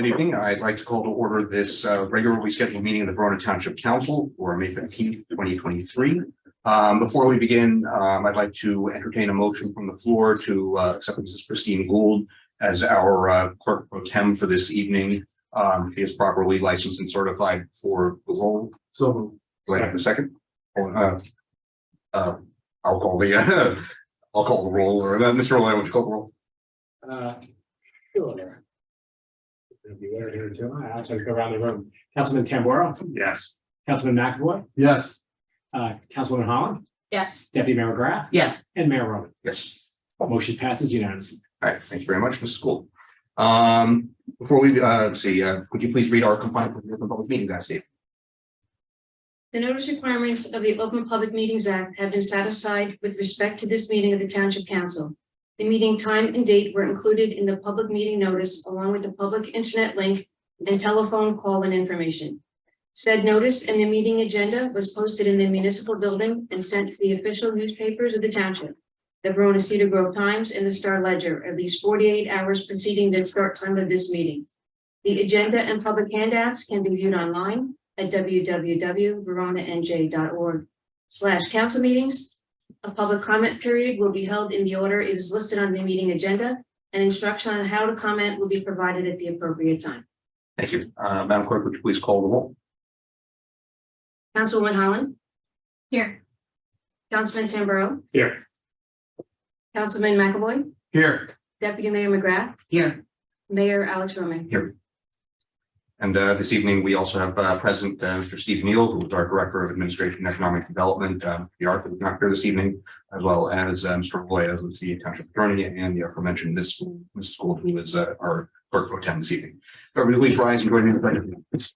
Good evening. I'd like to call to order this regularly scheduled meeting of the Verona Township Council for May 15th, 2023. Before we begin, I'd like to entertain a motion from the floor to accept Mrs. Christine Gould as our clerk pro tem for this evening. She is properly licensed and certified for the role. So, do I have a second? I'll call the I'll call the roll. Or Mr. Roy, would you call the roll? Sure. I'll just go around the room. Councilman Tamboro? Yes. Councilman McAvoy? Yes. Councilwoman Holland? Yes. Deputy Mayor McGrath? Yes. And Mayor Roman. Yes. Motion passes unanimously. All right. Thank you very much, Mrs. Gould. Before we could you please read our compliance with the Open Public Meetings Act statement? The notice requirements of the Open Public Meetings Act have been satisfied with respect to this meeting of the Township Council. The meeting time and date were included in the public meeting notice along with the public internet link and telephone call-in information. Said notice and the meeting agenda was posted in the municipal building and sent to the official newspapers of the Township, the Verona Cedar Grove Times and the Star Ledger, at least 48 hours preceding the start time of this meeting. The agenda and public handouts can be viewed online at www.veronanj.org/council meetings. A public comment period will be held in the order it is listed on the meeting agenda, and instruction on how to comment will be provided at the appropriate time. Thank you. Madam Clerk, would you please call the roll? Councilwoman Holland? Here. Councilman Tamboro? Here. Councilman McAvoy? Here. Deputy Mayor McGrath? Here. Mayor Alex Roman? Here. And this evening, we also have present Mr. Steve Neal, who is our Director of Administration and Economic Development, the art that is not here this evening, as well as Mr. Roy, who is the Township Attorney, and the aforementioned Mrs. Gould, who is our clerk pro tem this evening. So everybody please rise and join me in the pledge of allegiance.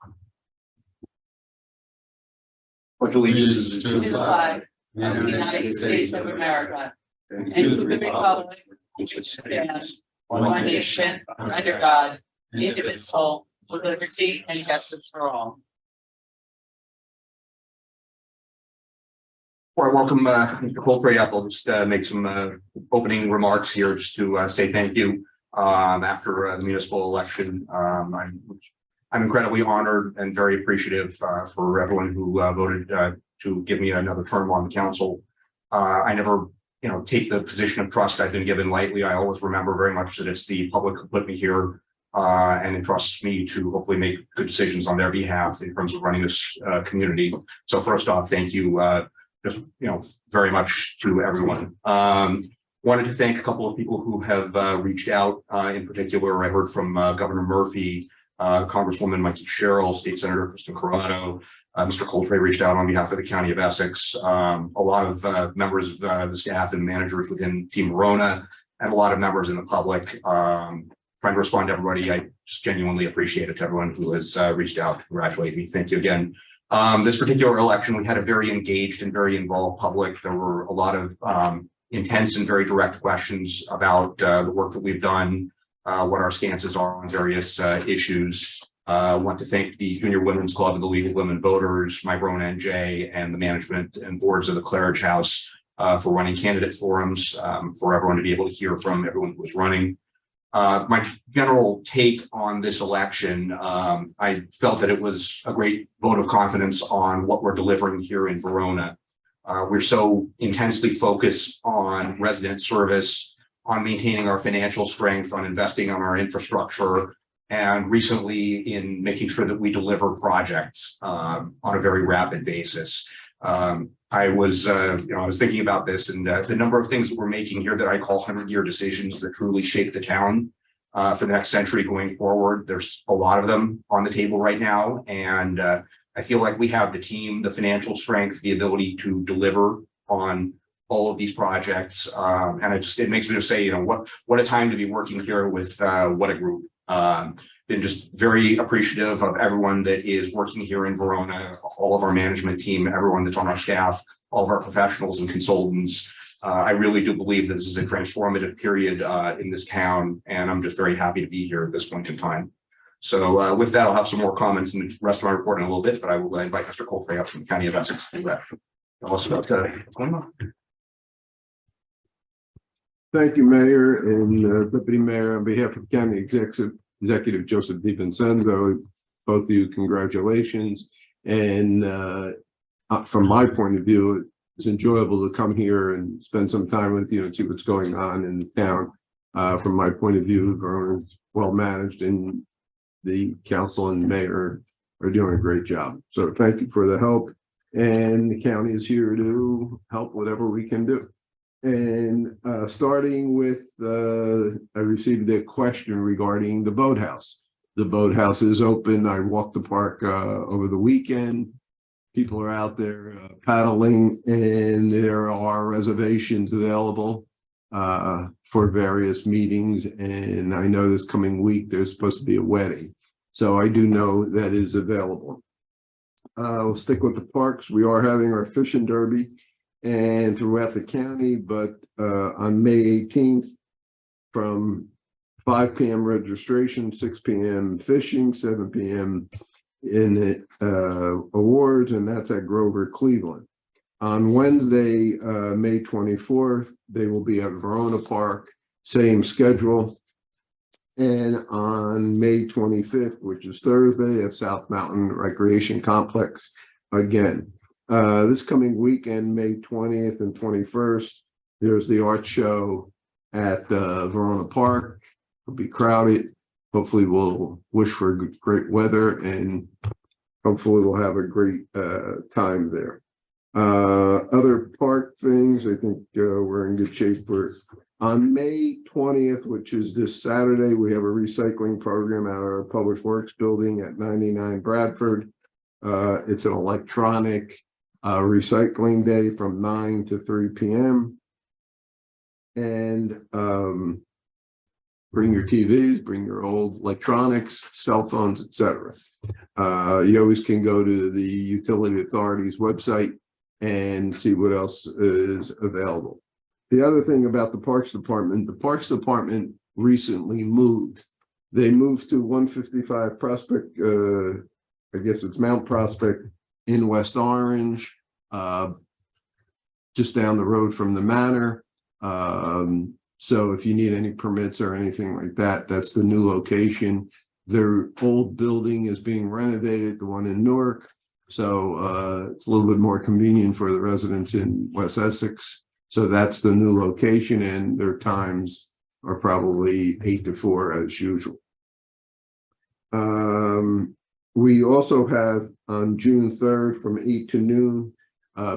Pledge allegiance To the flag of the United States of America and to the republic which stands one nation under God, indivisible, with liberty and justice for all. Before I welcome Mr. Coltrane up, I'll just make some opening remarks here just to say thank you. After the municipal election, I'm incredibly honored and very appreciative for everyone who voted to give me another term on the council. I never, take the position of trust I've been given lightly. I always remember very much that it's the public who put me here and entrusts me to hopefully make good decisions on their behalf in terms of running this community. So first off, thank you just, very much to everyone. Wanted to thank a couple of people who have reached out. In particular, I heard from Governor Murphy, Congresswoman Mikey Sherrill, State Senator Kristen Corrado, Mr. Coltrane reached out on behalf of the County of Essex, a lot of members of the staff and managers within Team Verona, and a lot of members in the public. Trying to respond to everybody. I just genuinely appreciate it to everyone who has reached out to congratulate me. Thank you again. This particular election, we had a very engaged and very involved public. There were a lot of intense and very direct questions about the work that we've done, what our stances are on various issues. I want to thank the Junior Women's Club and the League of Women Voters, my Verona NJ, and the management and boards of the Claridge House for running candidate forums, for everyone to be able to hear from everyone who was running. My general take on this election, I felt that it was a great vote of confidence on what we're delivering here in Verona. We're so intensely focused on resident service, on maintaining our financial strength, on investing on our infrastructure, and recently in making sure that we deliver projects on a very rapid basis. I was thinking about this and the number of things that we're making here that I call 100-year decisions that truly shape the town for the next century going forward. There's a lot of them on the table right now. And I feel like we have the team, the financial strength, the ability to deliver on all of these projects. And it makes me just say, what a time to be working here with what a group. Been just very appreciative of everyone that is working here in Verona, all of our management team, everyone that's on our staff, all of our professionals and consultants. I really do believe this is a transformative period in this town, and I'm just very happy to be here at this point in time. So with that, I'll have some more comments in the rest of my report in a little bit, but I will invite Mr. Coltrane up from the County of Essex. Tell us about what's going on. Thank you, Mayor and Deputy Mayor. On behalf of the County Executive Executive Joseph DiVincenzo, both of you, congratulations. And from my point of view, it's enjoyable to come here and spend some time with you and see what's going on in the town. From my point of view, Verona is well managed, and the council and mayor are doing a great job. So thank you for the help. And the county is here to help whatever we can do. And starting with, I received a question regarding the boathouse. The boathouse is open. I walked the park over the weekend. People are out there paddling, and there are reservations available for various meetings. And I know this coming week, there's supposed to be a wedding. So I do know that is available. We'll stick with the parks. We are having our fishing derby and throughout the county, but on May 18th from 5 p.m. registration, 6 p.m. fishing, 7 p.m. in the awards, and that's at Grover, Cleveland. On Wednesday, May 24th, they will be at Verona Park, same schedule. And on May 25th, which is Thursday, at South Mountain Recreation Complex again. This coming weekend, May 20th and 21st, there's the art show at Verona Park. It'll be crowded. Hopefully we'll wish for great weather, and hopefully we'll have a great time there. Other park things, I think we're in good shape for. On May 20th, which is this Saturday, we have a recycling program at our Public Works building at 99 Bradford. It's an electronic recycling day from 9 to 3 p.m. And bring your TVs, bring your old electronics, cell phones, etc. You always can go to the Utility Authority's website and see what else is available. The other thing about the Parks Department recently moved. They moved to 155 Prospect, I guess it's Mount Prospect in West Orange, just down the road from the Manor. So if you need any permits or anything like that, that's the new location. Their old building is being renovated, the one in Newark. So it's a little bit more convenient for the residents in West Essex. So that's the new location, and their times are probably 8 to 4 as usual. We also have on June 3rd from 8 to noon,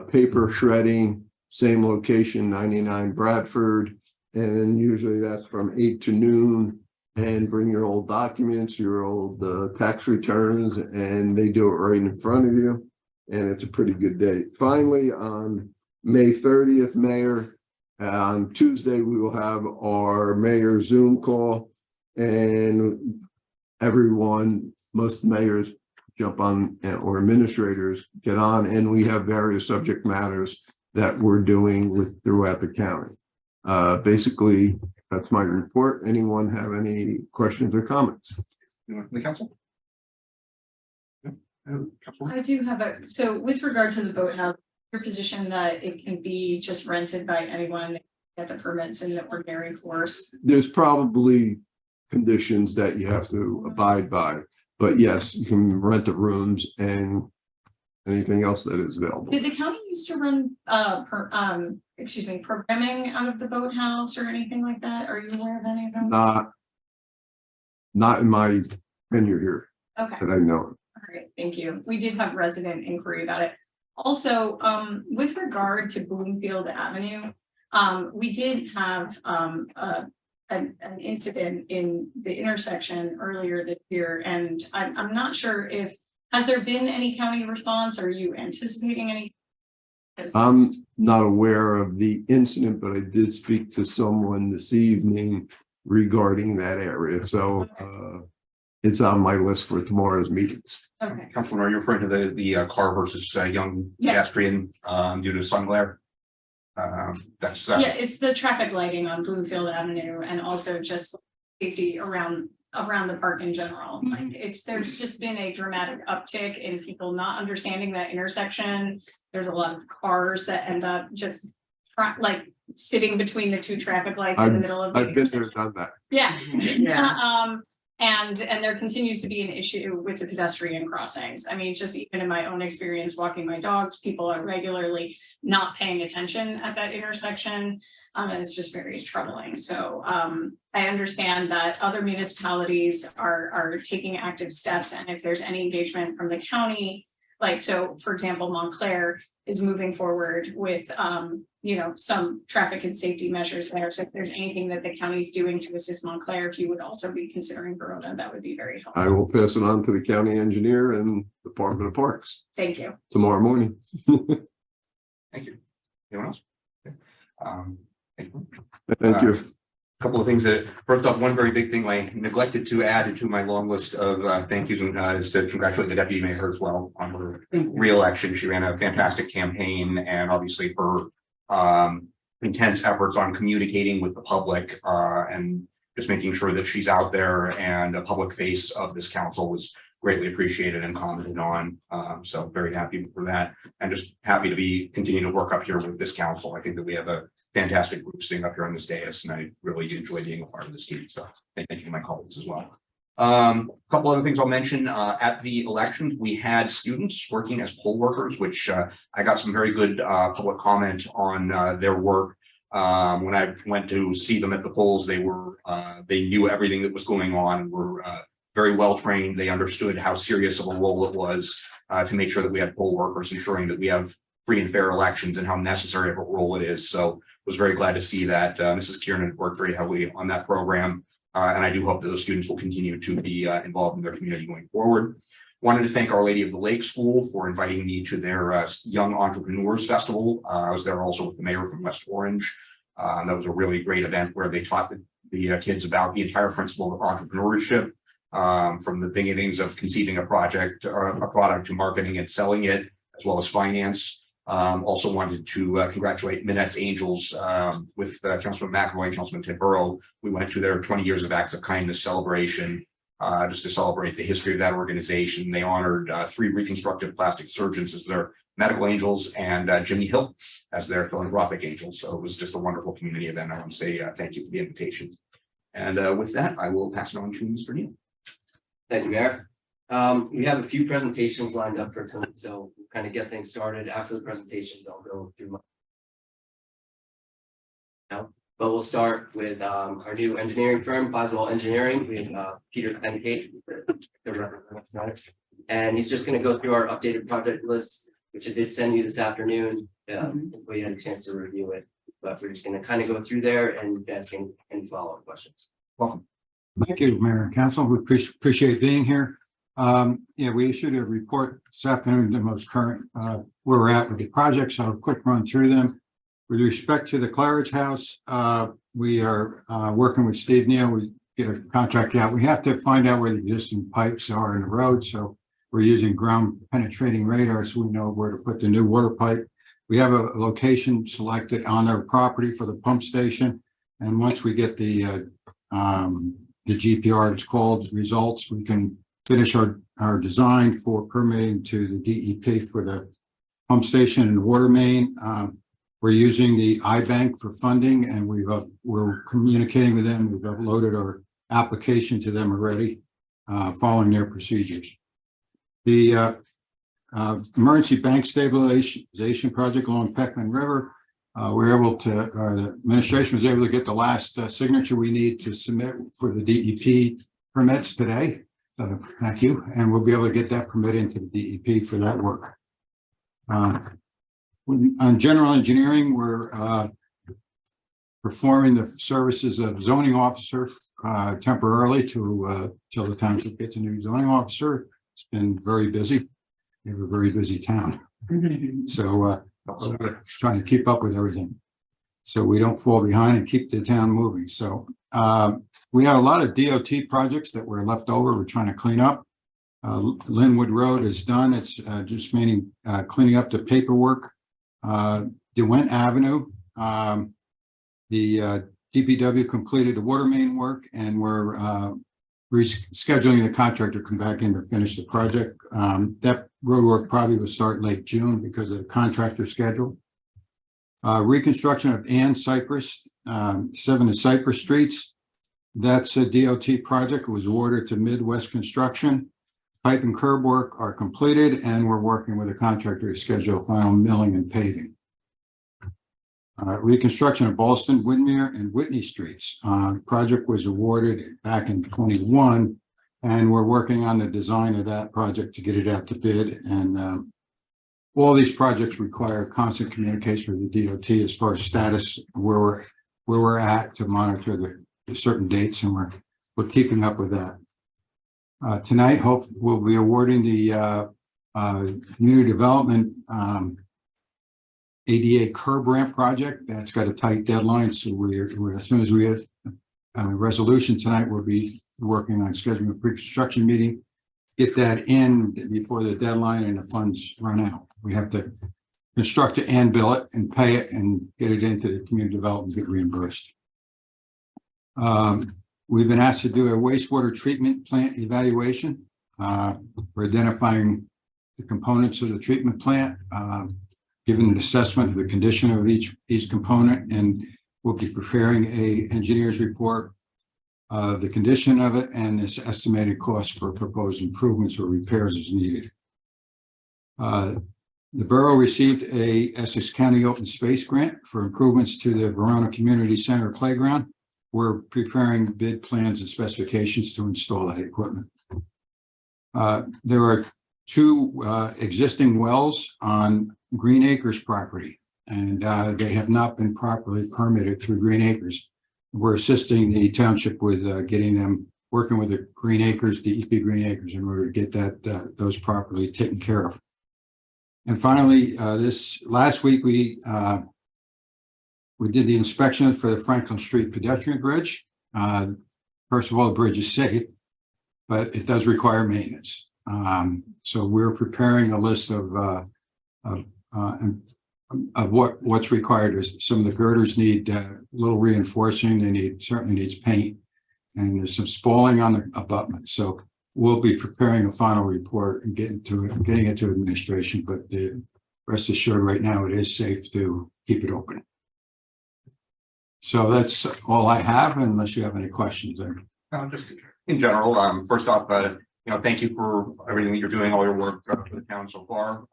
paper shredding, same location, 99 Bradford. And then usually that's from 8 to noon, and bring your old documents, your old tax returns, and they do it right in front of you. And it's a pretty good day. Finally, on May 30th, Mayor, on Tuesday, we will have our Mayor Zoom call, and everyone, most mayors jump on, or administrators get on, and we have various subject matters that we're doing with throughout the county. Basically, that's my report. Anyone have any questions or comments? The council? I do have so with regard to the boathouse, your position that it can be just rented by anyone that get the permits in the ordinary course. There's probably conditions that you have to abide by, but yes, you can rent the rooms and anything else that is available. Did the county used to run programming out of the boathouse or anything like that? Are you aware of any of them? Not in my tenure here Okay. that I know. All right, thank you. We did have resident inquiry about it. Also, with regard to Bloomfield Avenue, we did have an incident in the intersection earlier this year, and I'm not sure if has there been any county response? Are you anticipating any? I'm not aware of the incident, but I did speak to someone this evening regarding that area. So it's on my list for tomorrow's meetings. Okay. Councilman, are you referring to the car versus young pedestrian due to sun glare? That's yeah, it's the traffic lighting on Bloomfield Avenue, and also just safety around the park in general. Like there's just been a dramatic uptick in people not understanding that intersection. There's a lot of cars that end up just like sitting between the two traffic lights in the middle of the I've been there, done that. Yeah. And there continues to be an issue with the pedestrian crossings. I mean, just even in my own experience walking my dogs, people are regularly not paying attention at that intersection. And it's just very troubling. So I understand that other municipalities are taking active steps. And if there's any engagement from the county, like, so for example, Montclair is moving forward with, some traffic and safety measures there. So if there's anything that the county's doing to assist Montclair, if you would also be considering Verona, that would be very helpful. I will pass it on to the county engineer and Department of Parks Thank you. tomorrow morning. Thank you. Anyone else? Okay. Thank you. Thank you. Couple of things that, first off, one very big thing I neglected to add to my long list of thank yous is to congratulate the deputy mayor as well on her re-election. She ran a fantastic campaign, and obviously her intense efforts on communicating with the public and just making sure that she's out there and a public face of this council was greatly appreciated and commented on. So very happy for that, and just happy to be continuing to work up here with this council. I think that we have a fantastic group sitting up here on this dais, and I really enjoy being a part of this team. So thank you to my colleagues as well. A couple other things I'll mention. At the elections, we had students working as poll workers, which I got some very good public comment on their work. When I went to see them at the polls, they knew everything that was going on, were very well trained. They understood how serious of a role it was to make sure that we had poll workers, ensuring that we have free and fair elections, and how necessary of a role it is. So was very glad to see that Mrs. Kiernan worked very heavily on that program. And I do hope that those students will continue to be involved in their community going forward. Wanted to thank Our Lady of the Lake School for inviting me to their Young Entrepreneurs Festival. I was there also with the mayor from West Orange. That was a really great event where they taught the kids about the entire principle of entrepreneurship, from the beginnings of conceiving a project or a product to marketing and selling it, as well as finance. Also wanted to congratulate Minette's Angels with Councilman McAvoy and Councilman Timborough. We went to their 20 years of acts of kindness celebration just to celebrate the history of that organization. They honored 3 reconstructive plastic surgeons as their medical angels, and Jimmy Hill as their philanthropic angels. So it was just a wonderful community event. I want to say thank you for the invitation. And with that, I will pass it on to Mr. Neal. Thank you, Mayor. We have a few presentations lined up for tonight, so we'll kind of get things started. After the presentations, I'll go through my but we'll start with our new engineering firm, Boswell Engineering. We have Peter Pencate, and he's just going to go through our updated project list, which I did send you this afternoon. We had a chance to review it, but we're just going to kind of go through there and ask any follow-up questions. Welcome. Thank you, Mayor and Council. We appreciate being here. We issued a report this afternoon, the most current where we're at with the project. So a quick run through them. With respect to the Claridge House, we are working with Steve Neal. We get a contract out. We have to find out where the existing pipes are in the road. So we're using ground penetrating radar so we know where to put the new water pipe. We have a location selected on their property for the pump station. And once we get the GPR, it's called, results, we can finish our design for permitting to the DEP for the pump station and water main. We're using the iBank for funding, and we're communicating with them. We've uploaded our application to them already, following their procedures. The emergency bank stabilization project along Peckman River, we're able to, the administration was able to get the last signature we need to submit for the DEP permits today. So thank you. And we'll be able to get that permit into the DEP for that work. On general engineering, we're performing the services of zoning officer temporarily till the township gets a new zoning officer. It's been very busy. We have a very busy town. So we're trying to keep up with everything so we don't fall behind and keep the town moving. So we have a lot of DOT projects that were left over. We're trying to clean up. Linwood Road is done. It's just meaning cleaning up the paperwork. DeWent Avenue, the DPW completed the water main work, and we're rescheduling the contractor to come back in to finish the project. That road work probably will start late June because of the contractor schedule. Reconstruction of Ann Cypress, 7 to Cypress Streets. That's a DOT project. It was awarded to Midwest Construction. Pipe and curb work are completed, and we're working with a contractor to schedule final milling and paving. Reconstruction of Ballston, Whitmere, and Whitney Streets. Project was awarded back in 21, and we're working on the design of that project to get it out to bid. And all these projects require constant communication with the DOT as far as status, where we're at, to monitor the certain dates, and we're keeping up with that. Tonight, we'll be awarding the community development ADA curb ramp project. That's got a tight deadline, so we're as soon as we get a resolution tonight, we'll be working on scheduling a pre-construction meeting, get that in before the deadline and the funds run out. We have to construct it and bill it and pay it and get it into the community development, get reimbursed. We've been asked to do a wastewater treatment plant evaluation. We're identifying the components of the treatment plant, giving an assessment of the condition of each component, and we'll be preparing a engineer's report of the condition of it and its estimated cost for proposed improvements or repairs as needed. The borough received a Essex County Open Space Grant for improvements to the Verona Community Center playground. We're preparing bid plans and specifications to install that equipment. There are two existing wells on Green Acres property, and they have not been properly permitted through Green Acres. We're assisting the township with getting them, working with the Green Acres, DEP Green Acres, in order to get those properly taken care of. And finally, this last week, we did the inspection for the Franklin Street pedestrian bridge. First of all, the bridge is safe, but it does require maintenance. So we're preparing a list of what's required. Some of the girders need a little reinforcing. They certainly needs paint, and there's some spalling on the abutment. So we'll be preparing a final report and getting it to administration. But rest assured, right now it is safe to keep it open. So that's all I have, unless you have any questions there. Just in general, first off, thank you for everything that you're doing, all your work for the town so far.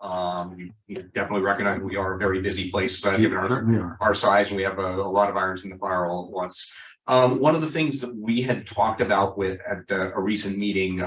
You definitely recognize we are a very busy place, given our size, and we have a lot of irons in the fire all at once. One of the things that we had talked about at a recent meeting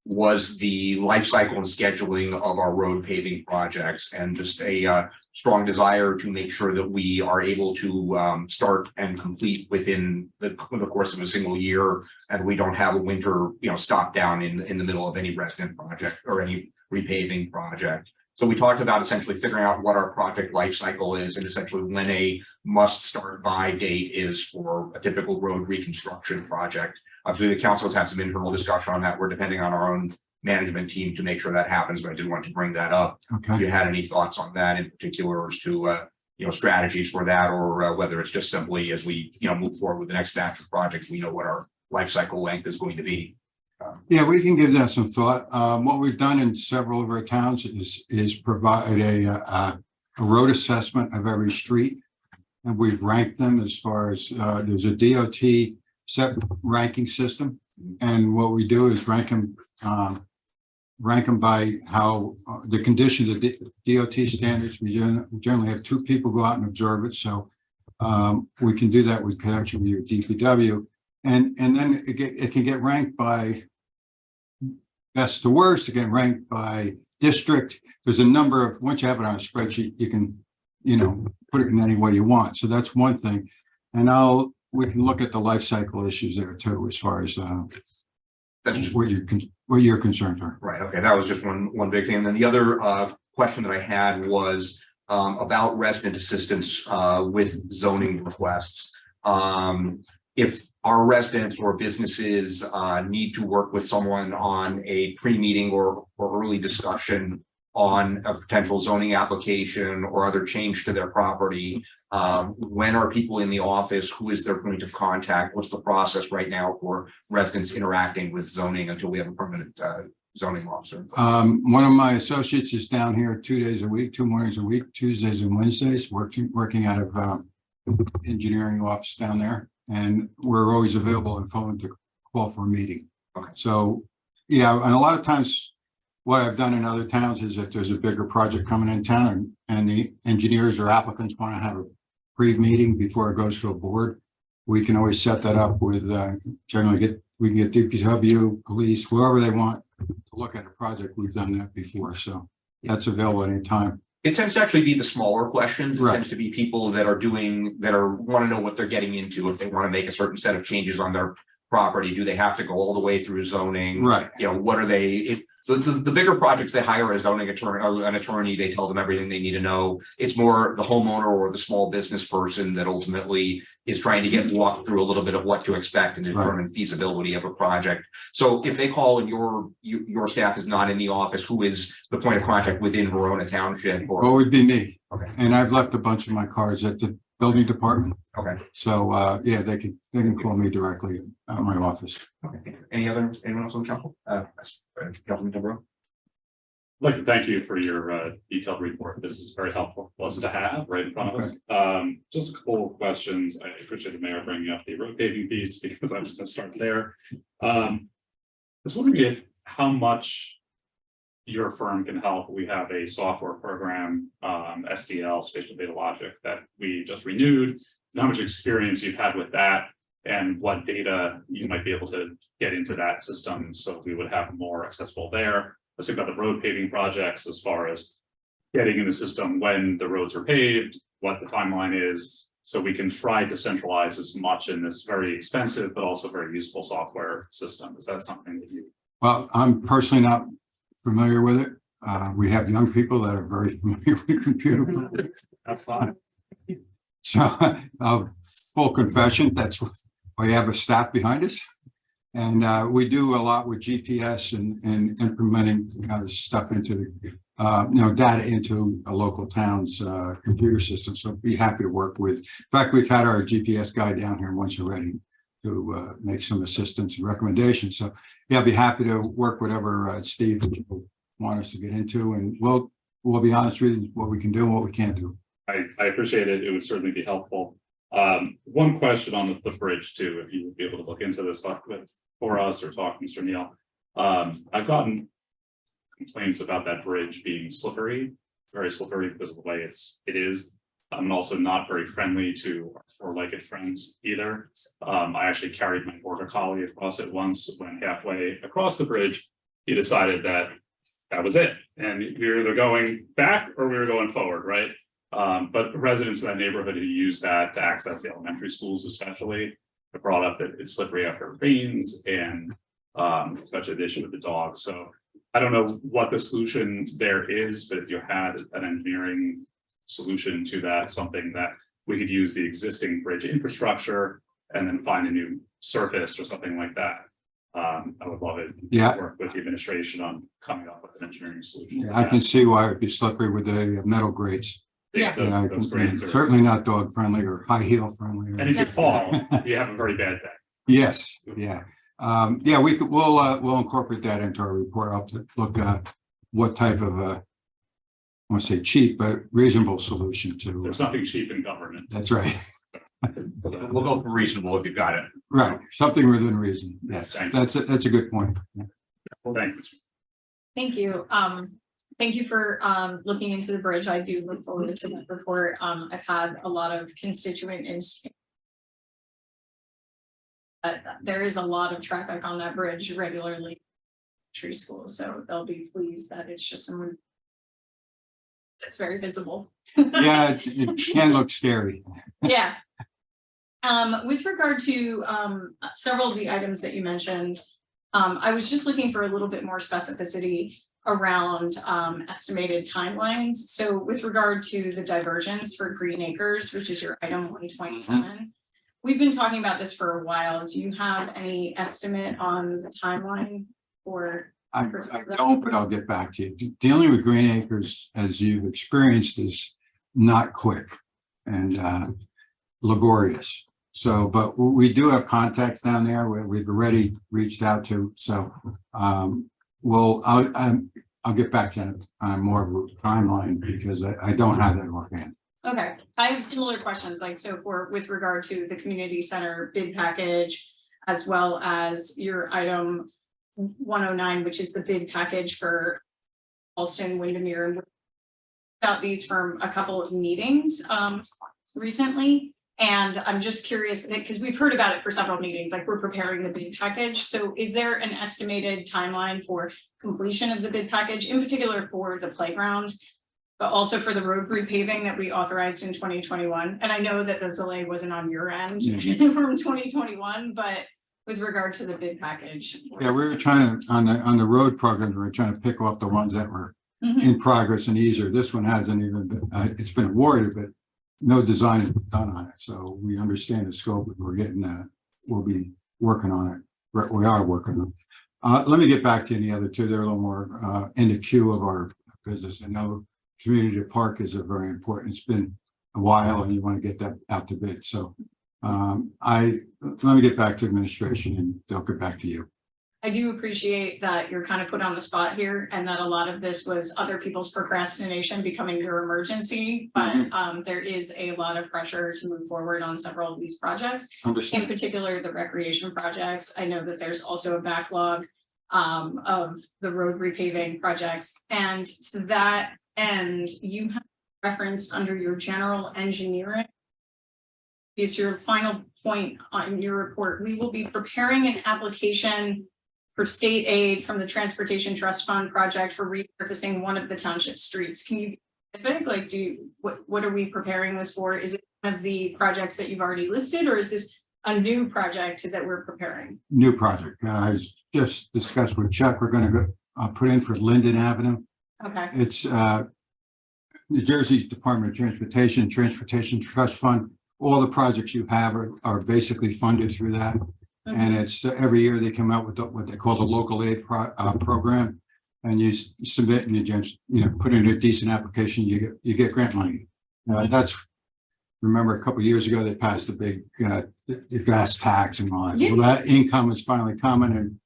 was the life cycle and scheduling of our road paving projects, and just a strong desire to make sure that we are able to start and complete within the course of a single year, and we don't have a winter stop down in the middle of any resident project or any repaving project. So we talked about essentially figuring out what our project life cycle is, and essentially when a must start by date is for a typical road reconstruction project. Obviously, the council has had some internal discussion on that. We're depending on our own management team to make sure that happens, but I did want to bring that up. Okay. If you had any thoughts on that in particular, as to strategies for that, or whether it's just simply as we move forward with the next batch of projects, we know what our life cycle length is going to be. Yeah, we can give that some thought. What we've done in several of our towns is provide a road assessment of every street, and we've ranked them as far as there's a DOT set ranking system, and what we do is rank them by how the condition of the DOT standards. We generally have two people go out and observe it, so we can do that with connection with your DPW, and then it can get ranked by best to worst. It can rank by district. There's a number of, once you have it on a spreadsheet, you can put it in any way you want. So that's one thing, and we can look at the life cycle issues there too, as far as what your concerns are. Right. Okay. That was just one big thing. And then the other question that I had was about resident assistance with zoning requests. If our residents or businesses need to work with someone on a pre-meeting or early discussion on a potential zoning application or other change to their property, when are people in the office? Who is their point of contact? What's the process right now for residents interacting with zoning until we have a permanent zoning officer? One of my associates is down here 2 days a week, 2 mornings a week, Tuesdays and Wednesdays, working out of engineering office down there. and we're always available on phone to call for a meeting. Okay. So, yeah, and a lot of times what I've done in other towns is if there's a bigger project coming in town and the engineers or applicants want to have a pre-meeting before it goes to a board, we can always set that up with, we can get DPW, police, whoever they want to look at a project. We've done that before, so that's available anytime. It tends to actually be the smaller questions. It Right. tends to be people that want to know what they're getting into. If they want to make a certain set of changes on their property, do they have to go all the way through zoning? Right. You know, what are they, the bigger projects, they hire a zoning attorney, an attorney, they tell them everything they need to know. It's more the homeowner or the small business person that ultimately is trying to get walked through a little bit of what to expect and determine feasibility of a project. So if they call and your staff is not in the office, who is the point of contact within Verona Township? Well, it would be me. Okay. And I've left a bunch of my cards at the building department. Okay. So, yeah, they can call me directly at my office. Okay. Anyone else on council? Councilman Devereaux? I'd like to thank you for your detailed report. This is very helpful for us to have right in front of us. Just a couple of questions. I appreciate the mayor bringing up the road paving piece because I was going to start there. I was wondering how much your firm can help. We have a software program, SDL, Spatial Data Logic, that we just renewed. How much experience you've had with that and what data you might be able to get into that system so we would have more accessible there. Let's think about the road paving projects as far as getting in the system when the roads are paved, what the timeline is, so we can try to centralize as much in this very expensive but also very useful software system. Is that something that you? Well, I'm personally not familiar with it. We have young people that are very familiar with computer. That's fine. So, full confession, that's why you have a staff behind us. And we do a lot with GPS and implementing stuff into the, data into a local town's computer system. So be happy to work with. In fact, we've had our GPS guy down here once already to make some assistance and recommendations. So yeah, I'd be happy to work whatever Steve will want us to get into, and we'll be honest with you what we can do and what we can't do. I appreciate it. It would certainly be helpful. One question on the bridge too, if you would be able to look into this for us or talk to Mr. Neal. I've gotten complaints about that bridge being slippery, very slippery because of the way it is. I'm also not very friendly to our four-legged friends either. I actually carried my border collie across it once. When halfway across the bridge, he decided that was it. And we were either going back or we were going forward, right? But residents in that neighborhood who use that to access the elementary schools especially have brought up that it's slippery after it rains and especially the issue with the dogs. So I don't know what the solution there is, but if you had an engineering solution to that, something that we could use the existing bridge infrastructure and then find a new surface or something like that. I would love it. Yeah. Work with the administration on coming up with an engineering solution. Yeah, I can see why it'd be slippery with the metal grates. Yeah. Those grades are, Certainly not dog friendly or high heel friendly. and if you fall, you have a very bad day. Yes, yeah. Yeah, we'll incorporate that into our report. I'll have to look at what type of I want to say cheap, but reasonable solution to. There's nothing cheap in government. That's right. We'll go for reasonable if you've got it. Right, something within reason. Yes, Thank you. that's a good point. Well, thank you. Thank you. Thank you for looking into the bridge. I do look forward to that report. I've had a lot of constituent there is a lot of traffic on that bridge regularly. Tree school, so they'll be pleased that it's just someone that's very visible. Yeah, it can look scary. Yeah. With regard to several of the items that you mentioned, I was just looking for a little bit more specificity around estimated timelines. So with regard to the divergence for Green Acres, which is your item 127, we've been talking about this for a while. Do you have any estimate on the timeline for? I don't, but I'll get back to you. Dealing with Green Acres, as you've experienced, is not quick and laborious. So, but we do have contacts down there where we've already reached out to. So, I'll get back to you on more of a timeline because I don't have that offhand. Okay, I have similar questions, like, so for, with regard to the community center bid package, as well as your item 109, which is the bid package for Alston, Windermere, and about these from a couple of meetings recently. And I'm just curious, because we've heard about it for several meetings, like we're preparing the bid package. So is there an estimated timeline for completion of the bid package, in particular for the playground, but also for the road repaving that we authorized in 2021? And I know that the delay wasn't on your end from 2021, but with regard to the bid package. Yeah, we were trying to, on the road programs, we were trying to pick off the ones that were Mhm. in progress and easier. This one hasn't even been, it's been awarded, but no design is done on it. So we understand the scope and we're getting that. We'll be working on it. We are working on it. Let me get back to the other two. They're a little more in the queue of our business. I know community park is a very important. It's been a while and you want to get that out to bid. So let me get back to administration and they'll get back to you. I do appreciate that you're kind of put on the spot here and that a lot of this was other people's procrastination becoming your emergency, but there is a lot of pressure to move forward on several of these projects. In Understand. particular, the recreation projects. I know that there's also a backlog of the road repaving projects. And to that end, you have referenced under your general engineering. It's your final point on your report. We will be preparing an application for state aid from the Transportation Trust Fund project for repurposing one of the township streets. Can you be specific? Like, what are we preparing this for? Is it one of the projects that you've already listed, or is this a new project that we're preparing? New project. I just discussed with Chuck. We're going to go put in for Linden Avenue. Okay. It's New Jersey's Department of Transportation, Transportation Trust Fund. All the projects you have are basically funded through that. And it's every year they come out with what they call the local aid program. And you submit and you just, put in a decent application, you get grant money. Remember a couple of years ago, they passed the big the gas tax and all that. Yeah. Well, that income is finally coming and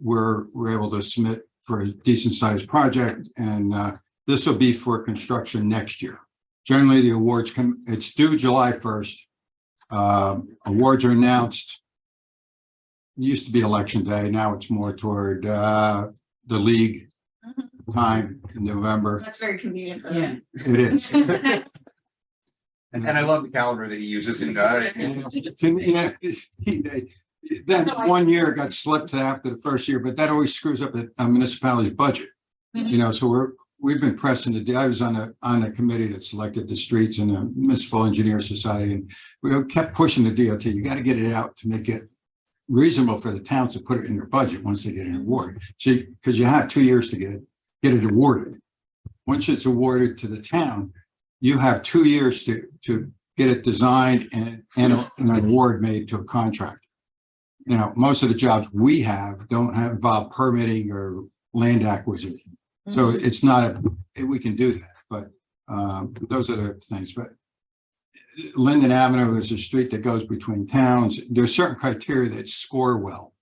we're able to submit for a decent sized project. And this will be for construction next year. Generally, the awards it's due July 1st. Awards are announced. It used to be election day. Now it's more toward the league time in November. That's very convenient for them. It is. And I love the calendar that he uses in, Then 1 year got slipped to after the first year, but that always screws up a municipality's budget. So we've been pressing I was on a committee that selected the streets and the Municipal Engineer Society, and we kept pushing the DOT. You got to get it out to make it reasonable for the towns to put it in their budget once they get an award. See, because you have 2 years to get it awarded. Once it's awarded to the town, you have 2 years to get it designed and an award made to a contractor. Most of the jobs we have don't involve permitting or land acquisition. So it's not we can do that, but those are the things. But Linden Avenue is a street that goes between towns. There's certain criteria that score well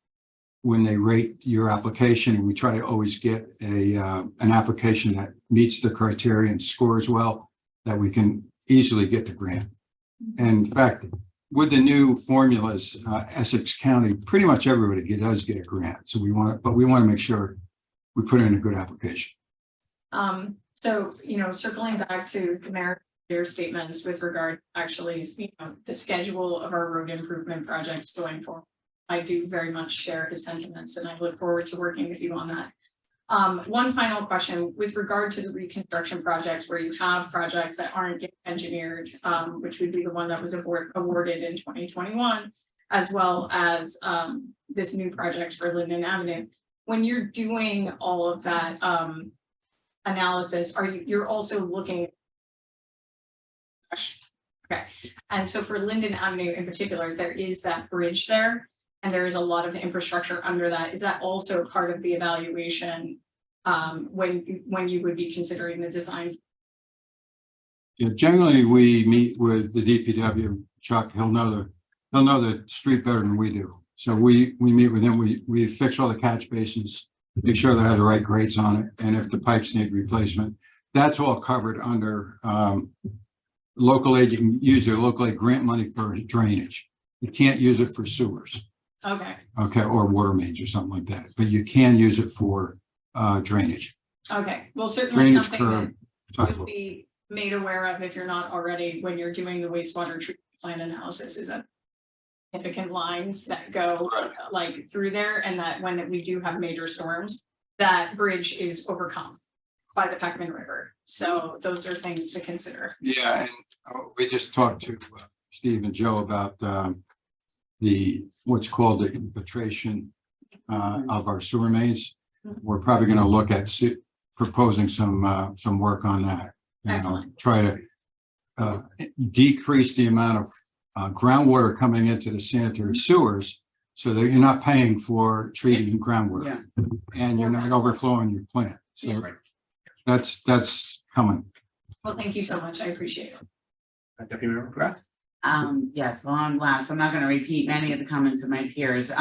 when they rate your application, and we try to always get an application that meets the criteria and scores well, that we can easily get the grant. And in fact, with the new formulas, Essex County, pretty much everybody does get a grant. So we want to make sure we put in a good application. So, circling back to the mayor's statements with regard actually, the schedule of our road improvement projects going forward. I do very much share his sentiments and I look forward to working with you on that. One final question with regard to the reconstruction projects where you have projects that aren't getting engineered, which would be the one that was awarded in 2021, as well as this new project for Linden Avenue. When you're doing all of that analysis, you're also looking. Okay, and so for Linden Avenue in particular, there is that bridge there. And there is a lot of infrastructure under that. Is that also part of the evaluation when you would be considering the design? Yeah, generally we meet with the DPW. Chuck, he'll know the street better than we do. So we meet with him. We fix all the catch basins, make sure they have the right grades on it, and if the pipes need replacement, that's all covered under local aid, you can use your local aid grant money for drainage. You can't use it for sewers, Okay, okay, or water mains or something like that, but you can use it for drainage. okay, well, certainly Drainage something that curb, you'll sidewalk. be made aware of if you're not already, when you're doing the wastewater treatment plan analysis, is that significant lines that go like through there, and that when we do have major storms, that bridge is overcome by the Packman River. So those are things to consider. Yeah, and we just talked to Steve and Joe about the what's called the infiltration of our sewer mains. We're probably going to look at proposing some work on that. You know, Excellent. try to decrease the amount of groundwater coming into the sanitary sewers, so that you're not paying for treating groundwater, and you're not overflowing your plant. So Yeah. that's coming. Well, thank you so much. I appreciate it. Deputy Mayor McGrath? Yes, well, I'm last. I'm not going to repeat many of the comments of my peers.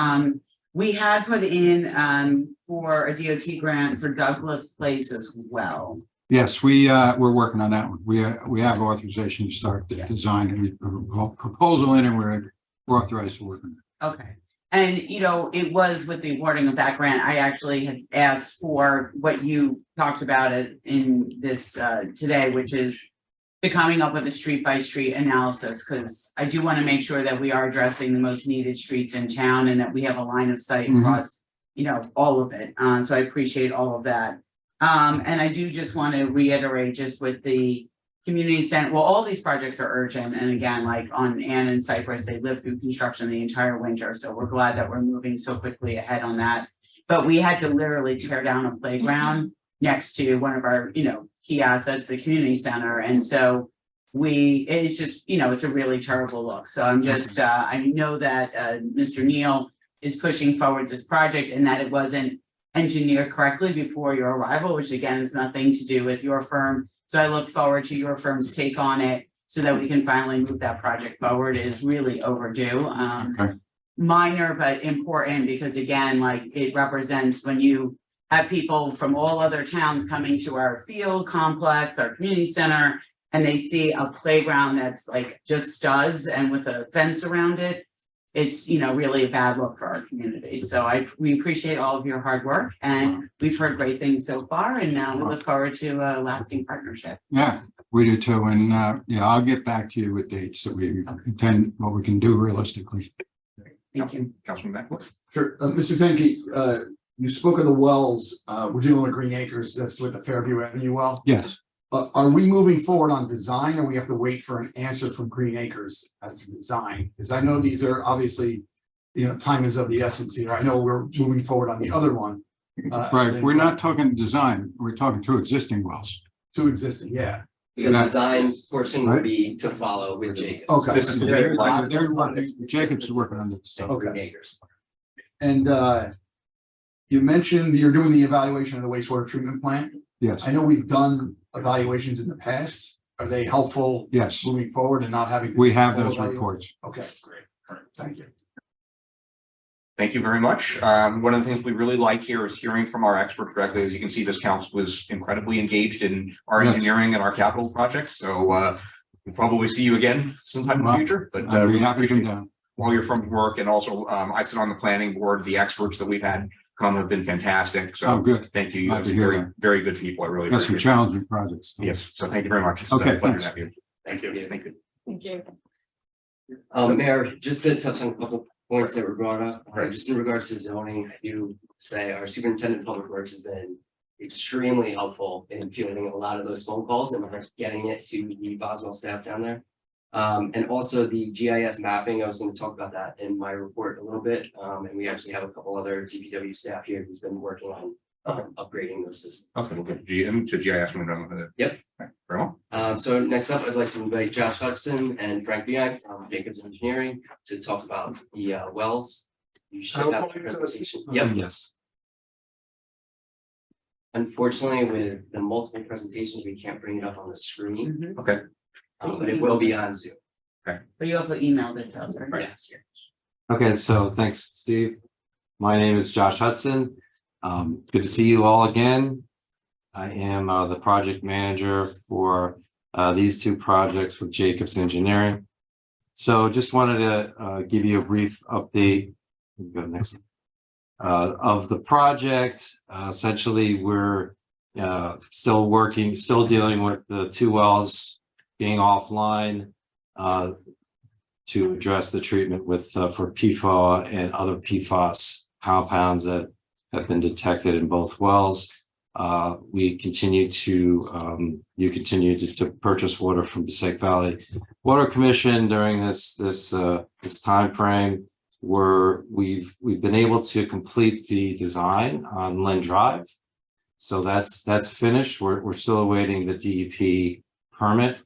We had put in for a DOT grant for Douglas Place as well. Yes, we're working on that one. We have authorization to start the design and proposal in, and we're authorized to work on it. Okay. And, you know, it was with the awarding of that grant, I actually had asked for what you talked about it in this today, which is coming up with a street by street analysis, because I do want to make sure that we are addressing the most needed streets in town and that we have a line of sight across, you know, all of it. So I appreciate all of that. And I do just want to reiterate just with the community center, well, all these projects are urgent. And again, like on Ann and Cypress, they lived through construction the entire winter. So we're glad that we're moving so quickly ahead on that. But we had to literally tear down a playground next to one of our, you know, key assets, the community center. And so it's just, you know, it's a really terrible look. So I'm just, I know that Mr. Neal is pushing forward this project and that it wasn't engineered correctly before your arrival, which again is nothing to do with your firm. So I look forward to your firm's take on it so that we can finally move that project forward. It is really overdue. Okay. Minor, but important, because again, like it represents when you have people from all other towns coming to our field complex, our community center, and they see a playground that's like just studs and with a fence around it. It's, you know, really a bad look for our community. So we appreciate all of your hard work, and we've heard great things so far, and now we look forward to a lasting partnership. Yeah, we do too. And yeah, I'll get back to you with dates that we intend, what we can do realistically. Thank you. Councilman McAvoy? Sure. Mr. Tenke, you spoke of the wells. We're dealing with Green Acres. That's with the Fairview Avenue well. Yes. Are we moving forward on design, or we have to wait for an answer from Green Acres as to design? Because I know these are obviously, you know, time is of the essence here. I know we're moving forward on the other one. Right. We're not talking design. We're talking two existing wells. Two existing, yeah. The design portion would be to follow with Jacobs. Okay. This is the Jacobs is working on this stuff. Okay. Green Acres. And you mentioned you're doing the evaluation of the wastewater treatment plant. Yes. I know we've done evaluations in the past. Are they helpful? Yes. Moving forward and not having. to We do have full those evaluation? reports. Okay, great. All right, thank you. Thank you very much. One of the things we really like here is hearing from our experts directly. As you can see, this council was incredibly engaged in our Yes. engineering and our capital projects. So we'll probably see you again sometime in the Well, future, but I'd be we happy to come appreciate down. all your firm work. And also I sit on the planning board. The experts that we've had come have been fantastic. So Oh, good. thank you. You Glad guys to are hear very, that. very good people. I really Got some appreciate it. challenging projects. Yes. So thank you very much. It's Okay, a pleasure thanks. to have you. Thank you. Thank you. Thank you. Mayor, just to touch on a couple points that were brought up, Right. just in regards to zoning, I do say our superintendent of public works has been extremely helpful in fielding a lot of those phone calls and getting it to the Boswell staff down there. And also the GIS mapping, I was going to talk about that in my report a little bit. And we actually have a couple other DPW staff here who's been working on upgrading those systems. Okay, we'll get GM to GIS. When we're done with it. Yep. Okay, very well. So next up, I'd like to invite Josh Hudson and Frank Bianc from Jacobs Engineering to talk about the wells. You should have the presentation. Yep. Yes. Unfortunately, with the multiple presentations, we can't bring it up on the screen, Okay. but it will be on Zoom. But you also emailed it to us, right? Yes. Okay, so thanks, Steve. My name is Josh Hudson. Good to see you all again. I am the project manager for these two projects with Jacobs Engineering. So just wanted to give you a brief update. Go next. Of the project. Essentially, we're still dealing with the two wells being offline to address the treatment with for PFOA and other PFAS compounds that have been detected in both wells. We continue to you continue to purchase water from Passaic Valley Water Commission during this time frame. We've been able to complete the design on Lynn Drive, so that's finished. We're still awaiting the DEP permit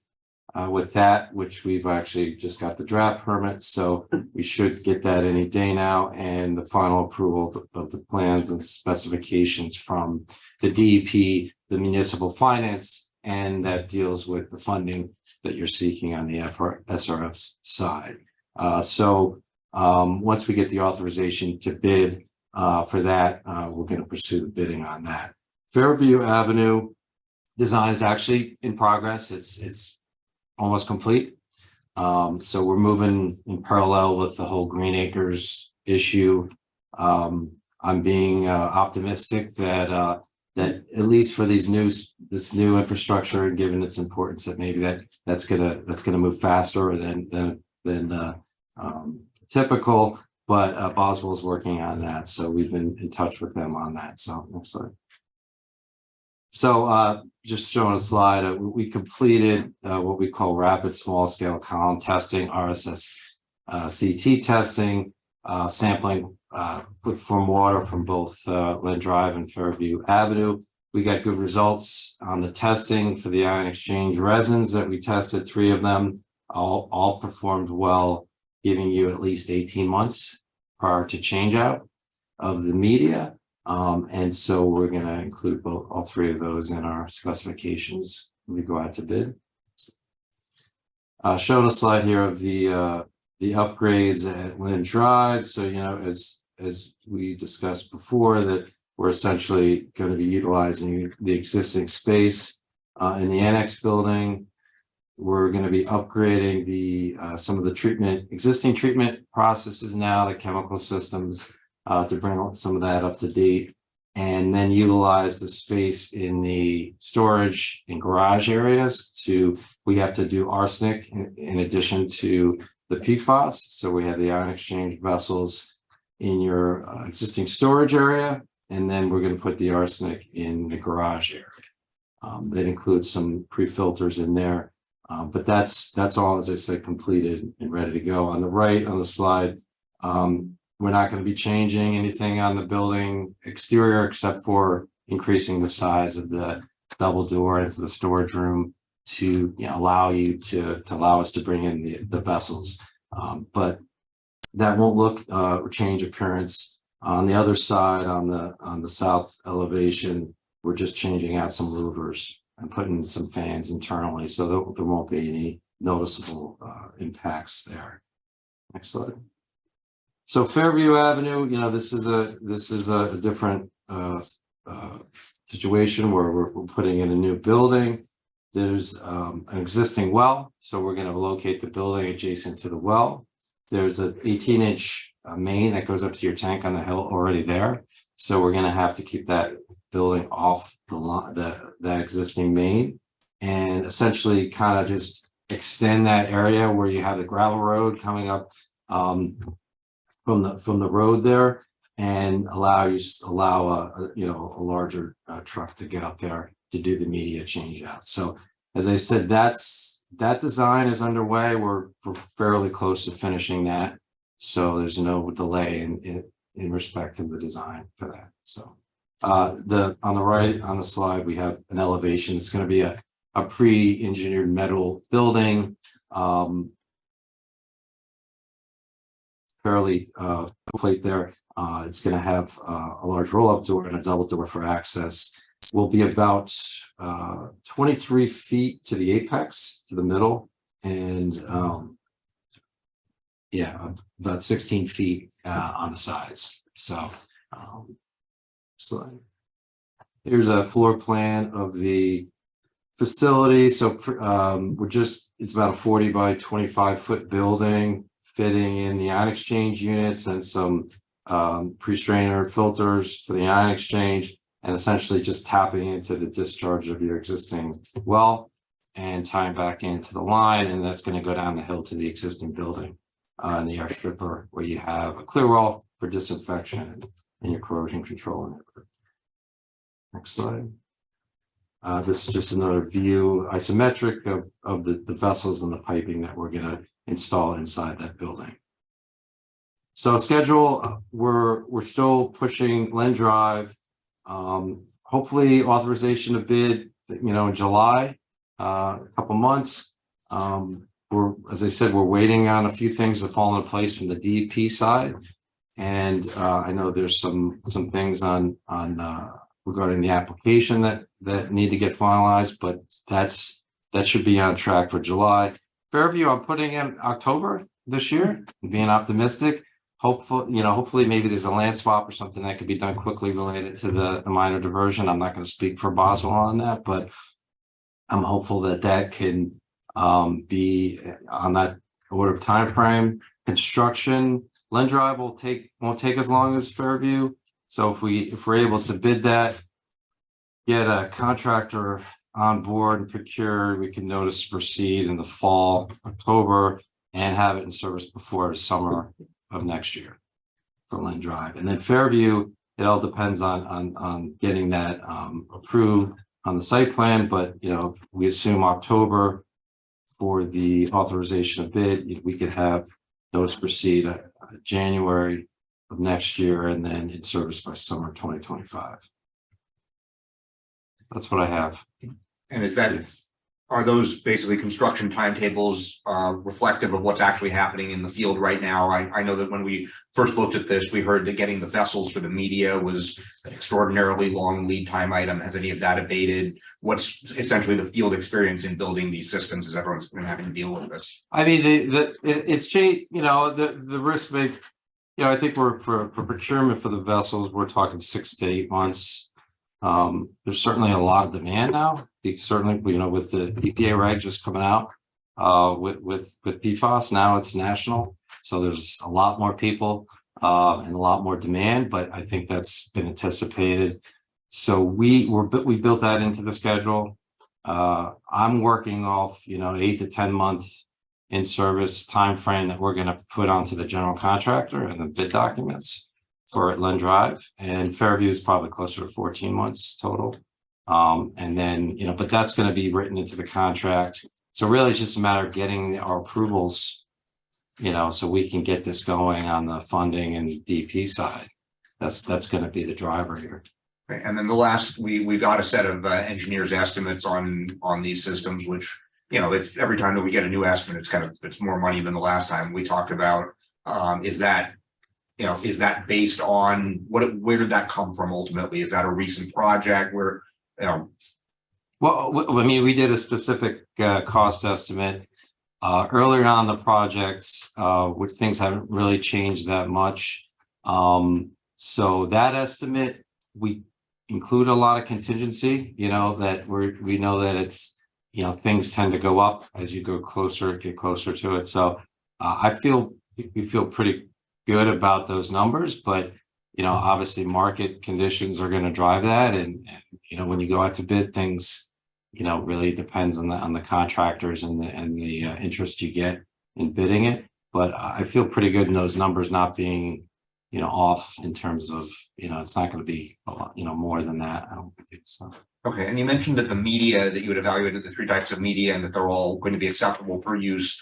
with that, which we've actually just got the draft permit, so we should get that any day now, and the final approval of the plans and specifications from the DEP, the municipal finance, and that deals with the funding that you're seeking on the SRF side. Once we get the authorization to bid for that, we're going to pursue the bidding on that. Fairview Avenue design is actually in progress. It's almost complete. So we're moving in parallel with the whole Green Acres issue. I'm being optimistic that that at least for this new infrastructure, given its importance, that maybe that's gonna move faster than typical. But Boswell's working on that, so we've been in touch with them on that. So next slide. So just showing a slide, we completed what we call rapid small scale column testing, RSS CT testing, sampling from water from both Lynn Drive and Fairview Avenue. We got good results on the testing for the ion exchange resins that we tested. 3 of them all performed well, giving you at least 18 months prior to change out of the media. And so we're going to include all 3 of those in our specifications when we go out to bid. Showing a slide here of the upgrades at Lynn Drive. So, you know, as we discussed before, that we're essentially going to be utilizing the existing space in the annex building. We're going to be upgrading some of the existing treatment processes now, the chemical systems, to bring some of that up to date, and then utilize the space in the storage and garage areas we have to do arsenic in addition to the PFAS. So we have the ion exchange vessels in your existing storage area, and then we're going to put the arsenic in the garage area. That includes some pre-filters in there. But that's all, as I said, completed and ready to go. On the right on the slide, we're not going to be changing anything on the building exterior except for increasing the size of the double door into the storage room to allow us to bring in the vessels. But that won't look or change appearance. On the other side, on the south elevation, we're just changing out some louvers and putting some fans internally, so there won't be any noticeable impacts there. Next slide. So Fairview Avenue, this is a different situation where we're putting in a new building. There's an existing well, so we're going to locate the building adjacent to the well. There's an 18-inch main that goes up to your tank on the hill already there, so we're going to have to keep that building off that existing main, and essentially kind of just extend that area where you have the gravel road coming up from the road there, and allow a larger truck to get up there to do the media change out. So as I said, that design is underway. We're fairly close to finishing that, so there's no delay in respect to the design for that. So on the right on the slide, we have an elevation. It's going to be a pre-engineered metal building, fairly complete there. It's going to have a large roll-up door and a double door for access. Will be about 23 feet to the apex, to the middle, and about 16 feet on the sides. So here's a floor plan of the facility, so it's about a 40 by 25-foot building, fitting in the ion exchange units and some pre-strainer filters for the ion exchange, and essentially just tapping into the discharge of your existing well and tying back into the line, and that's going to go down the hill to the existing building in the air stripper, where you have a clear wall for disinfection and your corrosion control. Next slide. This is just another view, isometric of the vessels and the piping that we're going to install inside that building. So schedule, we're still pushing Len Drive. Hopefully authorization to bid, in July, a couple months. As I said, we're waiting on a few things to fall into place from the DEP side. And I know there's some things on regarding the application that need to get finalized, but that should be on track for July. Fairview, I'm putting in October this year, being optimistic. Hopefully maybe there's a land swap or something that could be done quickly related to the minor diversion. I'm not going to speak for Boswell on that, but I'm hopeful that can be on that order of time frame. Construction, Len Drive won't take as long as Fairview. So if we're able to bid that, get a contractor on board and procure, we can notice to proceed in the fall, October, and have it in service before the summer of next year for Len Drive. And then Fairview, it all depends on getting that approved on the site plan, but we assume October for the authorization of bid. We could have notice proceed January of next year, and then in service by summer 2025. That's what I have. And are those basically construction timetables reflective of what's actually happening in the field right now? I know that when we first looked at this, we heard that getting the vessels for the media was an extraordinarily long lead time item. Has any of that abated? What's essentially the field experience in building these systems as everyone's been having to deal with this? I mean, it's changed, the risk may, I think we're for procurement for the vessels, we're talking 6 to 8 months. There's certainly a lot of demand now. Certainly, with the EPA reg just coming out with PFAS, now it's national. So there's a lot more people and a lot more demand, but I think that's been anticipated. So we built that into the schedule. I'm working off, 8 to 10 month in service time frame that we're going to put onto the general contractor and the bid documents for Len Drive, and Fairview is probably closer to 14 months total. And then, but that's going to be written into the contract. So really it's just a matter of getting our approvals, so we can get this going on the funding and DP side. That's going to be the driver here. Okay. And then the last, we got a set of engineers' estimates on these systems, which, if every time that we get a new estimate, it's more money than the last time we talked about. Is that based on where did that come from ultimately? Is that a recent project where, Well, I mean, we did a specific cost estimate earlier on the projects, which things haven't really changed that much. So that estimate, we include a lot of contingency, that we know that it's, things tend to go up as you get closer to it. So we feel pretty good about those numbers, but obviously market conditions are going to drive that, and when you go out to bid, things really depends on the contractors and the interest you get in bidding it. But I feel pretty good in those numbers not being off in terms of it's not going to be a lot, more than that. I don't think so. Okay, and you mentioned that the media that you had evaluated, the 3 types of media, and that they're all going to be acceptable for use.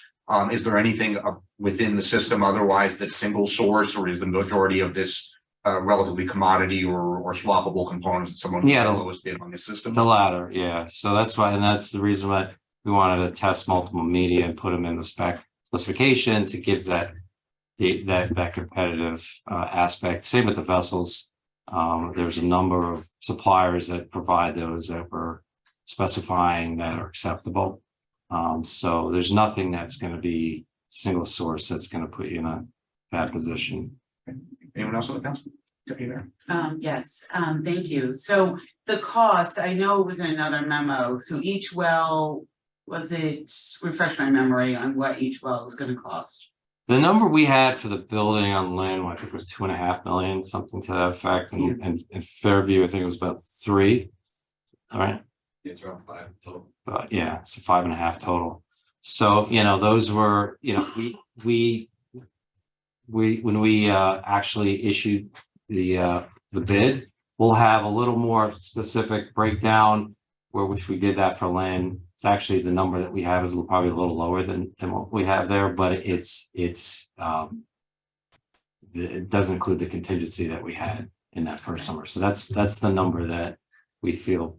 Is there anything within the system otherwise that's single source, or is the majority of this relatively commodity or swappable components that someone the lowest bid on the system? The latter, yeah. So that's why, and that's the reason why we wanted to test multiple media and put them in the specification to give that competitive aspect. Same with the vessels. There's a number of suppliers that provide those that we're specifying that are acceptable. So there's nothing that's going to be single source that's going to put you in a bad position. Anyone else on the council? Deputy Mayor. Yes, thank you. So the cost, I know it was in another memo, so each well, was it, refresh my memory on what each well is gonna cost? The number we had for the building on Lynn, I think was 2.5 million, something to that effect, and Fairview, I think it was about 3. All right. It's around 5 total. Yeah, so 5.5 total. So, those were, we when we actually issued the bid, we'll have a little more specific breakdown which we did that for Lynn. It's actually the number that we have is probably a little lower than what we have there, but it doesn't include the contingency that we had in that first summer. So that's the number that we feel,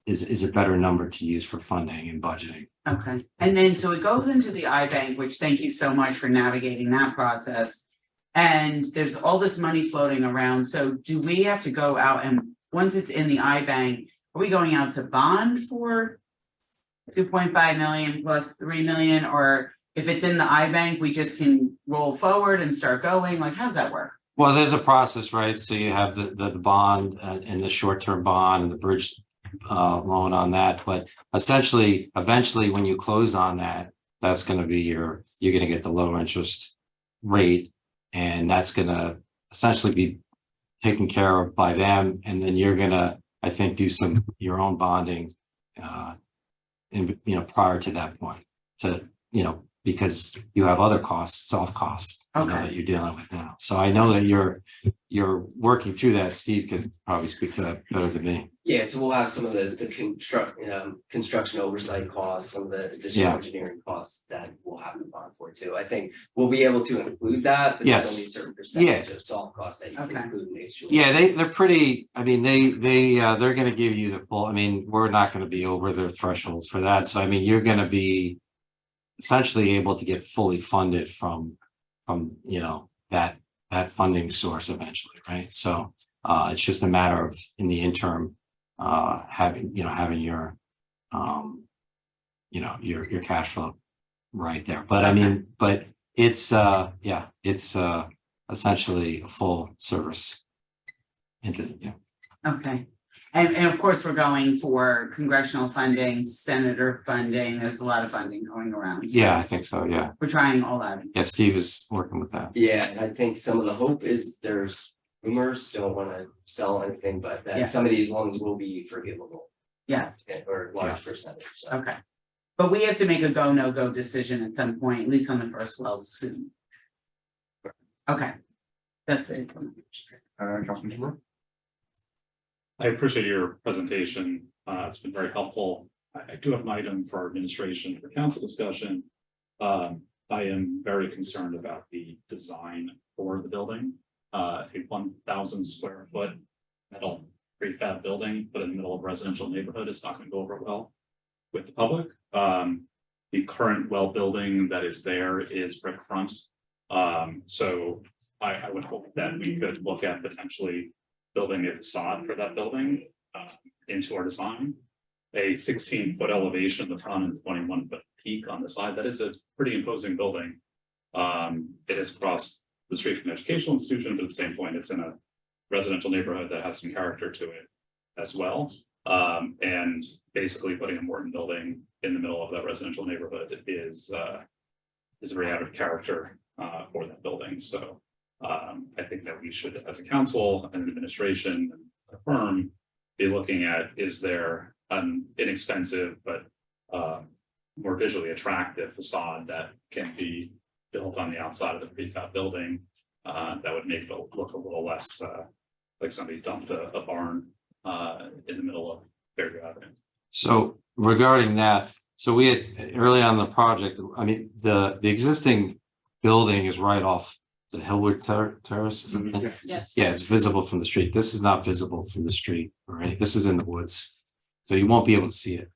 is a better number to use for funding and budgeting. Okay, and then so it goes into the iBank, which thank you so much for navigating that process. And there's all this money floating around. So do we have to go out and once it's in the iBank, are we going out to bond for 2.5 million plus 3 million? Or if it's in the iBank, we just can roll forward and start going? Like, how's that work? Well, there's a process, right? So you have the bond and the short-term bond and the bridge loan on that. But essentially, eventually, when you close on that, that's going to be you're going to get the lower interest rate, and that's going to essentially be taken care of by them. And then you're going to, I think, do your own bonding, prior to that point, because you have other costs, soft costs, that you're dealing with now. So I know that you're working through that. Steve can probably speak to that better than me. Yeah, so we'll have some of the construction oversight costs, some of the additional engineering costs that we'll have to bond for too. I think we'll be able to include that, but there's only a certain percentage of soft costs that you can include in the HQ. Yeah, they're pretty, I mean, they're gonna give you the full, I mean, we're not gonna be over their thresholds for that. So I mean, you're gonna be essentially able to get fully funded from that funding source eventually, right? So it's just a matter of in the interim having your your cash flow right there. But I mean, but it's it's essentially a full service entity. Okay. And of course, we're going for congressional funding, senator funding. There's a lot of funding going around. So Yeah, I think so. Yeah. we're trying all that. Yeah, Steve is working with that. Yeah, and I think some of the hope is there's rumors, don't want to sell anything, but that Yeah. some of these loans will be forgivable Yes. or large percentage. So. Okay. But we have to make a go, no go decision at some point, at least on the first wells soon. Okay. That's it. Councilman Timber? I appreciate your presentation. It's been very helpful. I do have an item for our administration for council discussion. I am very concerned about the design for the building. A 1,000 square foot metal prefab building, but in the middle of a residential neighborhood is not going to go over well with the public. The current well building that is there is brick front. So I would hope that we could look at potentially building a facade for that building into our design. A 16-foot elevation in the front and 21-foot peak on the side. That is a pretty imposing building. It is across the street from an educational institution, but at the same point, it's in a residential neighborhood that has some character to it as well. And basically putting a Morton building in the middle of that residential neighborhood is very out of character for that building. So I think that we should, as a council and an administration and a firm, be looking at, is there an inexpensive but more visually attractive facade that can be built on the outside of the prefab building that would make it look a little less like somebody dumped a barn in the middle of Fairview Avenue. So regarding that, so we had early on in the project, I mean, the existing building is right off the Hillwood Terrace. Is it? Yes. Yeah, it's visible from the street. This is not visible from the street, right? This is in the woods. So you won't be able to see it.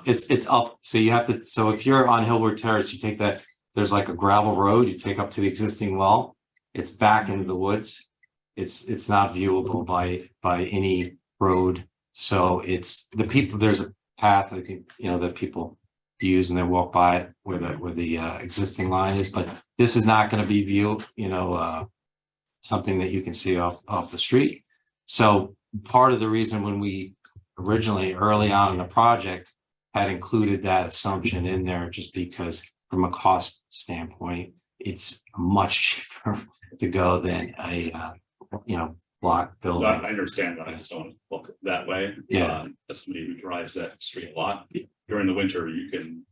It's up. So you have to, so if you're on Hillwood Terrace, you take that, there's like a gravel road, you take up to the existing well. It's back into the woods. It's not viewable by any road. So it's the people, there's a path, I think, that people use and they walk by it where the existing line is, but this is not going to be viewed, something that you can see off the street. So part of the reason when we originally, early on in the project, had included that assumption in there, just because from a cost standpoint, it's much cheaper to go than a, block I building. understand that, I just don't look that way. Yeah. As somebody who drives that street a lot, during the winter, you can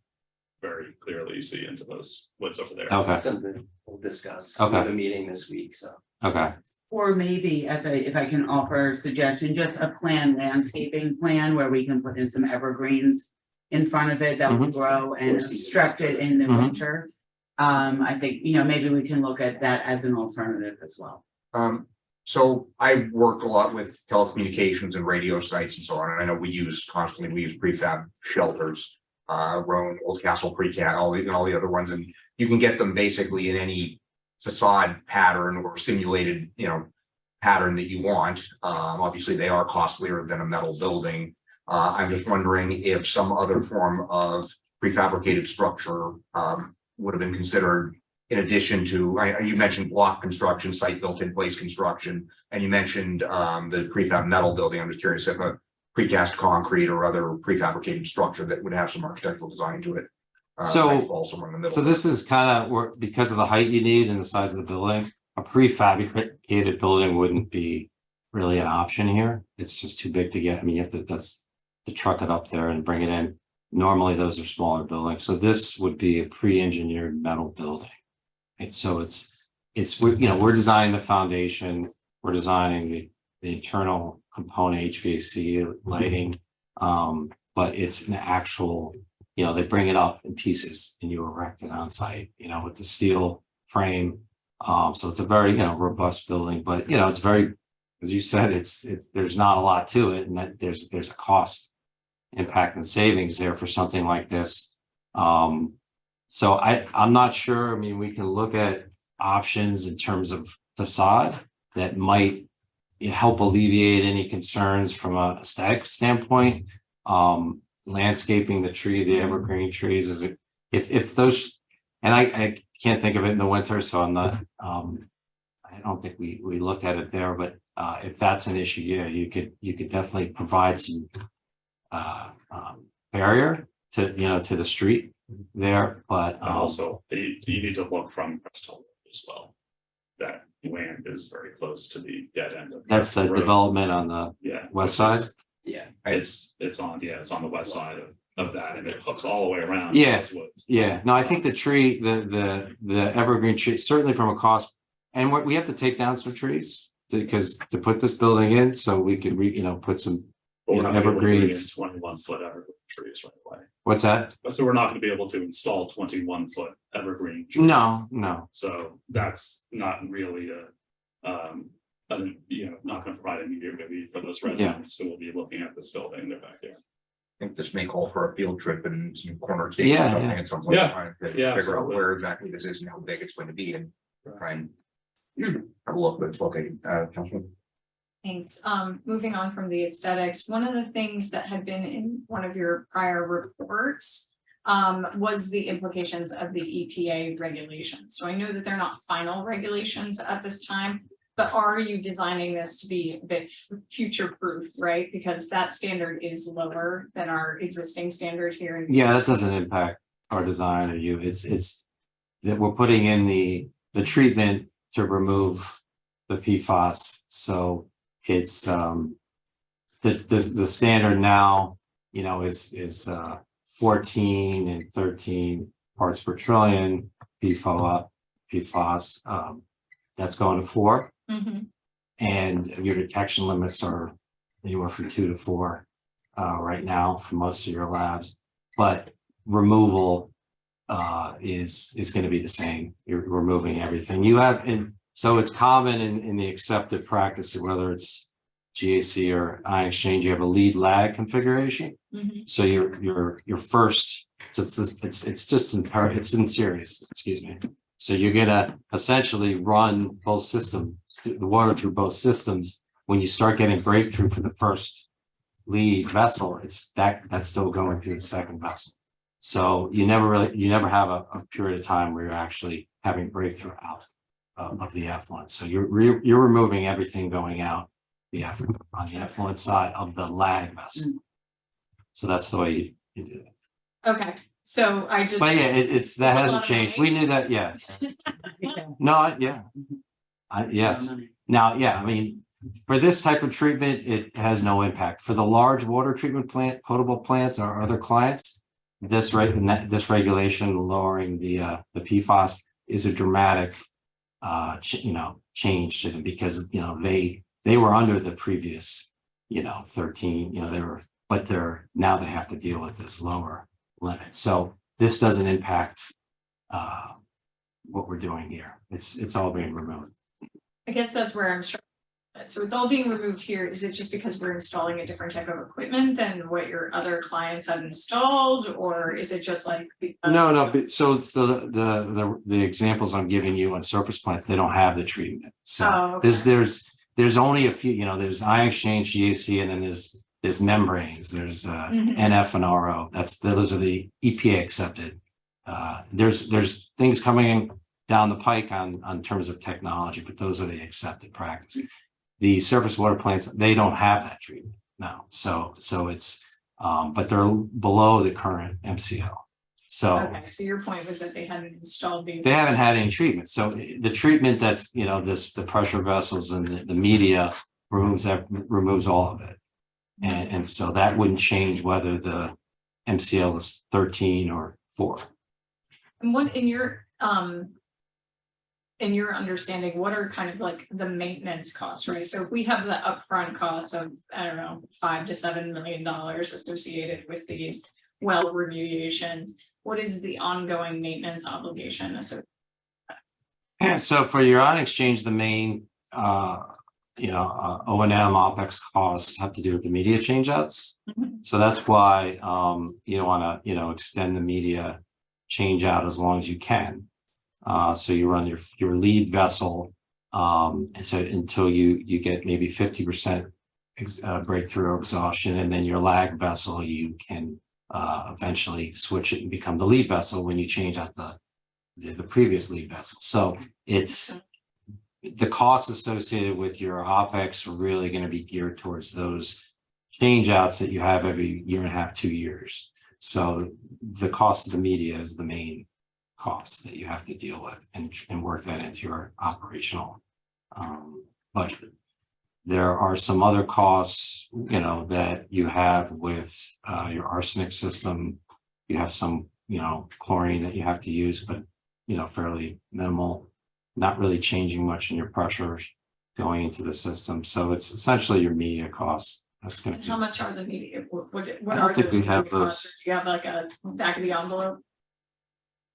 very clearly see into what's over there. Okay, Something we'll discuss. Okay. We have a meeting this week, so. okay, Or maybe if I can offer a suggestion, just a planned landscaping plan where we can put in some evergreens in front of it that will grow and obstruct it in the Mhm. winter. I think, maybe we can look at that as an alternative as well. So I worked a lot with telecommunications and radio sites and so on, and I know we use prefab shelters, Roan, Old Castle, Precat, all the other ones, and you can get them basically in any facade pattern or simulated, pattern that you want. Obviously, they are costlier than a metal building. I'm just wondering if some other form of prefabricated structure would have been considered. In addition to, you mentioned block construction, site built in place construction, and you mentioned the prefab metal building. I'm just curious if a precast concrete or other prefabricated structure that would have some architectural design to it. Might fall somewhere in the middle. so this is kind of where, because of the height you need and the size of the building, a prefabricated building wouldn't be really an option here. It's just too big to get. I mean, you have to truck it up there and bring it in. Normally, those are smaller buildings. So this would be a pre-engineered metal building. We're designing the foundation, we're designing the internal component, HVAC, lighting. But it's an actual, they bring it up in pieces and you erect it on site, with the steel frame. So it's a very, robust building, but it's very, as you said, there's not a lot to it, and that there's a cost impact and savings there for something like this. So I'm not sure. I mean, we can look at options in terms of facade that might help alleviate any concerns from a aesthetic standpoint. Landscaping the evergreen trees is if those, and I can't think of it in the winter, so I'm not, I don't think we looked at it there, but if that's an issue, yeah, you could definitely provide some barrier to the street there, but And also, you need to look from Crest Hill as well. That land is very close to the dead end of. that's the Crest Road. development on the Yeah. west which side. is- Yeah. It's on the west side of that, and it hooks all the way around. Yeah. those woods. Yeah, no, I think the tree, the evergreen tree, certainly from a cost, and we have to take down some trees to put this building in, so we can put some, But we're not gonna be able to bring in evergreens. 21-foot evergreen trees right away. What's that? So we're not gonna be able to install 21-foot evergreen. trees. No. So that's not really not gonna provide immediate relief for those residents who will be looking at this building, they're back there. I think this may call for a field trip and some corner stations. Yeah, something yeah. at some point, Yeah, trying to yeah, figure out absolutely. where exactly this is and how big it's going to be and try and have a look, but it's okay, Councilman. Thanks. Moving on from the aesthetics, one of the things that had been in one of your prior reports was the implications of the EPA regulations. So I know that they're not final regulations at this time, but are you designing this to be a bit future-proof, right? Because that standard is lower than our existing standard here in. Yeah, that doesn't impact our design or you. It's that we're putting in the treatment to remove the PFAS. So it's the standard now, is 14 and 13 parts per trillion PFAS. That's going to 4. Mhm. And your detection limits are anywhere from 2 to 4 right now for most of your labs, but removal is going to be the same. You're removing everything you have, and so it's common in the accepted practice, whether it's GAC or ion exchange, you have a lead lag configuration. Mhm. So your first, it's in series, excuse me. So you're gonna essentially run both systems, the water through both systems. When you start getting breakthrough for the first lead vessel, that's still going through the second vessel. So you never have a period of time where you're actually having breakthrough out. of the effluent. So you're removing everything going out the effluent on the effluent side of the lag vessel. So that's the way you do it. Okay, so I just. But yeah, it's that It's a lot hasn't of changed. money. We knew that, yeah. No, yeah. Yes. Now, yeah, I mean, for this type of treatment, it has no impact. For the large water treatment plant, potable plants, our other clients, this regulation lowering the PFAS is a dramatic change to them, because they were under the previous 13, but now they have to deal with this lower limit. So this doesn't impact what we're doing here. It's all being removed. I guess that's where I'm struggling. So it's all being removed here. Is it just because we're installing a different type of equipment than what your other clients have installed, or is it just like? No. But so the examples I'm giving you on surface plants, they don't have the treatment. So okay. there's only a few. There's ion exchange, GAC, and then there's membranes. There's NF and RO. Those are the EPA accepted. There's things coming down the pike on terms of technology, but those are the accepted practice. The surface water plants, they don't have that treatment now. So it's but they're below the current MCL. So okay, so your point was that they hadn't installed they haven't had any treatment. So the treatment that's the pressure vessels and the media removes all of it. And so that wouldn't change whether the MCL is 13 or 4. And what in your understanding, what are kind of like the maintenance costs, right? So if we have the upfront costs of, I don't know, $5 to $7 million associated with these well remediations, what is the ongoing maintenance obligation associated? So for your on exchange, the main O&M OPEX costs have to do with the media changeouts. So that's why you want to extend the media change out as long as you can. So you run your lead vessel so until you get maybe 50% breakthrough exhaustion, and then your lag vessel you can eventually switch it and become the lead vessel when you change out the previous lead vessel. So it's the costs associated with your OPEX are really going to be geared towards those change outs that you have every year and a half, 2 years. So the cost of the media is the main costs that you have to deal with and work that into your operational budget. There are some other costs, that you have with your arsenic system. You have some, chlorine that you have to use, but, fairly minimal, not really changing much in your pressures going into the system. So it's essentially your media costs. That's going to be. How much are the media? What I are don't think those we media have costs? those. Do you have like a back of the envelope?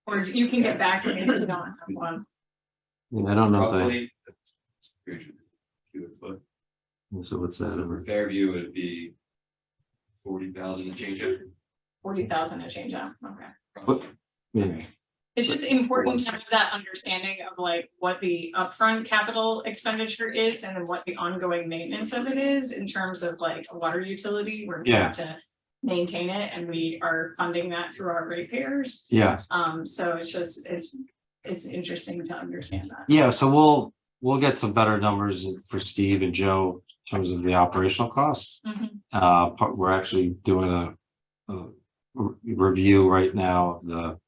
Or you can get back to me if you don't have one. I don't know if Roughly, 300 cubic foot. so what's that? So for Fairview, it'd be 40,000 and change it. 40,000 to change out, okay. What? Yeah. It's just important to have that understanding of like what the upfront capital expenditure is and then what the ongoing maintenance of it is in terms of like a water utility where we have to maintain it and we are funding that through our ratepayers. Yeah. So it's just, it's interesting to understand that. Yeah. So we'll get some better numbers for Steve and Joe in terms of the operational costs. We're actually doing a review right now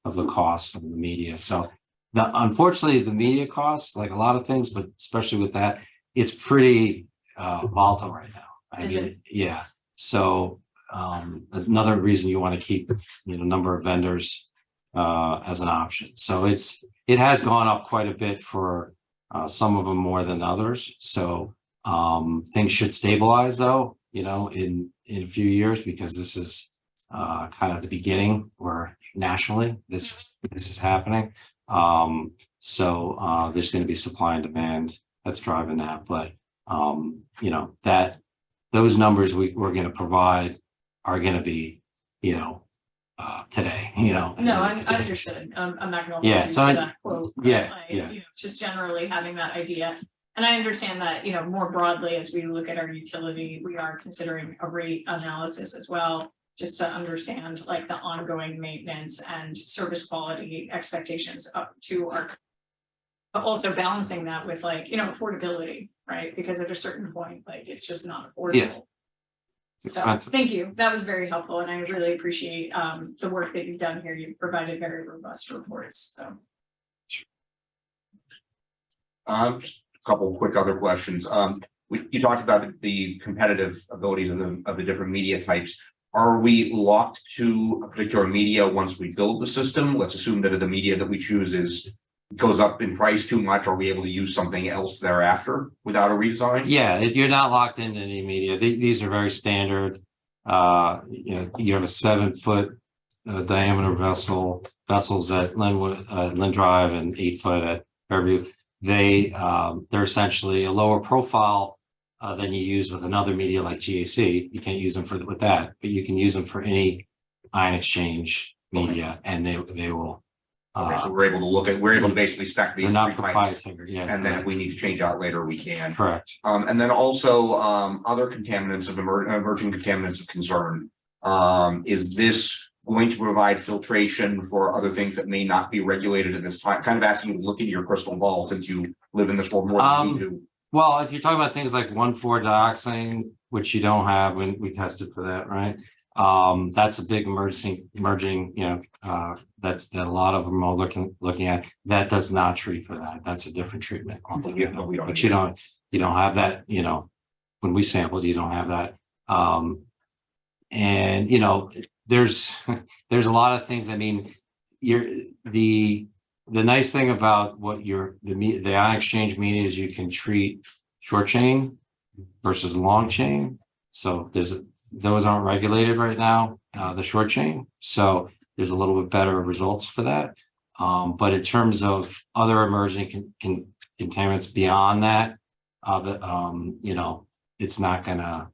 of the costs of the media. So unfortunately the media costs, like a lot of things, but especially with that, it's pretty volatile right now. I mean, yeah. So another reason you want to keep number of vendors as an option. So it has gone up quite a bit for some of them more than others. So things should stabilize though, in a few years, because this is kind of the beginning where nationally this is happening. So there's going to be supply and demand that's driving that. But that those numbers we're going to provide are going to be today. No, I understood. I'm not going to Yeah. So that quote. Yeah. Just generally having that idea. And I understand that, more broadly, as we look at our utility, we are considering a rate analysis as well, just to understand like the ongoing maintenance and service quality expectations up to our But also balancing that with like, affordability, right? Because at a certain point, like, it's just not affordable. Yeah. It's So, expensive. thank you. That was very helpful and I really appreciate the work that you've done here. You've provided very robust reports, so. Just a couple of quick other questions. You talked about the competitive abilities of the different media types. Are we locked to a particular media once we build the system? Let's assume that the media that we choose goes up in price too much. Are we able to use something else thereafter without a redesign? Yeah, you're not locked into any media. These are very standard. You have a 7-foot diameter vessels at Lynn Drive and 8-foot at Fairview. They're essentially a lower profile than you use with another media like GAC. You can't use them with that, but you can use them for any ion exchange media, and they will. Okay, so we're able to basically spec these. They're not 3 types, proprietary, yeah. and then if we need to change out later, we can. Correct. And then also other contaminants of emerging contaminants of concern. Is this going to provide filtration for other things that may not be regulated at this time? Kind of asking you to look into your crystal ball since you live in this world more than we do. Well, if you're talking about things like 1,4-dioxane, which you don't have when we tested for that, right? That's a big emerging, that a lot of them are looking at. That does not treat for that. That's a different treatment. But you don't have that, when we sampled, you don't have that. And there's a lot of things. I mean, the nice thing about what the ion exchange media is you can treat short chain versus long chain. So those aren't regulated right now, the short chain. So there's a little bit better results for that. But in terms of other emerging contaminants beyond that, it's not gonna,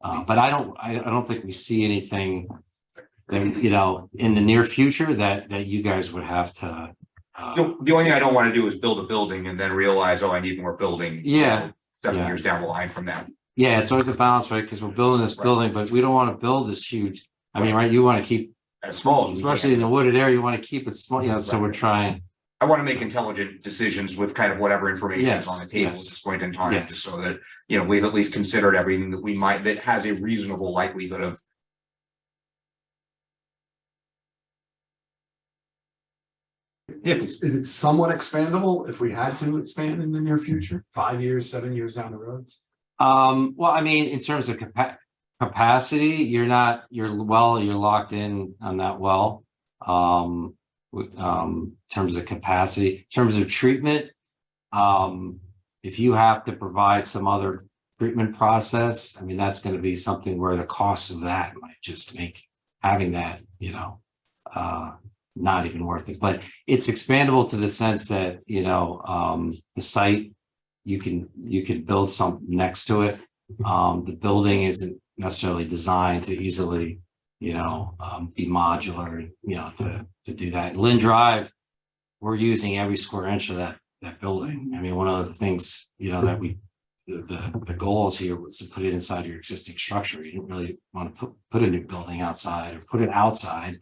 but I don't think we see anything that, in the near future that you guys would have to. The only thing I don't want to do is build a building and then realize, oh, I need more building. Yeah. 7 years down the line from that. Yeah, it's always a balance, right? Because we're building this building, but we don't want to build this huge. I mean, right? You want to keep as small as we especially in the wooded area. You want to keep it small, so we're trying. I want to make intelligent decisions with kind of whatever information is on the table at Yes. this point in time, Yes. just so that, we've at least considered everything that has a reasonable likelihood of. Yeah, please. Is it somewhat expandable if we had to expand in the near future, 5 years, 7 years down the road? Well, I mean, in terms of capacity, you're locked in on that well. In terms of capacity, in terms of treatment, if you have to provide some other treatment process, I mean, that's going to be something where the cost of that might just make having that, not even worth it. But it's expandable to the sense that, the site, you can build something next to it. The building isn't necessarily designed to easily, be modular, to do that. Lynn Drive, we're using every square inch of that building. I mean, one of the things, that the goals here was to put it inside your existing structure. You didn't really want to put a new building outside or put it outside,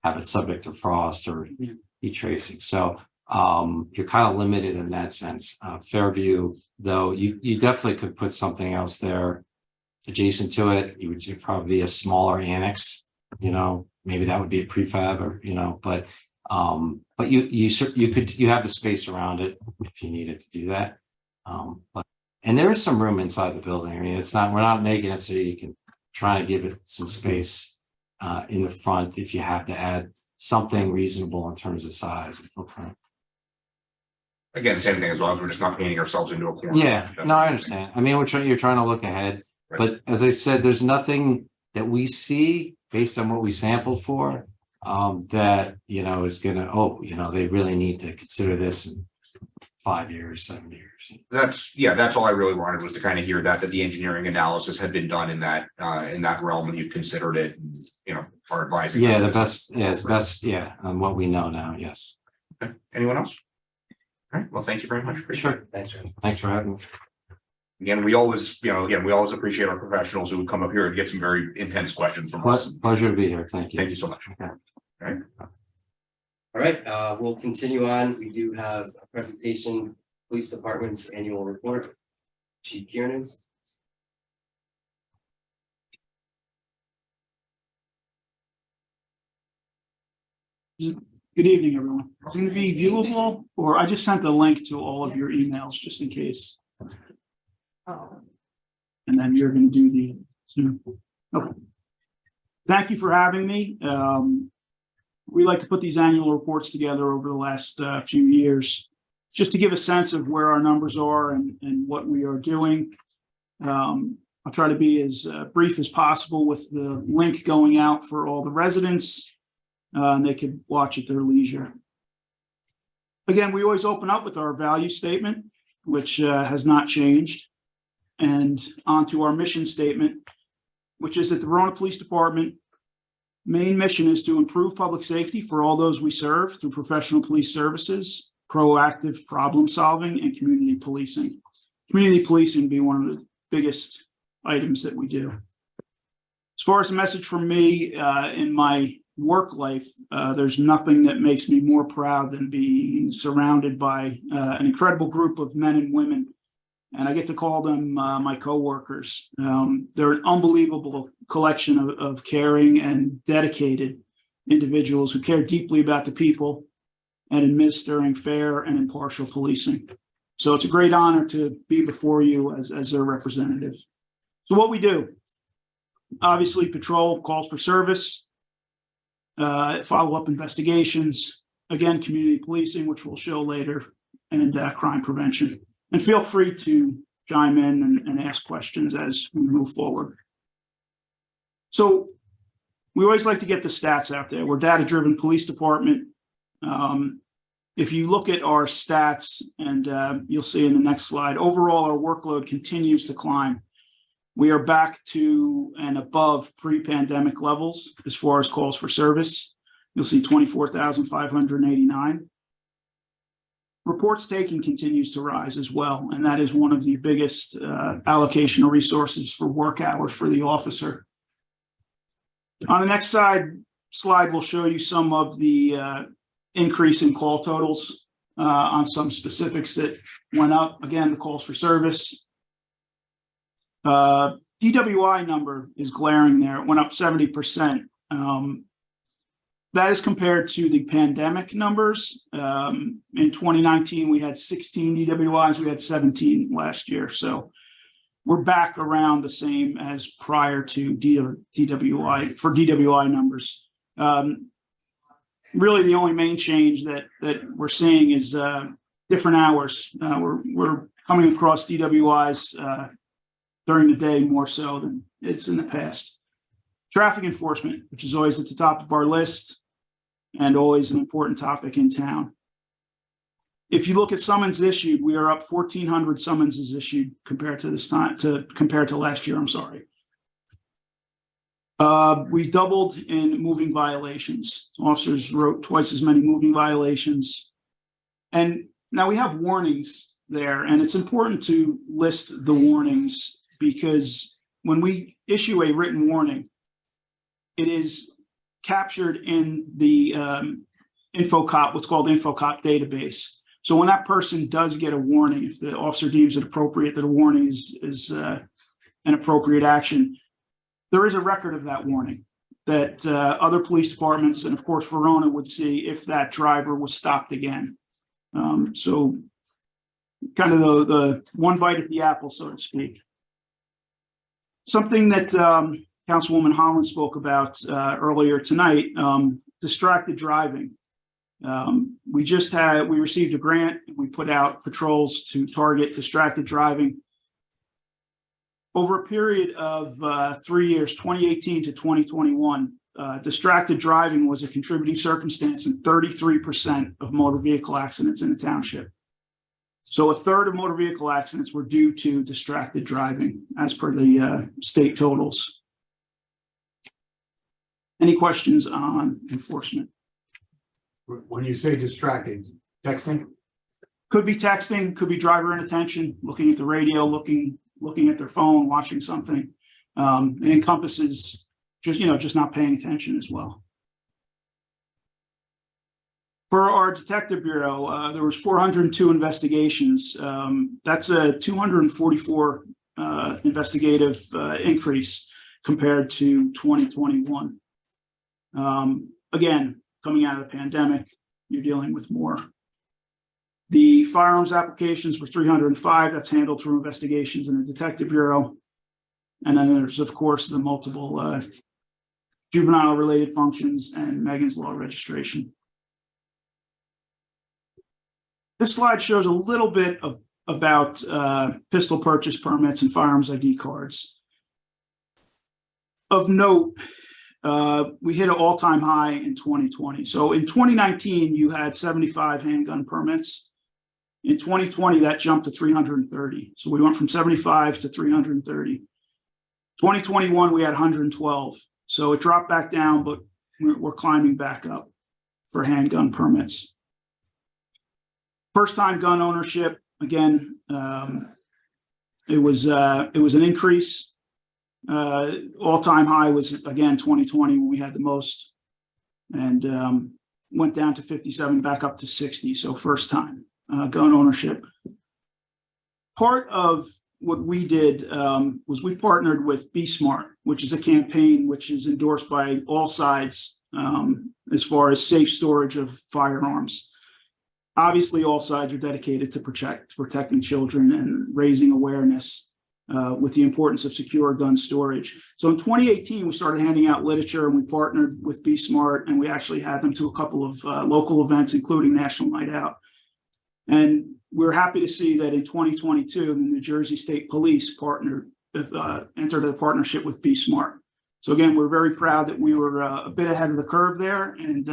have it subject to frost or heat tracing. So you're kind of limited in that sense. Fairview, though, you definitely could put something else there adjacent to it. You'd probably be a smaller annex, maybe that would be a prefab or, but you have the space around it if you needed to do that. And there is some room inside the building. I mean, we're not making it so you can try to give it some space in the front if you have to add something reasonable in terms of size and footprint. Again, same thing as long as we're just not painting ourselves into a corner. Yeah, no, I understand. I mean, you're trying to look ahead, but as I said, there's nothing that we see based on what we sampled for that, is gonna, they really need to consider this in 5 years, 7 years. That's all I really wanted was to kind of hear that the engineering analysis had been done in that realm and you considered it, are advising. Yeah, it's best, on what we know now, yes. Okay. Anyone else? All right, well, thank you very much. Sure. Thanks for having me. Again, we always appreciate our professionals who would come up here and get some very intense questions from us. Pleasure to be here. Thank you. Thank you so much. Okay. All right. All right, we'll continue on. We do have a presentation, Police Department's annual report. Chief Kiernan. Good evening, everyone. It's going to be viewable, or I just sent the link to all of your emails just in case. And then you're going to do the Zoom. Okay. Thank you for having me. We like to put these annual reports together over the last few years, just to give a sense of where our numbers are and what we are doing. I'll try to be as brief as possible with the link going out for all the residents. And they could watch at their leisure. Again, we always open up with our value statement, which has not changed, and onto our mission statement, which is that the Verona Police Department main mission is to improve public safety for all those we serve through professional police services, proactive problem solving, and community policing. Community policing being one of the biggest items that we do. As far as a message from me in my work life, there's nothing that makes me more proud than being surrounded by an incredible group of men and women, and I get to call them my coworkers. They're an unbelievable collection of caring and dedicated individuals who care deeply about the people and administering fair and impartial policing. So it's a great honor to be before you as their representative. So what we do, obviously patrol, calls for service, follow-up investigations, again, community policing, which we'll show later, and crime prevention. And feel free to chime in and ask questions as we move forward. So we always like to get the stats out there. We're a data-driven police department. If you look at our stats, and you'll see in the next slide, overall, our workload continues to climb. We are back to and above pre-pandemic levels as far as calls for service. You'll see 24,589. Reports taken continues to rise as well, and that is one of the biggest allocation of resources for work hours for the officer. On the next slide, we'll show you some of the increase in call totals on some specifics that went up. Again, the calls for service. DWI number is glaring there. It went up 70%. That is compared to the pandemic numbers. In 2019, we had 16 DWIs. We had 17 last year. So we're back around the same as prior to DWI for DWI numbers. Really, the only main change that we're seeing is different hours. We're coming across DWIs during the day more so than it's in the past. Traffic enforcement, which is always at the top of our list and always an important topic in town. If you look at summons issued, we are up 1,400 summonses issued compared to last year. I'm sorry. We doubled in moving violations. Officers wrote twice as many moving violations. And now we have warnings there, and it's important to list the warnings because when we issue a written warning, it is captured in the InfoCop, what's called InfoCop database. So when that person does get a warning, if the officer deems it appropriate that a warning is an appropriate action, there is a record of that warning that other police departments and of course Verona would see if that driver was stopped again. So kind of the one bite at the apple, so to speak. Something that Councilwoman Holland spoke about earlier tonight, distracted driving. We received a grant. We put out patrols to target distracted driving. Over a period of 3 years, 2018 to 2021, distracted driving was a contributing circumstance in 33% of motor vehicle accidents in the township. So a third of motor vehicle accidents were due to distracted driving as per the state totals. Any questions on enforcement? When you say distracted, texting? Could be texting, could be driver inattention, looking at the radio, looking at their phone, watching something. It encompasses just not paying attention as well. For our detective bureau, there was 402 investigations. That's a 244 investigative increase compared to 2021. Again, coming out of the pandemic, you're dealing with more. The firearms applications were 305. That's handled through investigations in the detective bureau. And then there's, of course, the multiple juvenile related functions and Megan's Law registration. This slide shows a little bit about pistol purchase permits and firearms ID cards. Of note, we hit an all-time high in 2020. So in 2019, you had 75 handgun permits. In 2020, that jumped to 330. So we went from 75 to 330. 2021, we had 112. So it dropped back down, but we're climbing back up for handgun permits. First-time gun ownership, again, it was an increase. All-time high was, again, 2020 when we had the most, and went down to 57, back up to 60. So first time gun ownership. Part of what we did was we partnered with Be Smart, which is a campaign which is endorsed by all sides as far as safe storage of firearms. Obviously, all sides are dedicated to protecting children and raising awareness with the importance of secure gun storage. So in 2018, we started handing out literature, and we partnered with Be Smart, and we actually had them to a couple of local events, including National Night Out. And we're happy to see that in 2022, the New Jersey State Police entered a partnership with Be Smart. So again, we're very proud that we were a bit ahead of the curve there, and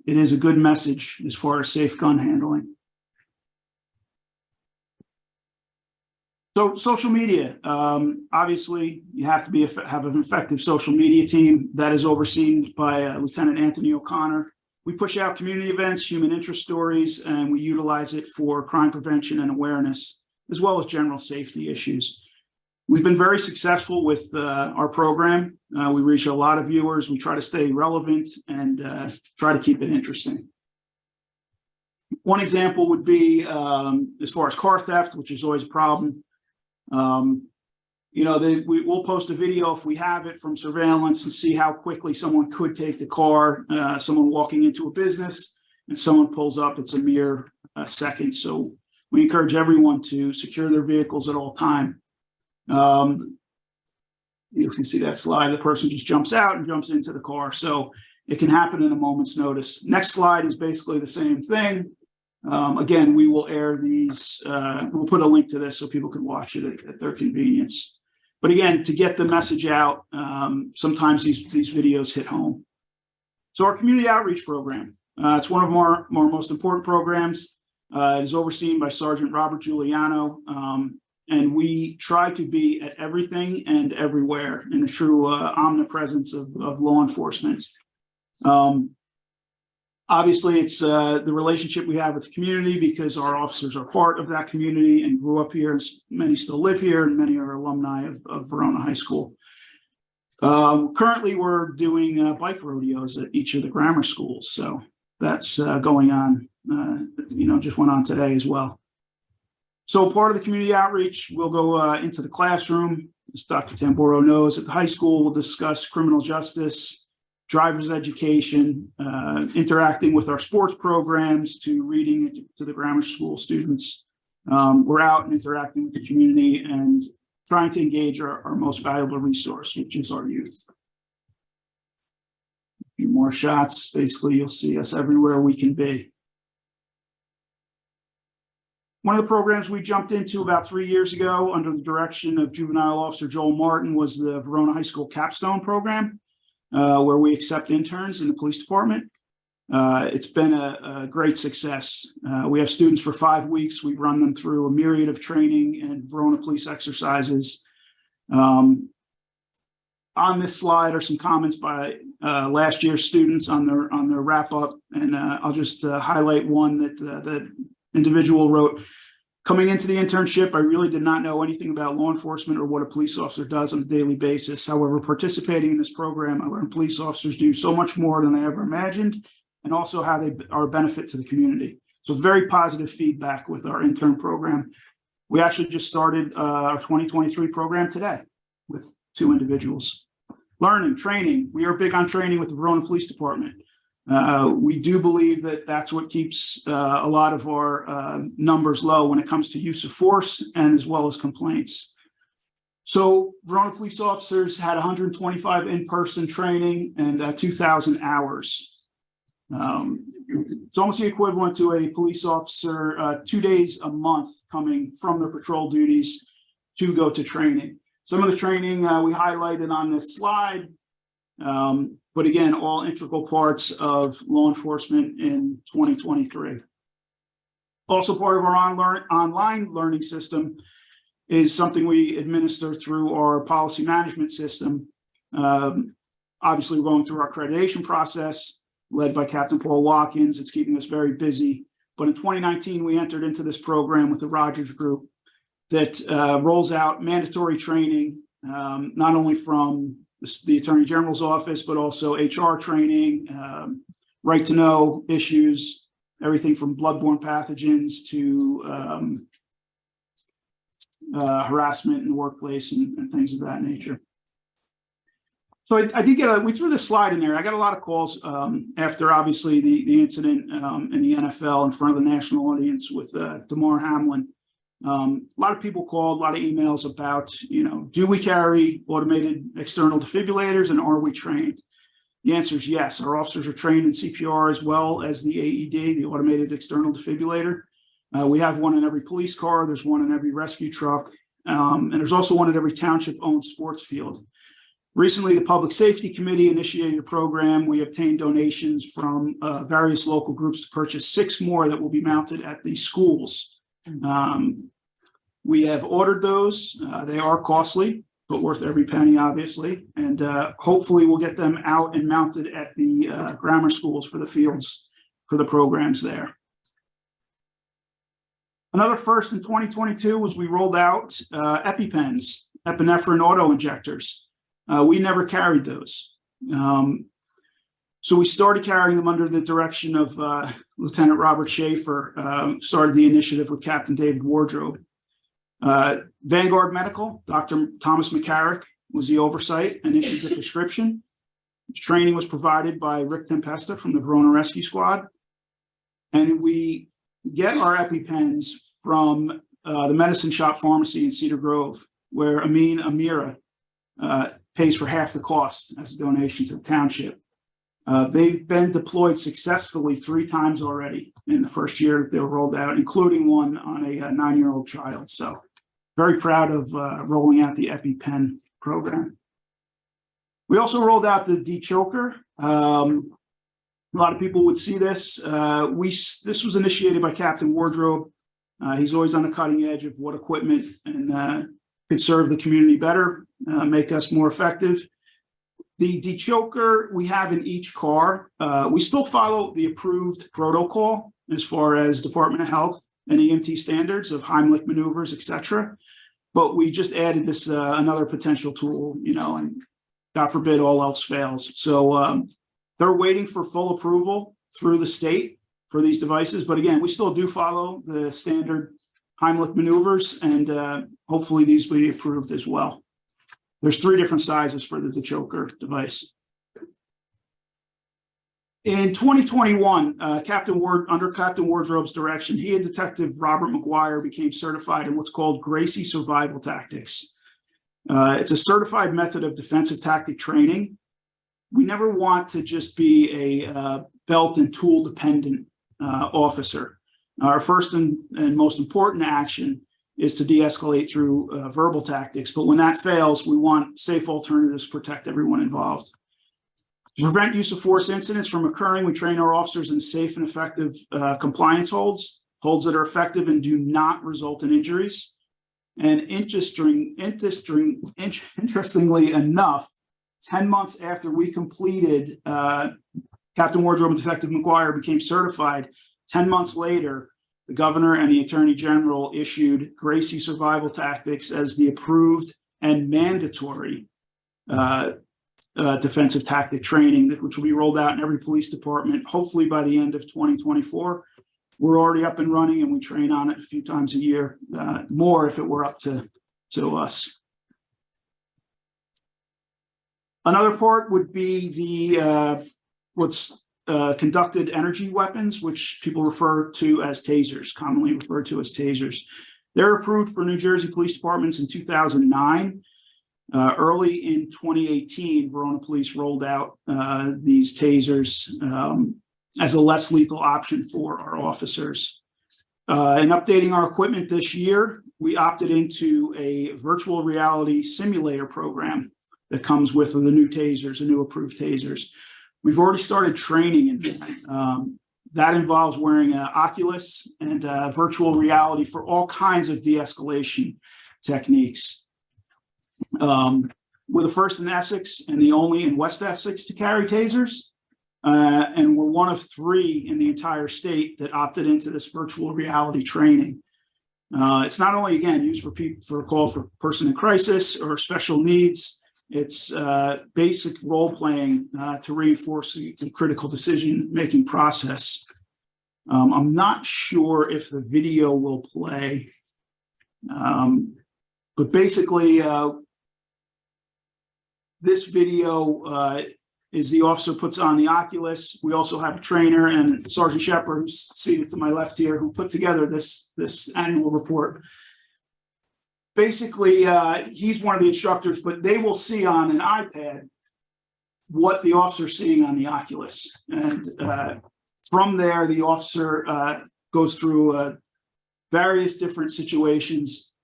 it is a good message as far as safe gun handling. So social media, obviously you have to have an effective social media team that is overseen by Lieutenant Anthony O'Connor. We push out community events, human interest stories, and we utilize it for crime prevention and awareness, as well as general safety issues. We've been very successful with our program. We reach a lot of viewers. We try to stay relevant and try to keep it interesting. One example would be as far as car theft, which is always a problem. We'll post a video if we have it from surveillance and see how quickly someone could take the car, someone walking into a business and someone pulls up. It's a mere second. So we encourage everyone to secure their vehicles at all time. You can see that slide. The person just jumps out and jumps into the car. So it can happen in a moment's notice. Next slide is basically the same thing. Again, we will air these. We'll put a link to this so people can watch it at their convenience. But again, to get the message out, sometimes these videos hit home. So our community outreach program, it's one of our most important programs. It is overseen by Sergeant Robert Giuliano. And we try to be at everything and everywhere in the true omnipresence of law enforcement. Obviously, it's the relationship we have with the community, because our officers are part of that community and grew up here. Many still live here, and many are alumni of Verona High School. Currently, we're doing bike rodeos at each of the grammar schools. So that's going on, just went on today as well. So part of the community outreach, we'll go into the classroom. As Dr. Tamboro knows, at the high school, we'll discuss criminal justice, driver's education, interacting with our sports programs, to reading to the grammar school students. We're out and interacting with the community and trying to engage our most valuable resource, which is our youth. A few more shots. Basically, you'll see us everywhere we can be. One of the programs we jumped into about 3 years ago under the direction of Juvenile Officer Joel Martin was the Verona High School Capstone Program, where we accept interns in the police department. It's been a great success. We have students for 5 weeks. We run them through a myriad of training and Verona police exercises. On this slide are some comments by last year's students on their wrap up, and I'll just highlight one that the individual wrote. Coming into the internship, I really did not know anything about law enforcement or what a police officer does on a daily basis. However, participating in this program, I learned police officers do so much more than I ever imagined, and also how they are a benefit to the community. So very positive feedback with our intern program. We actually just started our 2023 program today with 2 individuals. Learning, training. We are big on training with the Verona Police Department. We do believe that that's what keeps a lot of our numbers low when it comes to use of force and as well as complaints. So Verona police officers had 125 in-person training and 2,000 hours. It's almost the equivalent to a police officer 2 days a month coming from their patrol duties to go to training. Some of the training we highlighted on this slide, but again, all integral parts of law enforcement in 2023. Also part of our online learning system is something we administer through our policy management system. Obviously, we're going through our accreditation process led by Captain Paul Watkins. It's keeping us very busy. But in 2019, we entered into this program with the Rogers Group that rolls out mandatory training, not only from the Attorney General's office, but also HR training, right to know issues, everything from bloodborne pathogens to harassment in the workplace and things of that nature. So I did get we threw this slide in there. I got a lot of calls after obviously the incident in the NFL in front of the national audience with Damar Hamlin. A lot of people called, a lot of emails about, do we carry automated external defibrillators and are we trained? The answer is yes. Our officers are trained in CPR as well as the AED, the automated external defibrillator. We have one in every police car. There's one in every rescue truck. And there's also one at every township-owned sports field. Recently, the Public Safety Committee initiated a program. We obtained donations from various local groups to purchase 6 more that will be mounted at the schools. We have ordered those. They are costly, but worth every penny, obviously. And hopefully we'll get them out and mounted at the grammar schools for the fields for the programs there. Another first in 2022 was we rolled out EpiPens, epinephrine auto injectors. We never carried those. So we started carrying them under the direction of Lieutenant Robert Schaefer, started the initiative with Captain David Wardrobe. Vanguard Medical, Dr. Thomas McCarrick was the oversight and issued the prescription. Training was provided by Rick Tempesta from the Verona Rescue Squad. And we get our EpiPens from the Medicine Shop Pharmacy in Cedar Grove, where Amin Amira pays for half the cost as a donation to the township. They've been deployed successfully 3 times already in the first year that they were rolled out, including one on a 9-year-old child. So very proud of rolling out the EpiPen program. We also rolled out the dechoker. A lot of people would see this. This was initiated by Captain Wardrobe. He's always on the cutting edge of what equipment and could serve the community better, make us more effective. The dechoker we have in each car, we still follow the approved protocol as far as Department of Health and EMT standards of Heimlich maneuvers, etc. But we just added this another potential tool, and God forbid all else fails. So they're waiting for full approval through the state for these devices. But again, we still do follow the standard Heimlich maneuvers, and hopefully these will be approved as well. There's 3 different sizes for the dechoker device. In 2021, under Captain Wardrobe's direction, he and Detective Robert McGuire became certified in what's called Gracie Survival Tactics. It's a certified method of defensive tactic training. We never want to just be a belt and tool dependent officer. Our first and most important action is to de-escalate through verbal tactics. But when that fails, we want safe alternatives to protect everyone involved. To prevent use of force incidents from occurring, we train our officers in safe and effective compliance holds that are effective and do not result in injuries. And interestingly enough, 10 months after we completed, Captain Wardrobe and Detective McGuire became certified, 10 months later, the governor and the attorney general issued Gracie Survival Tactics as the approved and mandatory defensive tactic training, which will be rolled out in every police department, hopefully by the end of 2024. We're already up and running, and we train on it a few times a year, more if it were up to us. Another part would be the what's conducted energy weapons, which people refer to as tasers, commonly referred to as tasers. They're approved for New Jersey police departments in 2009. Early in 2018, Verona Police rolled out these tasers as a less lethal option for our officers. In updating our equipment this year, we opted into a virtual reality simulator program that comes with the new tasers, the new approved tasers. We've already started training in that. That involves wearing an Oculus and virtual reality for all kinds of de-escalation techniques. We're the first in Essex and the only in West Essex to carry tasers. And we're one of 3 in the entire state that opted into this virtual reality training. It's not only, again, used for a call for person in crisis or special needs. It's basic role playing to reinforce the critical decision-making process. I'm not sure if the video will play, but basically this video is the officer puts on the Oculus. We also have a trainer and Sergeant Shepard, who's seated to my left here, who put together this annual report. Basically, he's one of the instructors, but they will see on an iPad what the officer's seeing on the Oculus. And from there, the officer goes through various different situations.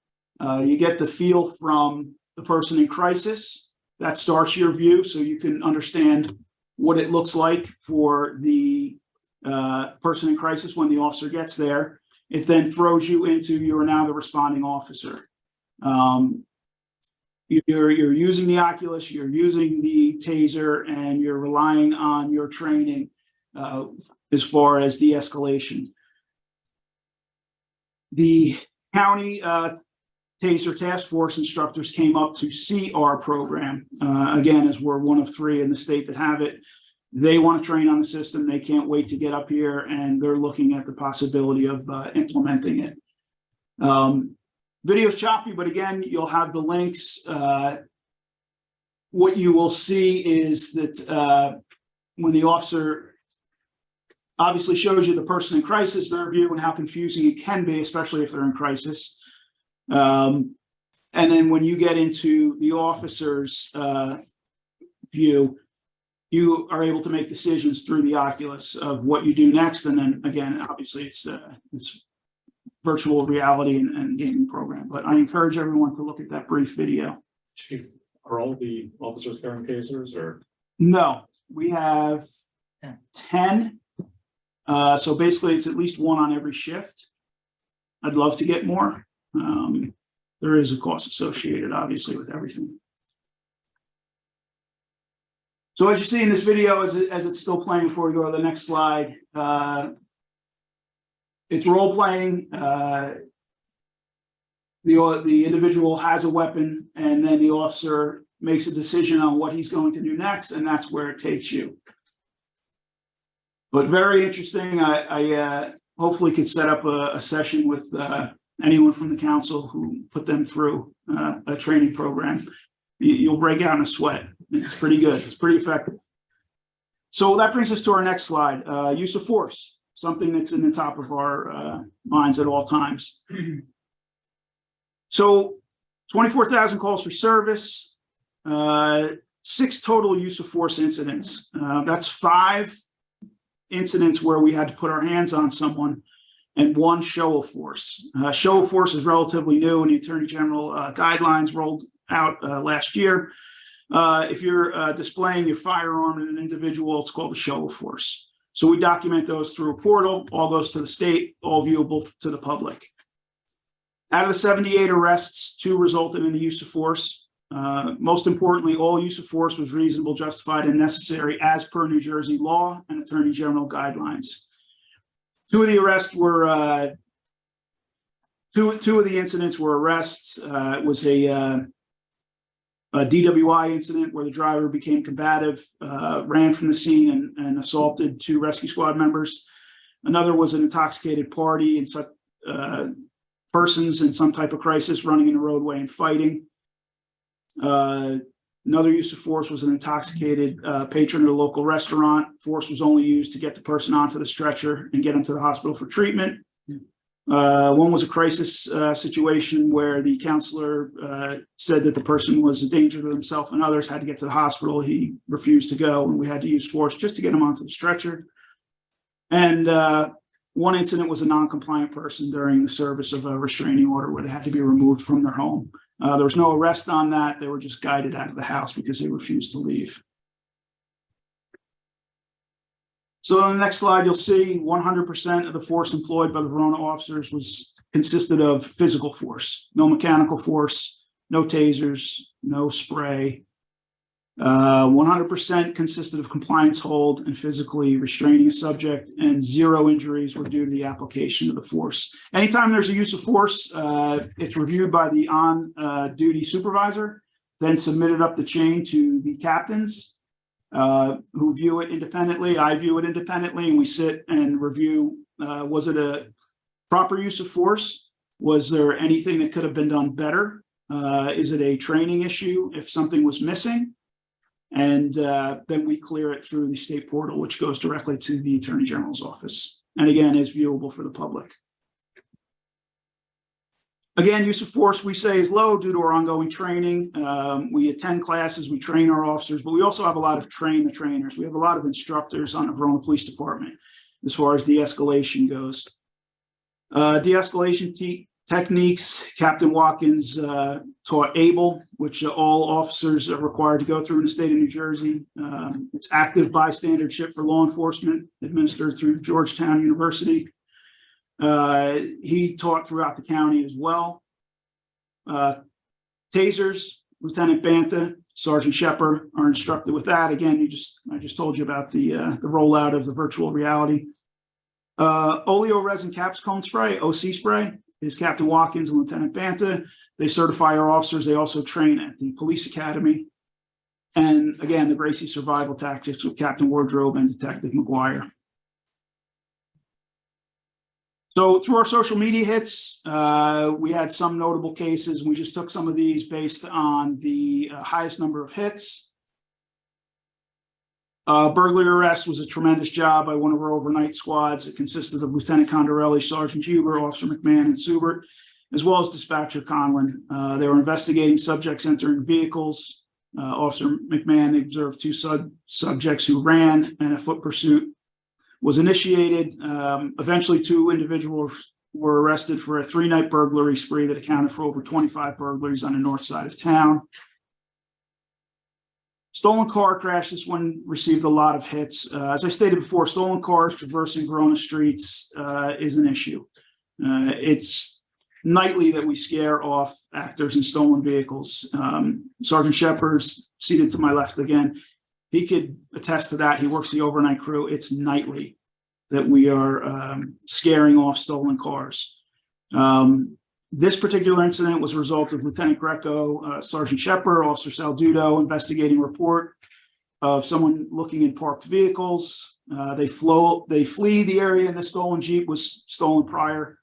You get the feel from the person in crisis. That starts your view, so you can understand what it looks like for the person in crisis when the officer gets there. It then throws you into, you are now the responding officer. You're using the Oculus, you're using the taser, and you're relying on your training as far as de-escalation. The county taser task force instructors came up to see our program. Again, as we're one of 3 in the state that have it. They want to train on the system. They can't wait to get up here, and they're looking at the possibility of implementing it. Video's choppy, but again, you'll have the links. What you will see is that when the officer obviously shows you the person in crisis, their view, and how confusing it can be, especially if they're in crisis. And then when you get into the officer's view, you are able to make decisions through the Oculus of what you do next. And then again, obviously it's virtual reality and gaming program, but I encourage everyone to look at that brief video. Chief, are all the officers carrying tasers or? No, we have 10. So basically it's at least 1 on every shift. I'd love to get more. There is a cost associated, obviously, with everything. So as you see in this video, as it's still playing before we go to the next slide, it's role playing. The individual has a weapon, and then the officer makes a decision on what he's going to do next, and that's where it takes you. But very interesting. I hopefully could set up a session with anyone from the council who put them through a training program. You'll break out in a sweat. It's pretty good. It's pretty effective. So that brings us to our next slide. Use of force, something that's in the top of our minds at all times. So 24,000 calls for service, 6 total use of force incidents. That's 5 incidents where we had to put our hands on someone, and 1 show of force. Show of force is relatively new, and the Attorney General guidelines rolled out last year. If you're displaying your firearm in an individual, it's called a show of force. So we document those through a portal, all goes to the state, all viewable to the public. Out of the 78 arrests, 2 resulted in the use of force. Most importantly, all use of force was reasonable, justified, and necessary as per New Jersey law and Attorney General guidelines. 2 of the arrests were, two of the incidents were arrests. It was a A DWI incident where the driver became combative, ran from the scene and assaulted two rescue squad members. Another was an intoxicated party and such persons in some type of crisis running in the roadway and fighting. Another use of force was an intoxicated patron at a local restaurant. Force was only used to get the person onto the stretcher and get him to the hospital for treatment. One was a crisis situation where the counselor said that the person was a danger to himself and others, had to get to the hospital. He refused to go, and we had to use force just to get him onto the stretcher. And one incident was a non-compliant person during the service of a restraining order where they had to be removed from their home. There was no arrest on that. They were just guided out of the house because they refused to leave. So on the next slide, you'll see 100% of the force employed by the Verona officers consisted of physical force, no mechanical force, no tasers, no spray. 100% consisted of compliance hold and physically restraining a subject, and 0 injuries were due to the application of the force. Anytime there's a use of force, it's reviewed by the on-duty supervisor, then submitted up the chain to the captains, who view it independently. I view it independently, and we sit and review, was it a proper use of force? Was there anything that could have been done better? Is it a training issue if something was missing? And then we clear it through the state portal, which goes directly to the Attorney General's office. And again, is viewable for the public. Again, use of force we say is low due to our ongoing training. We attend classes, we train our officers, but we also have a lot of train the trainers. We have a lot of instructors on the Verona Police Department as far as de-escalation goes. De-escalation techniques, Captain Watkins taught ABLE, which all officers are required to go through in the state of New Jersey. It's active bystandership for law enforcement administered through Georgetown University. He taught throughout the county as well. Tasers, Lieutenant Banta, Sergeant Shepard are instructed with that. Again, I just told you about the rollout of the virtual reality. Oleo resin caps cone spray, OC spray, is Captain Watkins and Lieutenant Banta. They certify our officers. They also train at the police academy. And again, the Gracie survival tactics with Captain Wardrobe and Detective McGuire. So through our social media hits, we had some notable cases. We just took some of these based on the highest number of hits. Burglary arrest was a tremendous job by one of our overnight squads. It consisted of Lieutenant Condorelli, Sergeant Huber, Officer McMahon, and Subert, as well as Dispatcher Conlon. They were investigating subjects entering vehicles. Officer McMahon observed 2 subjects who ran, and a foot pursuit was initiated. Eventually, 2 individuals were arrested for a 3-night burglary spree that accounted for over 25 burglaries on the north side of town. Stolen car crash, this one received a lot of hits. As I stated before, stolen cars traversing Verona streets is an issue. It's nightly that we scare off actors in stolen vehicles. Sergeant Shepard's seated to my left again. He could attest to that. He works the overnight crew. It's nightly that we are scaring off stolen cars. This particular incident was a result of Lieutenant Greco, Sergeant Shepard, Officer Saldudo investigating a report of someone looking in parked vehicles. They flee the area, and the stolen Jeep was stolen prior.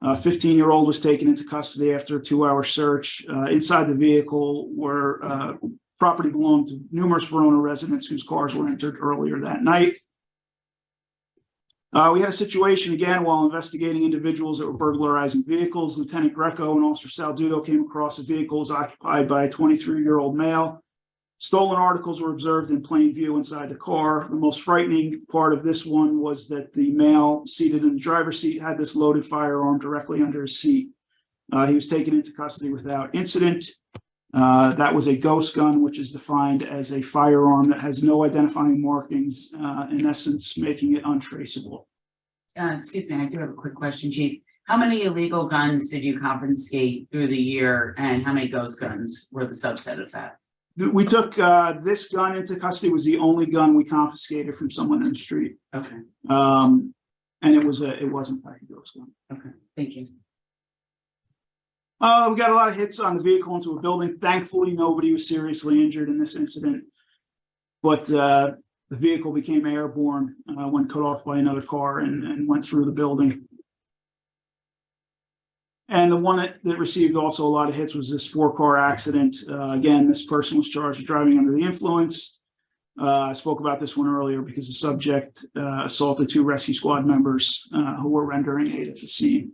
A 15-year-old was taken into custody after a 2-hour search. Inside the vehicle were property belonged to numerous Verona residents whose cars were entered earlier that night. We had a situation again while investigating individuals that were burglarizing vehicles. Lieutenant Greco and Officer Saldudo came across a vehicle occupied by a 23-year-old male. Stolen articles were observed in plain view inside the car. The most frightening part of this one was that the male seated in the driver's seat had this loaded firearm directly under his seat. He was taken into custody without incident. That was a ghost gun, which is defined as a firearm that has no identifying markings, in essence, making it untraceable. Excuse me, I do have a quick question, Chief. How many illegal guns did you confiscate through the year, and how many ghost guns were the subset of that? We took this gun into custody. Was the only gun we confiscated from someone in the street. Okay. And it wasn't like a ghost gun. Okay, thank you. We got a lot of hits on the vehicle into a building. Thankfully, nobody was seriously injured in this incident. But the vehicle became airborne when cut off by another car and went through the building. And the one that received also a lot of hits was this 4-car accident. Again, this person was charged with driving under the influence. I spoke about this one earlier because the subject assaulted 2 rescue squad members who were rendering aid at the scene.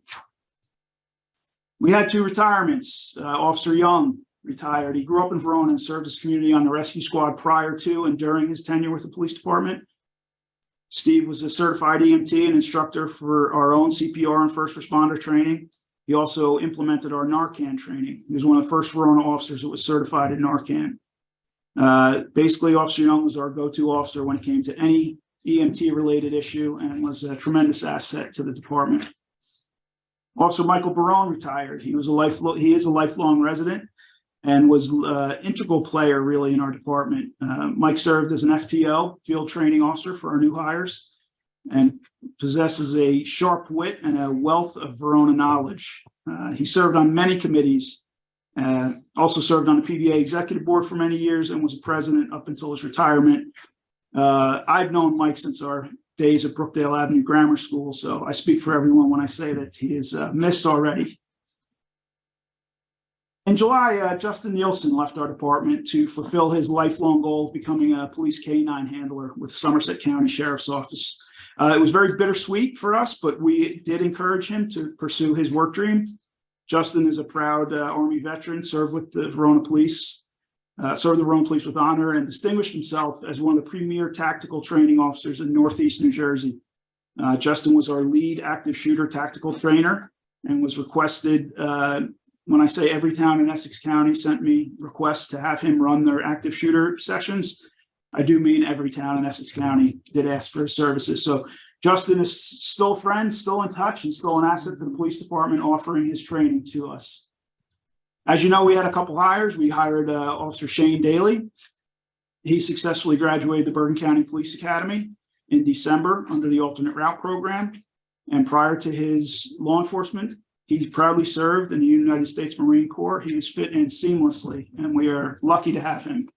We had 2 retirements. Officer Young retired. He grew up in Verona and served his community on the rescue squad prior to and during his tenure with the police department. Steve was a certified EMT and instructor for our own CPR and first responder training. He also implemented our Narcan training. He was one of the first Verona officers that was certified in Narcan. Basically, Officer Young was our go-to officer when it came to any EMT-related issue and was a tremendous asset to the department. Officer Michael Verona retired. He is a lifelong resident and was an integral player really in our department. Mike served as an FTO, field training officer for our new hires, and possesses a sharp wit and a wealth of Verona knowledge. He served on many committees, also served on the PBA executive board for many years and was a president up until his retirement. I've known Mike since our days at Brookdale Avenue Grammar School, so I speak for everyone when I say that he is missed already. In July, Justin Nielsen left our department to fulfill his lifelong goal of becoming a police K-9 handler with Somerset County Sheriff's Office. It was very bittersweet for us, but we did encourage him to pursue his work dream. Justin is a proud Army veteran, served with the Verona Police, served the Verona Police with honor, and distinguished himself as one of the premier tactical training officers in Northeast New Jersey. Justin was our lead active shooter tactical trainer and was requested, when I say every town in Essex County sent me requests to have him run their active shooter sessions, I do mean every town in Essex County did ask for his services. So Justin is still a friend, still in touch, and still an asset to the police department, offering his training to us. As you know, we had a couple hires. We hired Officer Shane Daly. He successfully graduated the Bergen County Police Academy in December under the alternate route program. And prior to his law enforcement, he proudly served in the United States Marine Corps. He is fit in seamlessly, and we are lucky to have him.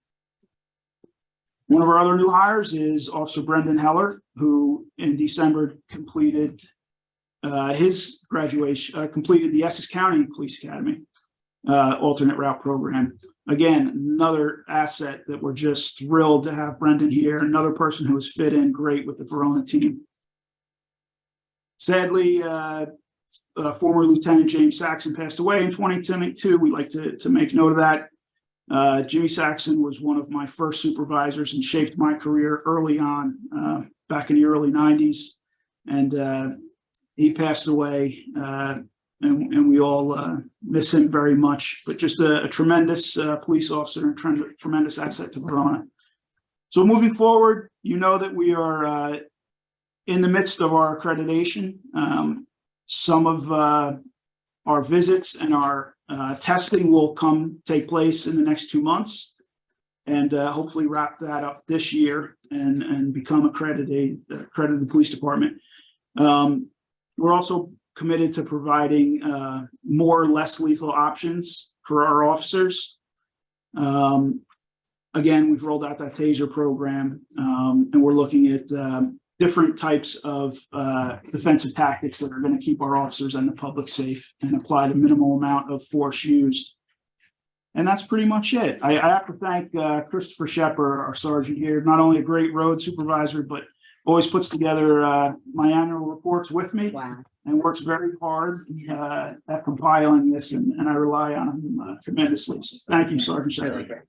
One of our other new hires is Officer Brendan Heller, who in December completed his graduation, completed the Essex County Police Academy alternate route program. Again, another asset that we're just thrilled to have Brendan here, another person who has fit in great with the Verona team. Sadly, former Lieutenant James Saxon passed away in 2022. We like to make note of that. Jimmy Saxon was one of my first supervisors and shaped my career early on, back in the early 90s. And he passed away, and we all miss him very much, but just a tremendous police officer and tremendous asset to Verona. So moving forward, you know that we are in the midst of our accreditation. Some of our visits and our testing will take place in the next 2 months, and hopefully wrap that up this year and become accredited police department. We're also committed to providing more less lethal options for our officers. Again, we've rolled out that TASER program, and we're looking at different types of defensive tactics that are going to keep our officers and the public safe and apply the minimal amount of force used. And that's pretty much it. I have to thank Christopher Shepard, our sergeant here, not only a great road supervisor, but always puts together my annual reports with me. Wow. And works very hard at compiling this, and I rely on him tremendously. So thank you, Sergeant Shepard.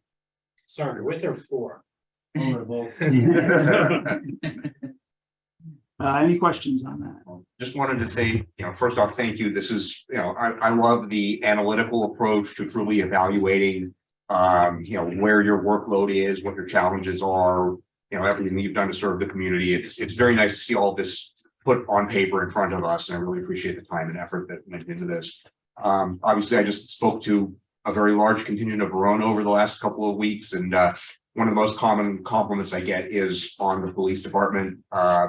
Sorry, with or for? Or both. Any questions on that? Just wanted to say, first off, thank you. This is, I love the analytical approach to truly evaluating, where your workload is, what your challenges are, everything that you've done to serve the community. It's very nice to see all this put on paper in front of us, and I really appreciate the time and effort that went into this. Obviously, I just spoke to a very large contingent of Verona over the last couple of weeks, and one of the most common compliments I get is on the police department.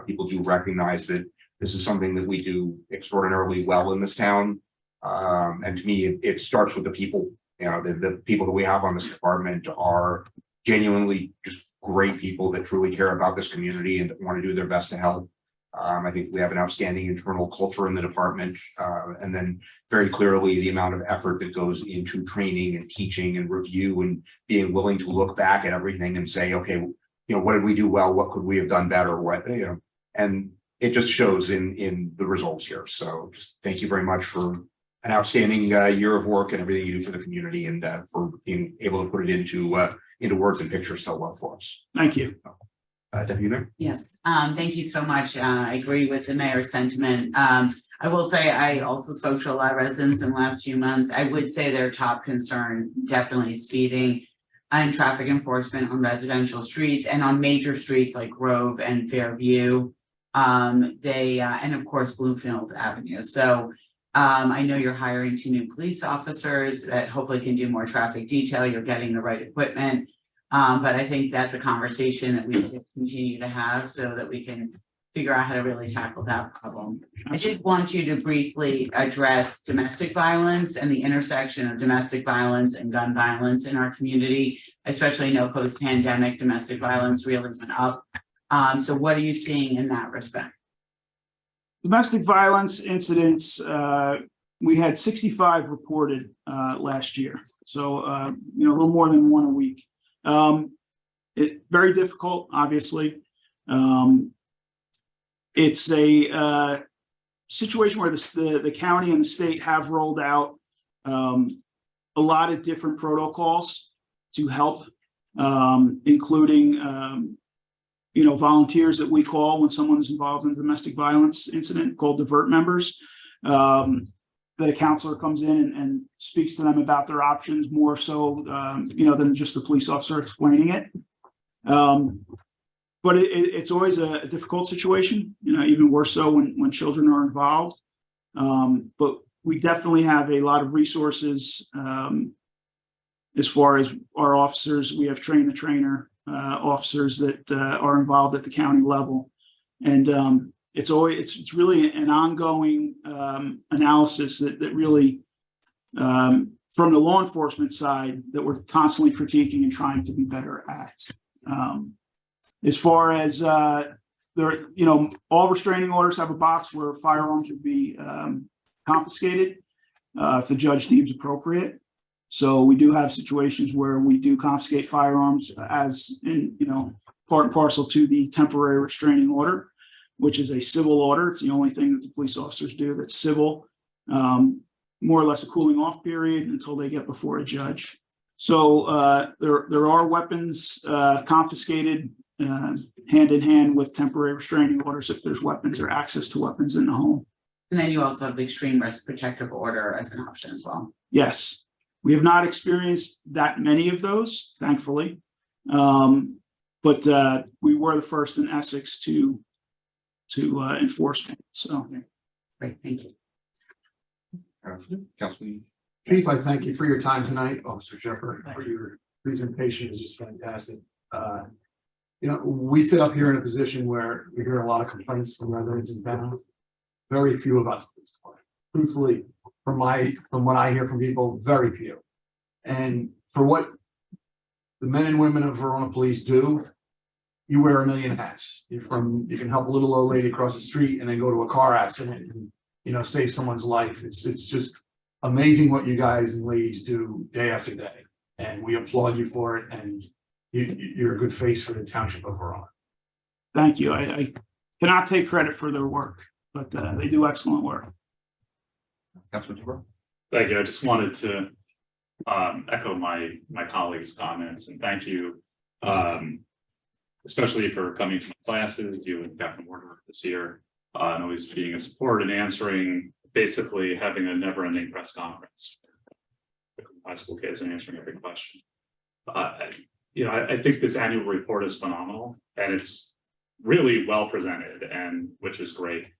People do recognize that this is something that we do extraordinarily well in this town. And to me, it starts with the people. You know, the people that we have on this department are genuinely just great people that truly care about this community and that want to do their best to help. I think we have an outstanding internal culture in the department, and then very clearly the amount of effort that goes into training and teaching and review and being willing to look back at everything and say, okay, you know, what did we do well? What could we have done better? What, you know, and it just shows in the results here. So just thank you very much for an outstanding year of work and everything you do for the community, and for being able to put it into words and pictures so well for us. Thank you. Deputy Mayor. Yes, thank you so much. I agree with the mayor's sentiment. I will say I also spoke to a lot of residents in the last few months. I would say their top concern definitely speeding and traffic enforcement on residential streets and on major streets like Grove and Fairview. And of course Bloomfield Avenue. So I know you're hiring 2 new police officers that hopefully can do more traffic detail. You're getting the right equipment. But I think that's a conversation that we can continue to have so that we can figure out how to really tackle that problem. I did want you to briefly address domestic violence and the intersection of domestic violence and gun violence in our community, especially post-pandemic domestic violence really went up. So what are you seeing in that respect? Domestic violence incidents, we had 65 reported last year. So, a little more than 1 a week. Very difficult, obviously. It's a situation where the county and the state have rolled out a lot of different protocols to help, including volunteers that we call when someone is involved in a domestic violence incident, called divert members. That a counselor comes in and speaks to them about their options more so, than just the police officer explaining it. But it's always a difficult situation, even worse so when children are involved. But we definitely have a lot of resources as far as our officers. We have train the trainer officers that are involved at the county level. And it's really an ongoing analysis that really from the law enforcement side that we're constantly critiquing and trying to be better at. As far as all restraining orders have a box where firearms would be confiscated if the judge deems appropriate. So we do have situations where we do confiscate firearms as in part and parcel to the temporary restraining order, which is a civil order. It's the only thing that the police officers do that's civil, more or less a cooling off period until they get before a judge. So there are weapons confiscated hand in hand with temporary restraining orders if there's weapons or access to weapons in the home. And then you also have the extreme risk protective order as an option as well. Yes, we have not experienced that many of those, thankfully. But we were the first in Essex to enforcement. So great, thank you. Councilman. Chief, I thank you for your time tonight. Officer Shepherd, for your presentation is just fantastic. We sit up here in a position where we hear a lot of complaints from residents in town. Very few about the police department. Truthfully, from what I hear from people, very few. And for what the men and women of Verona Police do, you wear a million hats. You can help a little old lady across the street and then go to a car accident and save someone's life. It's just amazing what you guys and ladies do day after day, and we applaud you for it. And you're a good face for the township of Verona. Thank you. I cannot take credit for their work, but they do excellent work. Councilman. Thank you. I just wanted to echo my colleagues' comments and thank you, especially for coming to my classes. You and Captain Warner this year, and always being a support and answering, basically having a never-ending press conference. High school kids and answering every question. I think this annual report is phenomenal and it's really well presented, and which is great.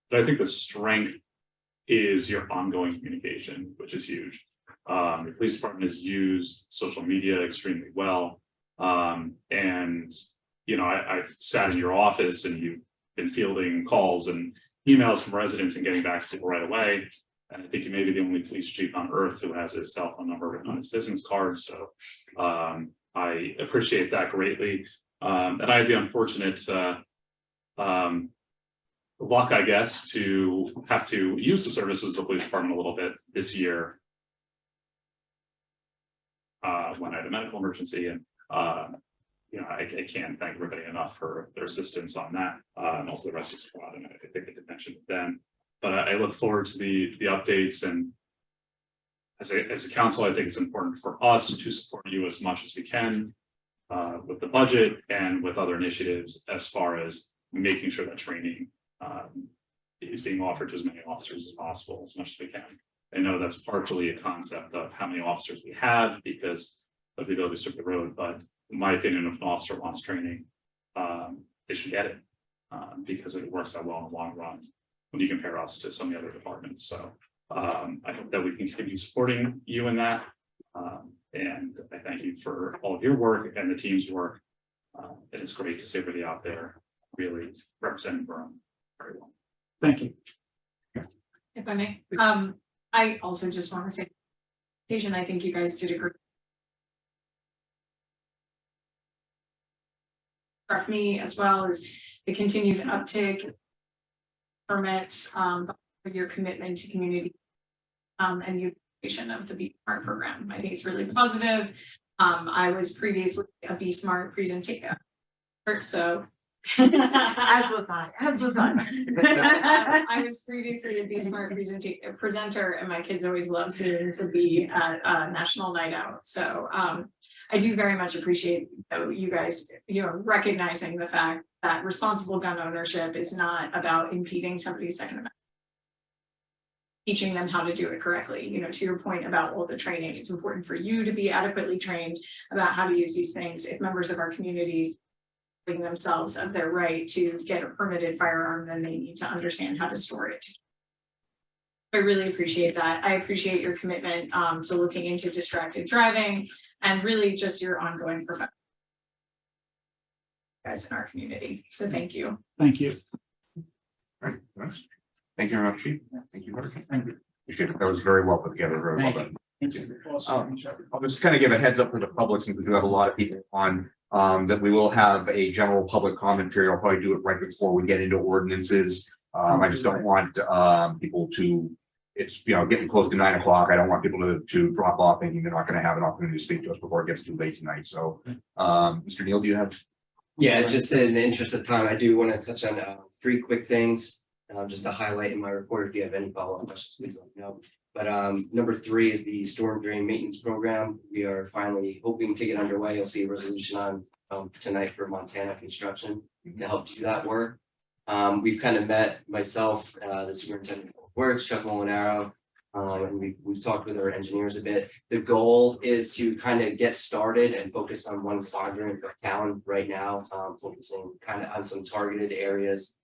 But I think the strength is your ongoing communication, which is huge. The police department has used social media extremely well. I've sat in your office and you've been fielding calls and emails from residents and getting back to people right away. And I think he may be the only police chief on earth who has his cell phone number written on his business card, so I appreciate that greatly. And I had the unfortunate luck, I guess, to have to use the services of the police department a little bit this year. When I had a medical emergency, and I can't thank everybody enough for their assistance on that, and also the rest of the squad, and I think I did mention it then. But I look forward to the updates, and as a council, I think it's important for us to support you as much as we can with the budget and with other initiatives as far as making sure that training is being offered to as many officers as possible, as much as we can. I know that's partially a concept of how many officers we have because of the ability to serve the road, but in my opinion, if an officer wants training, they should get it because it works out well in the long run when you compare us to some of the other departments. So I hope that we can continue supporting you in that. And I thank you for all of your work and the team's work. It is great to see everybody out there really representing Verona very well. Thank you. If I may, I also just want to say, I think you guys did a great. Struck me as well as the continued uptick permits, your commitment to community and utilization of the Be Smart program. I think it's really positive. I was previously a Be Smart presentator, so As was I. I was previously a Be Smart presenter, and my kids always love seeing the Be at National Night Out. So I do very much appreciate you guys, recognizing the fact that responsible gun ownership is not about impeding somebody's Second Amendment. Teaching them how to do it correctly. To your point about all the training, it's important for you to be adequately trained about how to use these things. If members of our communities themselves of their right to get a permitted firearm, then they need to understand how to store it. I really appreciate that. I appreciate your commitment to looking into distracted driving and really just your ongoing professional guys in our community. So thank you. Thank you. All right. Thank you very much, Chief. Thank you very much. Appreciate it. That was very well put together. Very well done. I'll just kind of give a heads up to the public, since we do have a lot of people on, that we will have a general public comment period. I'll probably do it right before we get into ordinances. I just don't want people to, it's getting close to 9 o'clock. I don't want people to drop off thinking they're not going to have an opportunity to speak to us before it gets too late tonight. So Mr. Neal, do you have? Yeah, just in the interest of time, I do want to touch on 3 quick things just to highlight in my report. If you have any follow-up questions, please let me know. But number 3 is the storm drain maintenance program. We are finally hoping to get underway. You'll see a resolution on tonight for Montana Construction to help do that work. We've kind of met myself, the superintendent of works, Chuck Molinaro, and we've talked with our engineers a bit. The goal is to kind of get started and focus on one quadrant of town right now, focusing kind of on some targeted areas.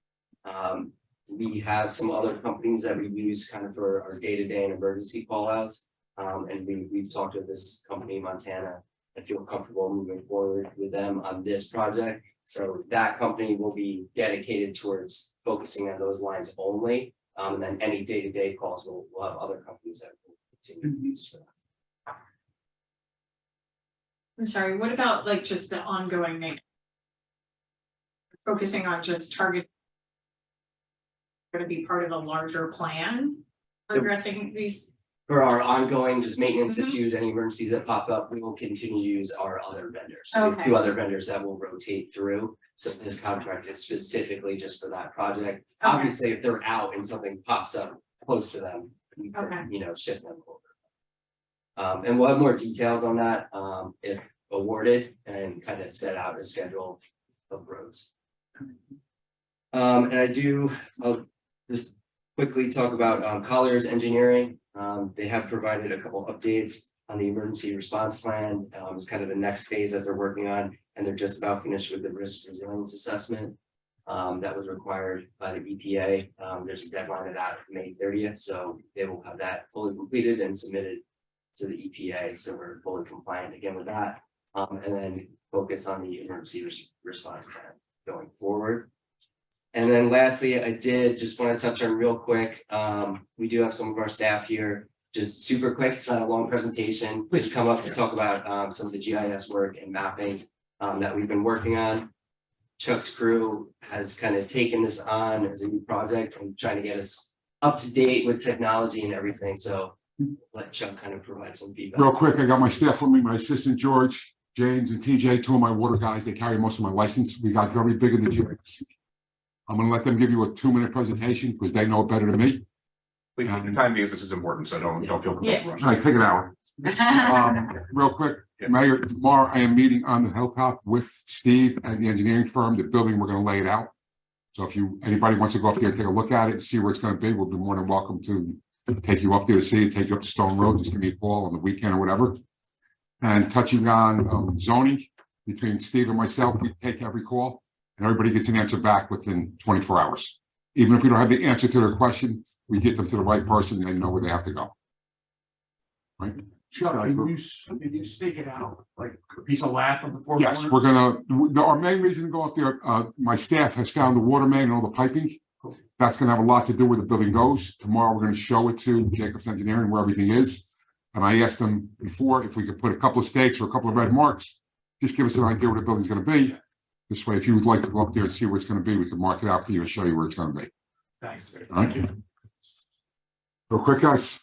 We have some other companies that we use kind of for our day-to-day and emergency call outs. And we've talked to this company, Montana, and feel comfortable moving forward with them on this project. So that company will be dedicated towards focusing on those lines only. And then any day-to-day calls will have other companies that will continue to use for that. I'm sorry, what about like just the ongoing maintenance? Focusing on just target going to be part of a larger plan for addressing these. For our ongoing just maintenance issues, any emergencies that pop up, we will continue to use our other vendors. So we have 2 other vendors that will rotate through. So this contract is specifically just for that project. Obviously, if they're out and something pops up close to them, we can, shift them over. And we'll have more details on that if awarded, and kind of set out a schedule of roads. And I'll just quickly talk about Colliers Engineering. They have provided a couple updates on the emergency response plan. It's kind of the next phase that they're working on, and they're just about finished with the risk resilience assessment that was required by the EPA. There's a deadline of that May 30th, so they will have that fully completed and submitted to the EPA. So we're fully compliant again with that, and then focus on the emergency response plan going forward. And then lastly, I did just want to touch on real quick, we do have some of our staff here, just super quick, it's not a long presentation, please come up to talk about some of the GIS work and mapping that we've been working on. Chuck's crew has kind of taken this on as a new project and trying to get us up to date with technology and everything, so let Chuck kind of provide some feedback. Real quick, I got my staff with me, my assistant George, James and TJ, two of my water guys, they carry most of my license. We got very big in the GIS. I'm gonna let them give you a 2-minute presentation because they know it better than me. Please, take your time because this is important, so don't feel Yeah. rushed. All right, take an hour. Real quick, Yeah. Mayor, tomorrow I am meeting on the hilltop with Steve and the engineering firm, the building, we're gonna lay it out. So if anybody wants to go up there and take a look at it and see where it's gonna be, we'll be more than welcome to take you up there to see it, take you up to Stone Road, just give me a call on the weekend or whatever. And touching on zoning, between Steve and myself, we take every call and everybody gets an answer back within 24 hours. Even if we don't have the answer to their question, we get them to the right person and they know where they have to go. Right? Chuck, can you stake it out, like a piece of lap on the four Yes, corner? we're gonna, no, our main reason to go up there, my staff has found the water main and all the piping. That's gonna have a lot to do where the building goes. Tomorrow, we're gonna show it to Jacobs Engineering where everything is. And I asked them before if we could put a couple of stakes or a couple of red marks, just give us an idea where the building's gonna be. This way, if you would like to go up there and see where it's gonna be, we can mark it out for you and show you where it's gonna be. Thanks. All right? Real quick, guys.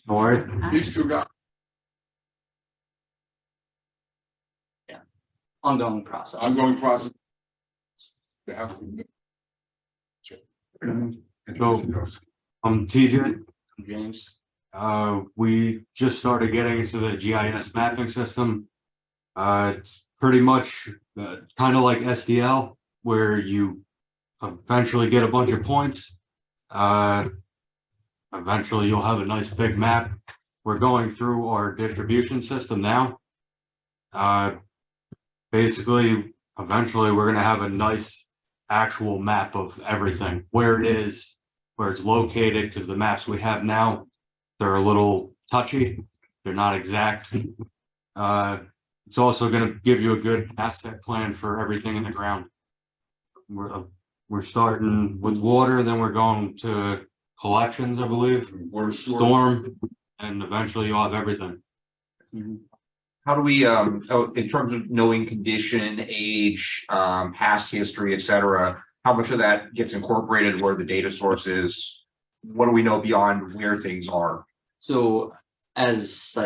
All right. These two guys. Ongoing process. Ongoing process. They have. I'm TJ. James. We just started getting into the GIS mapping system. It's pretty much kind of like SDL, where you eventually get a bunch of points. Eventually you'll have a nice big map. We're going through our distribution system now. Basically, eventually we're gonna have a nice actual map of everything, where it is, where it's located, because the maps we have now, they're a little touchy, they're not exact. It's also gonna give you a good asset plan for everything in the ground. We're starting with water, then we're going to collections, I believe, Water storm, and eventually you'll have everything. How do we, in terms of knowing condition, age, past history, et cetera, how much of that gets incorporated where the data source is? What do we know beyond where things are? So since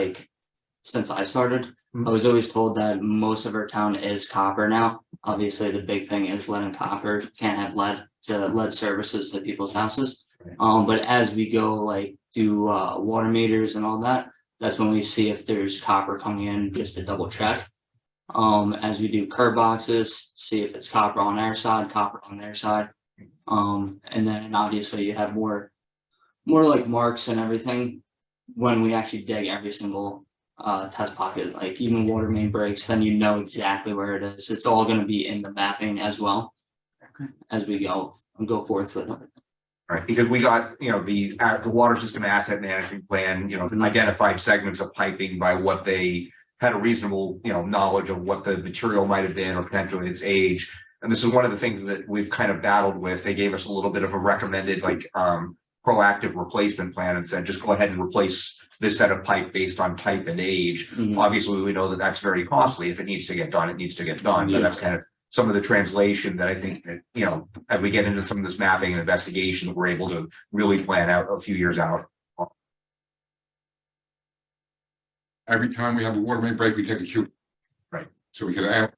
I started, I was always told that most of our town is copper now. Obviously, the big thing is lead and copper. Can't have lead services to people's houses. But as we go do water meters and all that, that's when we see if there's copper coming in just to double check. As we do curb boxes, see if it's copper on our side, copper on their side. And then obviously you have more like marks and everything when we actually dig every single test pocket, like even water main breaks, then you know exactly where it is. It's all gonna be in the mapping as well as we go forth with it. Right, because we got, the water system asset management plan, identified segments of piping by what they had a reasonable, knowledge of what the material might have been or potentially its age. And this is one of the things that we've kind of battled with. They gave us a little bit of a recommended proactive replacement plan and said, just go ahead and replace this set of pipe based on type and age. Mhm. Obviously, we know that that's very costly. If it needs to get done, it needs to get done. But that's kind of some of the translation that I think that, as we get into some of this mapping and investigation, we're able to really plan out a few years out. Every time we have a water main break, we take a cube. Right. So we can add.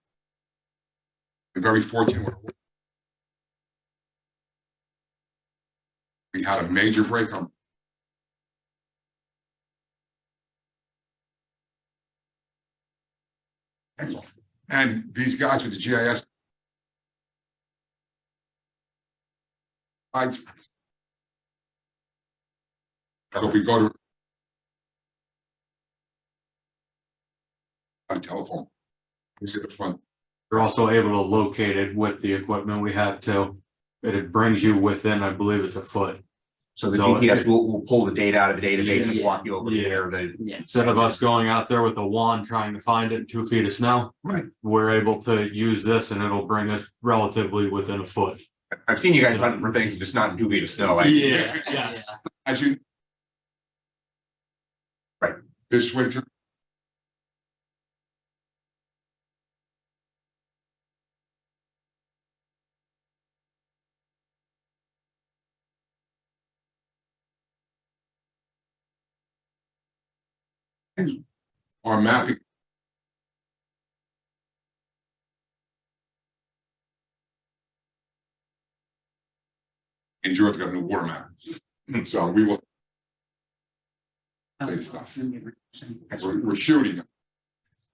We're very fortunate. We had a major break on. And these guys with the GIS. So if we go to. On telephone. Is it a front? You're also able to locate it with the equipment we have too. It brings you within, I believe it's a foot So the So GPS will pull the data out of the database and Yeah. walk you over Yeah. there, the, Yeah. Instead of us going out there with a wand trying to find it in 2 feet of snow. Right. We're able to use this and it'll bring us relatively within a foot. I've seen you guys hunting for things, just not in 2 feet of snow. Yes. As you. Right. This winter. Our mapping. And George got a new water map, so we will. Say stuff. We're shooting.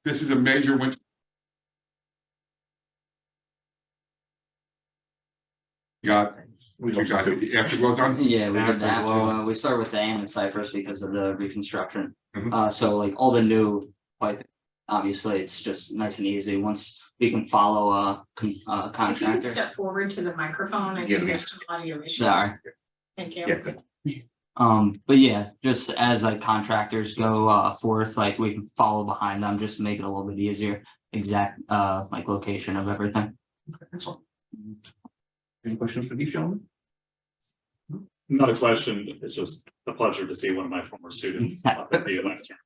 This is a major winter. You got the afterglow done? Yeah, we did that. Afterglow. We start with the Am and Cypress because of the reconstruction. Mhm. So like all the new pipe, obviously it's just nice and easy. Once we can follow a If you could contractor. step forward to the microphone, I Yeah, think there's some audio issues. Sorry. Thank you. Yeah, good. But yeah, just as like contractors go forth, like we can follow behind them, just make it a little bit easier. Exact like location of everything. Excellent. Any questions for these gentlemen? Not a question, it's just a pleasure to see one of my former students up at the lectern.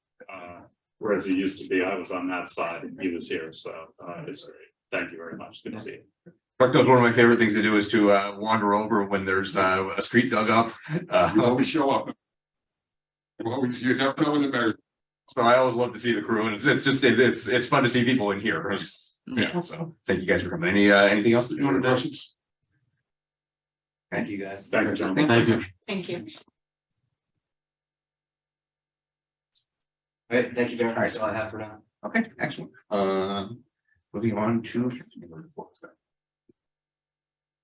Whereas he used to be, I was on that side and he was here, so it's great. Thank you very much. Good to see you. Buck knows one of my favorite things to do is to wander over when there's a street dug up. You always show up. You never know when the mayor. So I always love to see the crew, and it's fun to see people in here. Yeah, so thank you guys for coming. Anything else that you wanted to? Questions? Thank you, guys. Thank you, gentlemen. Thank you. Thank you. All right, thank you very much. That's all I have for now. Okay, excellent. Moving on to.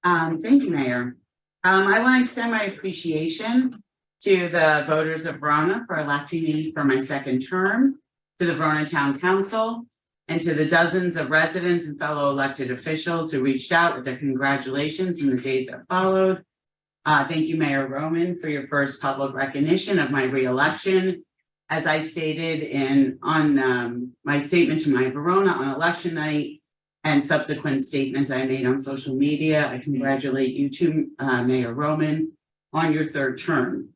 Thank you, Mayor. I want to extend my appreciation to the voters of Verona for electing me for my second term, to the Verona Town Council, and to the dozens of residents and fellow elected officials who reached out with their congratulations in the days that followed. Thank you, Mayor Roman, for your first public recognition of my reelection. As I stated on my statement to my Verona on election night and subsequent statements I made on social media, I congratulate you too, Mayor Roman, on your third term.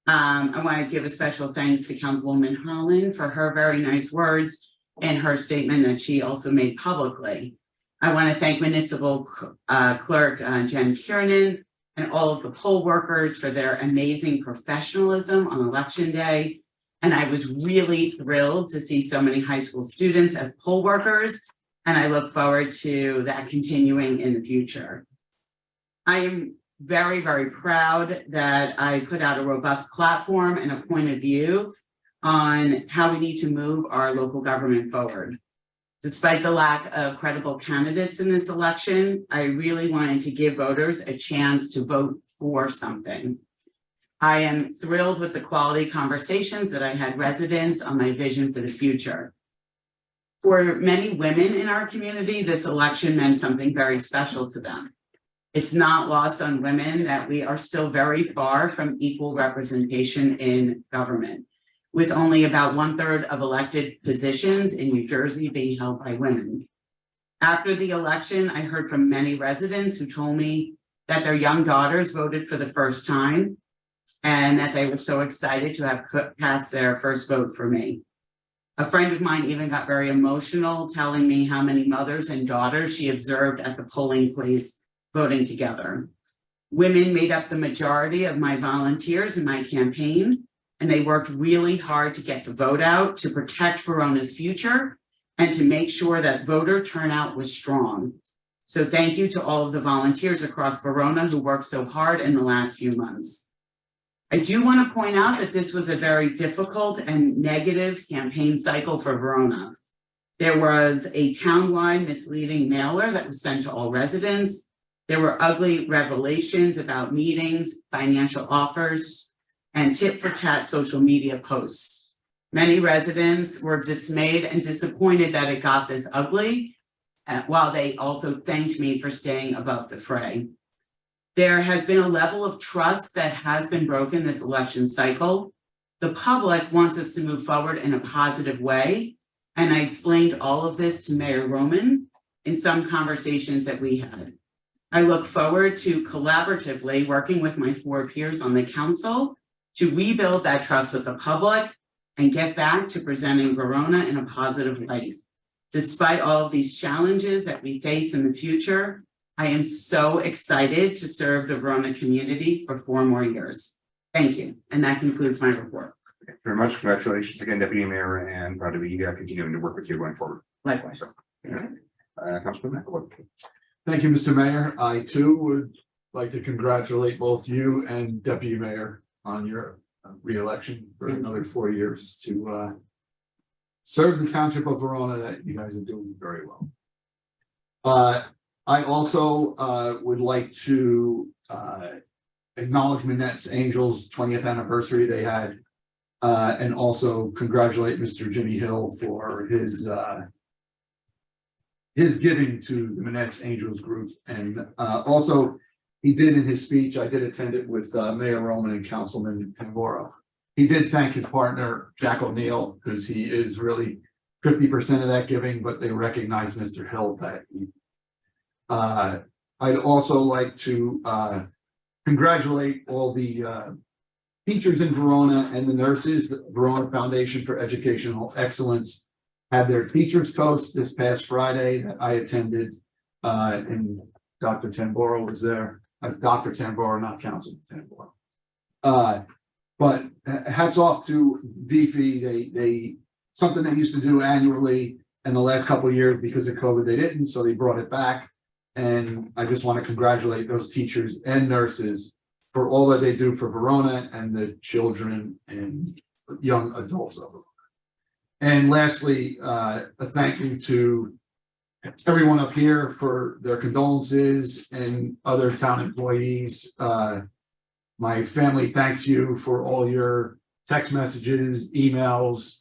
I want to give a special thanks to Councilwoman Holland for her very nice words and her statement that she also made publicly. I want to thank Municipal Clerk Jen Kiernan and all of the poll workers for their amazing professionalism on election day. And I was really thrilled to see so many high school students as poll workers, and I look forward to that continuing in the future. I am very, very proud that I put out a robust platform and a point of view on how we need to move our local government forward. Despite the lack of credible candidates in this election, I really wanted to give voters a chance to vote for something. I am thrilled with the quality conversations that I had residents on my vision for the future. For many women in our community, this election meant something very special to them. It's not lost on women that we are still very far from equal representation in government, with only about 1/3 of elected positions in New Jersey being held by women. After the election, I heard from many residents who told me that their young daughters voted for the first time and that they were so excited to have cast their first vote for me. A friend of mine even got very emotional telling me how many mothers and daughters she observed at the polling place voting together. Women made up the majority of my volunteers in my campaign, and they worked really hard to get the vote out, to protect Verona's future, and to make sure that voter turnout was strong. So thank you to all of the volunteers across Verona who worked so hard in the last few months. I do want to point out that this was a very difficult and negative campaign cycle for Verona. There was a townwide misleading mailer that was sent to all residents. There were ugly revelations about meetings, financial offers, and tit-for-tat social media posts. Many residents were dismayed and disappointed that it got this ugly, while they also thanked me for staying above the fray. There has been a level of trust that has been broken this election cycle. The public wants us to move forward in a positive way. And I explained all of this to Mayor Roman in some conversations that we had. I look forward to collaboratively working with my 4 peers on the council to rebuild that trust with the public and get back to presenting Verona in a positive light. Despite all of these challenges that we face in the future, I am so excited to serve the Verona community for 4 more years. Thank you. And that concludes my report. Thank you very much. Congratulations again, Deputy Mayor, and proud to be continuing to work with you going forward. Likewise. Councilman McAvoy. Thank you, Mr. Mayor. I too would like to congratulate both you and Deputy Mayor on your re-election for another 4 years to serve the Township of Verona. That you guys are doing very well. I also would like to acknowledge Manette's Angels 20th anniversary they had, and also congratulate Mr. Jimmy Hill for his giving to the Manette's Angels group. And also he did in his speech, I did attend it with Mayor Roman and Councilman Tamboro. He did thank his partner, Jack O'Neill, because he is really 50% of that giving, but they recognize Mr. Hill that he. I'd also like to congratulate all the teachers in Verona and the nurses. The Verona Foundation for Educational Excellence had their Teachers Coast this past Friday that I attended, and Dr. Tamboro was there. That's Dr. Tamboro, not Councilman Tamboro. But hats off to VFE. They something they used to do annually, and the last couple of years because of COVID they didn't, so they brought it back. And I just want to congratulate those teachers and nurses for all that they do for Verona and the children and young adults of Verona. And lastly, a thank you to everyone up here for their condolences and other town employees. My family thanks you for all your text messages, emails,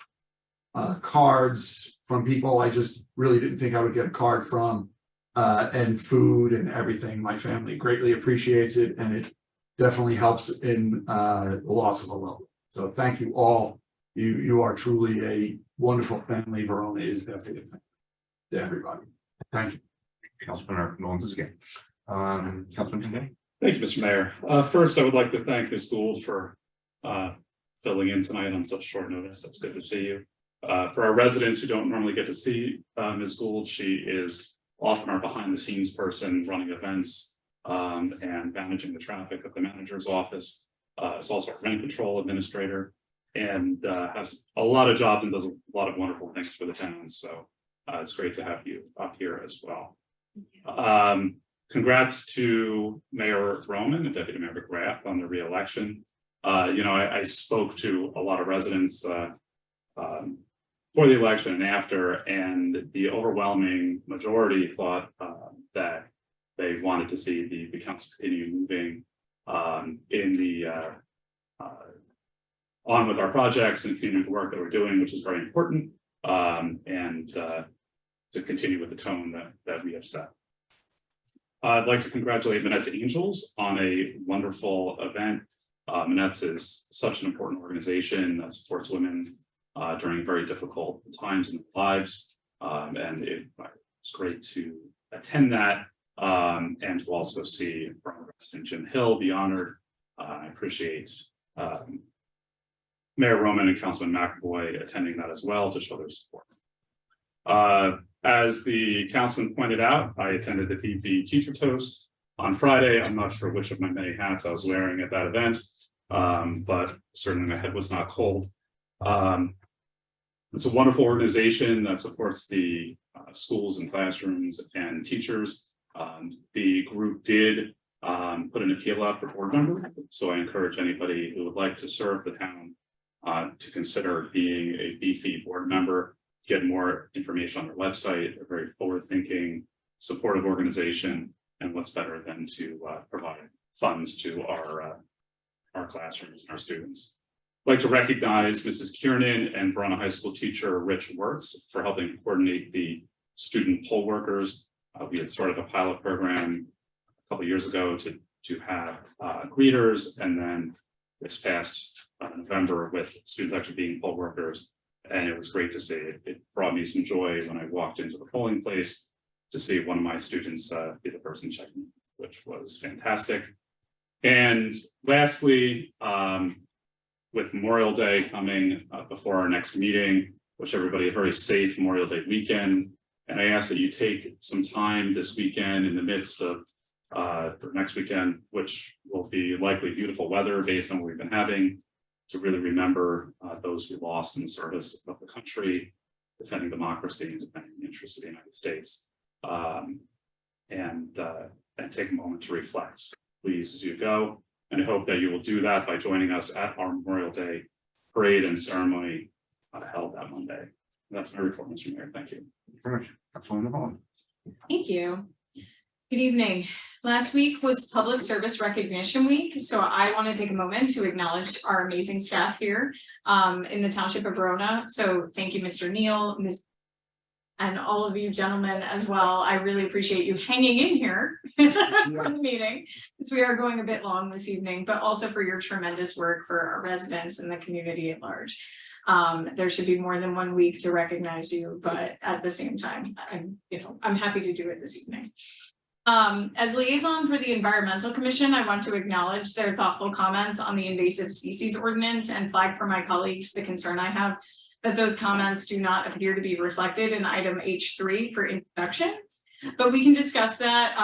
cards from people I just really didn't think I would get a card from, and food and everything. My family greatly appreciates it, and it definitely helps in the loss of a loved one. So thank you all. You are truly a wonderful family. Verona is definitely a family to everybody. Thank you. Councilman, our condolences again. Councilman Today. Thank you, Mr. Mayor. First, I would like to thank Ms. Gould for filling in tonight on such short notice. That's good to see you. For our residents who don't normally get to see Ms. Gould, she is often our behind the scenes person running events and managing the traffic of the manager's office. Is also a rent control administrator and has a lot of jobs and does a lot of wonderful things for the town. So it's great to have you up here as well. Congrats to Mayor Roman and Deputy Mayor McGrath on the re-election. I spoke to a lot of residents for the election and after, and the overwhelming majority thought that they wanted to see the council continue moving in the on with our projects and continue the work that we're doing, which is very important, and to continue with the tone that we have set. I'd like to congratulate Manette's Angels on a wonderful event. Manette's is such an important organization that supports women during very difficult times in their lives. And it's great to attend that and to also see former President Jim Hill be honored. I appreciate Mayor Roman and Councilman McAvoy attending that as well to show their support. As the councilman pointed out, I attended the VFE Teacher Toast on Friday. I'm not sure which of my many hats I was wearing at that event, but certainly my head was not cold. It's a wonderful organization that supports the schools and classrooms and teachers. The group did put an appeal out for board member, so I encourage anybody who would like to serve the town to consider being a VFE board member. Get more information on their website. They're very forward-thinking, supportive organization, and what's better than to provide funds to our classrooms and our students. I'd like to recognize Mrs. Kiernan and Verona High School teacher Rich Wirtz for helping coordinate the student poll workers. We had started a pilot program a couple of years ago to to have greeters, and then this past November with students actually being poll workers. And it was great to see. It brought me some joy when I walked into the polling place to see one of my students be the person checking, which was fantastic. And lastly, with Memorial Day coming before our next meeting, wish everybody a very safe Memorial Day weekend. And I ask that you take some time this weekend in the midst of for next weekend, which will be likely beautiful weather based on what we've been having, to really remember those we lost in the service of the country, defending democracy and defending the interests of the United States. And take a moment to reflect, please, as you go. And I hope that you will do that by joining us at our Memorial Day parade and ceremony held that Monday. And that's my report, Mr. Mayor. Thank you. Very much. Councilwoman Vaughn. Thank you. Good evening. Last week was Public Service Recognition Week, so I want to take a moment to acknowledge our amazing staff here in the Township of Verona. So thank you, Mr. Neal, Ms. and all of you gentlemen as well. I really appreciate you hanging in here for the meeting, because we are going a bit long this evening, but also for your tremendous work for our residents and the community at large. There should be more than 1 week to recognize you, but at the same time, I'm happy to do it this evening. As liaison for the Environmental Commission, I want to acknowledge their thoughtful comments on the invasive species ordinance and flag for my colleagues the concern I have that those comments do not appear to be reflected in item H3 for introduction. But we can discuss that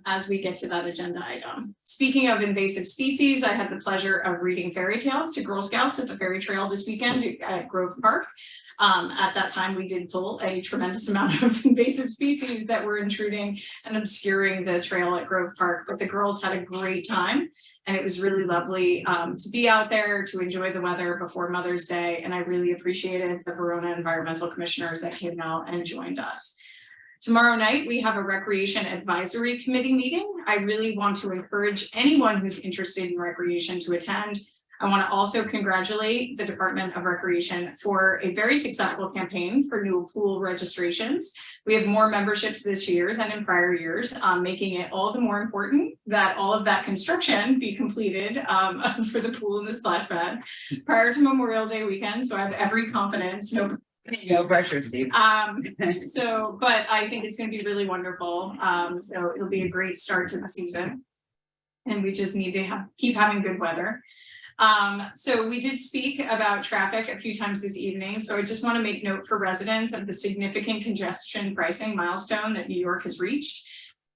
as we get to that agenda item. Speaking of invasive species, I had the pleasure of reading fairy tales to Girl Scouts at the Ferry Trail this weekend at Grove Park. At that time, we did pull a tremendous amount of invasive species that were intruding and obscuring the trail at Grove Park, but the girls had a great time. And it was really lovely to be out there, to enjoy the weather before Mother's Day. And I really appreciated the Verona Environmental Commissioners that came out and joined us. Tomorrow night, we have a Recreation Advisory Committee meeting. I really want to encourage anyone who's interested in recreation to attend. I want to also congratulate the Department of Recreation for a very successful campaign for new pool registrations. We have more memberships this year than in prior years, making it all the more important that all of that construction be completed for the pool and the splash pad prior to Memorial Day weekend. So I have every confidence, no pressure, Steve. But I think it's going to be really wonderful. So it'll be a great start to the season. And we just need to keep having good weather. So we did speak about traffic a few times this evening. So I just want to make note for residents of the significant congestion pricing milestone that New York has reached.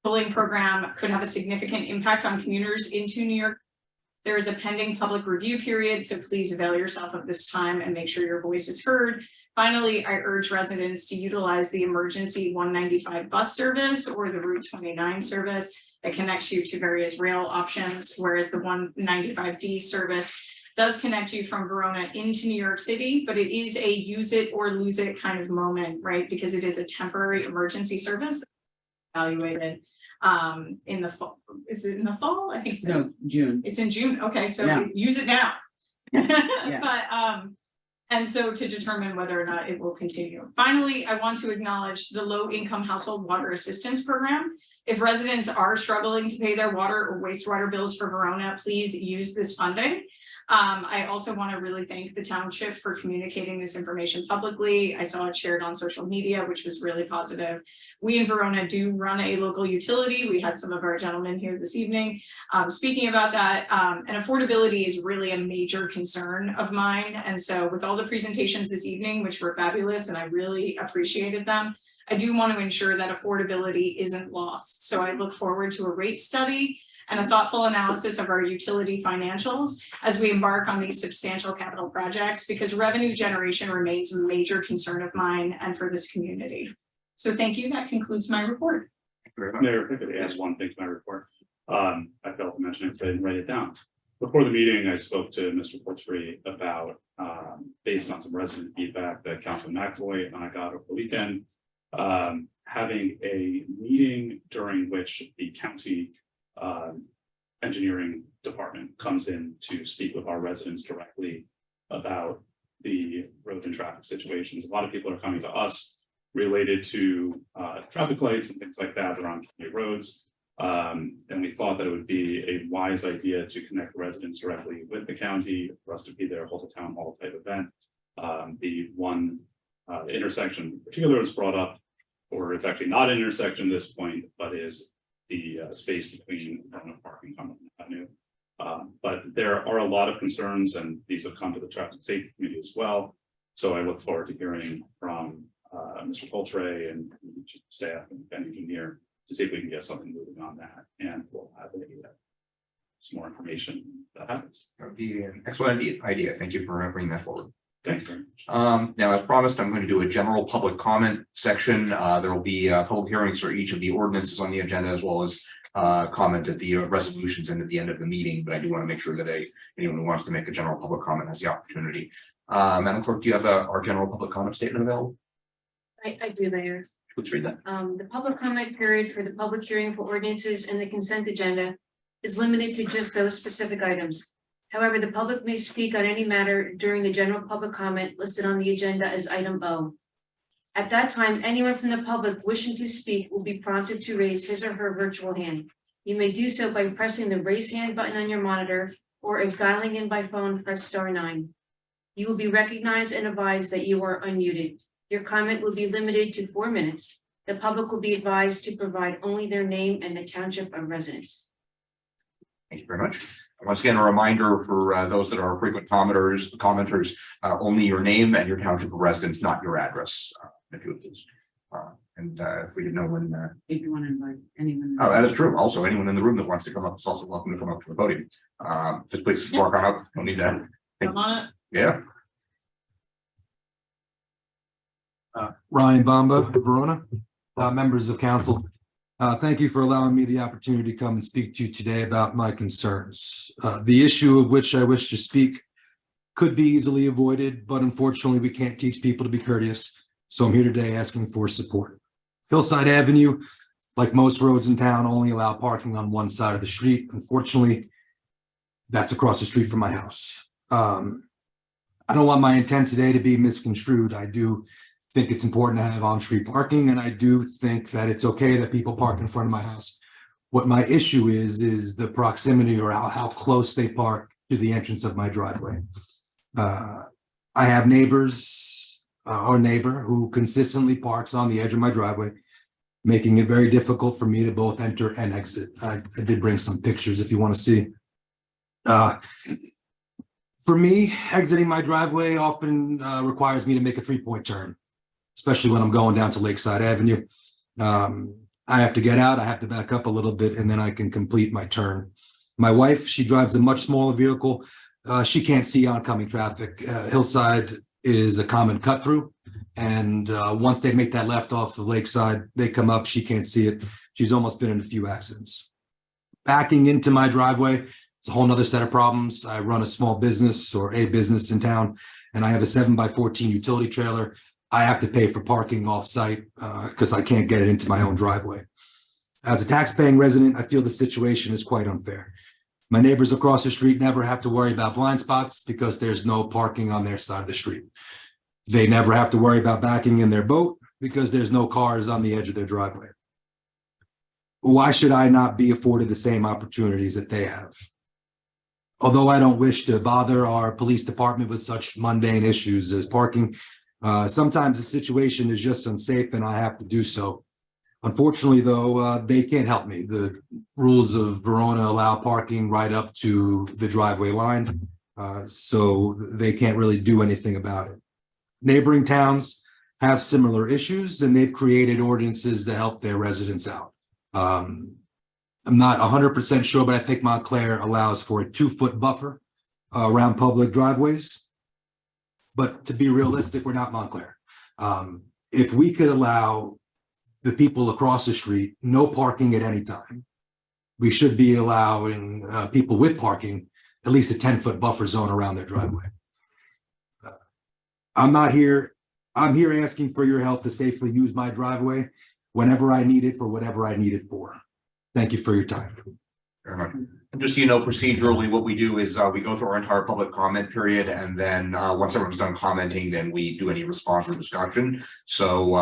The tolling program could have a significant impact on commuters into New York. There is a pending public review period, so please avail yourself of this time and make sure your voice is heard. Finally, I urge residents to utilize the emergency 195 bus service or the Route 29 service that connects you to various rail options, whereas the 195D service does connect you from Verona into New York City, but it is a use it or lose it kind of moment, right? Because it is a temporary emergency service evaluated in the fall. Is it in the fall? I think so. No, June. It's in June. Okay, so Yeah. use it now. Yeah. But and so to determine whether or not it will continue. Finally, I want to acknowledge the low income household water assistance program. If residents are struggling to pay their water or wastewater bills for Verona, please use this funding. I also want to really thank the township for communicating this information publicly. I saw it shared on social media, which was really positive. We in Verona do run a local utility. We had some of our gentlemen here this evening speaking about that. And affordability is really a major concern of mine. And so with all the presentations this evening, which were fabulous, and I really appreciated them, I do want to ensure that affordability isn't lost. So I look forward to a rate study and a thoughtful analysis of our utility financials as we embark on these substantial capital projects, because revenue generation remains a major concern of mine and for this community. So thank you. That concludes my report. Mayor, if I could add one thing to my report. I failed to mention it, so I didn't write it down. Before the meeting, I spoke to Mr. Portfrey about, based on some resident feedback that Councilman McAvoy and I got over the weekend, having a meeting during which the county engineering department comes in to speak with our residents directly about the road and traffic situations. A lot of people are coming to us related to traffic lights and things like that around county roads. And we thought that it would be a wise idea to connect residents directly with the county, for us to be there, hold a town hall type event. The one intersection in particular was brought up, or it's actually not an intersection at this point, but is the space between Verona Park and Cumberland Avenue. But there are a lot of concerns, and these have come to the traffic safety committee as well. So I look forward to hearing from Mr. Coltre and chief of staff and engineer to see if we can get something moving on that, and we'll have some more information that happens. That would be an excellent idea. Thank you for bringing that forward. Thank you very much. Now, as promised, I'm going to do a general public comment section. There will be public hearings for each of the ordinances on the agenda, as well as comment at the resolutions and at the end of the meeting. But I do want to make sure that anyone who wants to make a general public comment has the opportunity. Madam Clerk, do you have our general public comment statement available? I do, Mayor. Please read that. The public comment period for the public hearing for ordinances and the consent agenda is limited to just those specific items. However, the public may speak on any matter during the general public comment listed on the agenda as item O. At that time, anyone from the public wishing to speak will be prompted to raise his or her virtual hand. You may do so by pressing the raise hand button on your monitor, or if dialing in by phone, press *9. You will be recognized and advised that you are unmuted. Your comment will be limited to 4 minutes. The public will be advised to provide only their name and the township of residence. Thank you very much. Once again, a reminder for those that are frequent commenters, only your name and your township of residence, not your address. If you would please. And if we didn't know when. If you want to invite anyone. Oh, that is true. Also, anyone in the room that wants to come up is also welcome to come up to the podium. Just please walk on up. Don't need to. Come on. Yeah. Ryan Bamba, Verona, members of council. Thank you for allowing me the opportunity to come and speak to you today about my concerns. The issue of which I wish to speak could be easily avoided, but unfortunately we can't teach people to be courteous. So I'm here today asking for support. Hillside Avenue, like most roads in town, only allow parking on one side of the street. Unfortunately, that's across the street from my house. I don't want my intent today to be misconstrued. I do think it's important to have on-street parking, and I do think that it's okay that people park in front of my house. What my issue is the proximity, or how close they park to the entrance of my driveway. I have neighbors, or neighbor who consistently parks on the edge of my driveway, making it very difficult for me to both enter and exit. I did bring some pictures if you want to see. For me, exiting my driveway often requires me to make a 3-point turn, especially when I'm going down to Lakeside Avenue. I have to get out, I have to back up a little bit, and then I can complete my turn. My wife, she drives a much smaller vehicle. She can't see oncoming traffic. Hillside is a common cut through. And once they make that left off the Lakeside, they come up, she can't see it. She's almost been in a few accidents. Backing into my driveway, it's a whole nother set of problems. I run a small business, or a business in town, and I have a 7x14 utility trailer. I have to pay for parking off-site because I can't get it into my own driveway. As a tax-paying resident, I feel the situation is quite unfair. My neighbors across the street never have to worry about blind spots because there's no parking on their side of the street. They never have to worry about backing in their boat because there's no cars on the edge of their driveway. Why should I not be afforded the same opportunities that they have? Although I don't wish to bother our police department with such mundane issues as parking, sometimes the situation is just unsafe and I have to do so. Unfortunately, though, they can't help me. The rules of Verona allow parking right up to the driveway line, so they can't really do anything about it. Neighboring towns have similar issues, and they've created ordinances to help their residents out. I'm not 100% sure, but I think Montclair allows for a 2-foot buffer around public driveways. But to be realistic, we're not Montclair. If we could allow the people across the street no parking at any time, we should be allowing people with parking at least a 10-foot buffer zone around their driveway. I'm here asking for your help to safely use my driveway whenever I need it for whatever I need it for. Thank you for your time. Very much. And just so you know, procedurally, what we do is we go through our entire public comment period, and then once everyone's done commenting, then we do any response or discussion. So,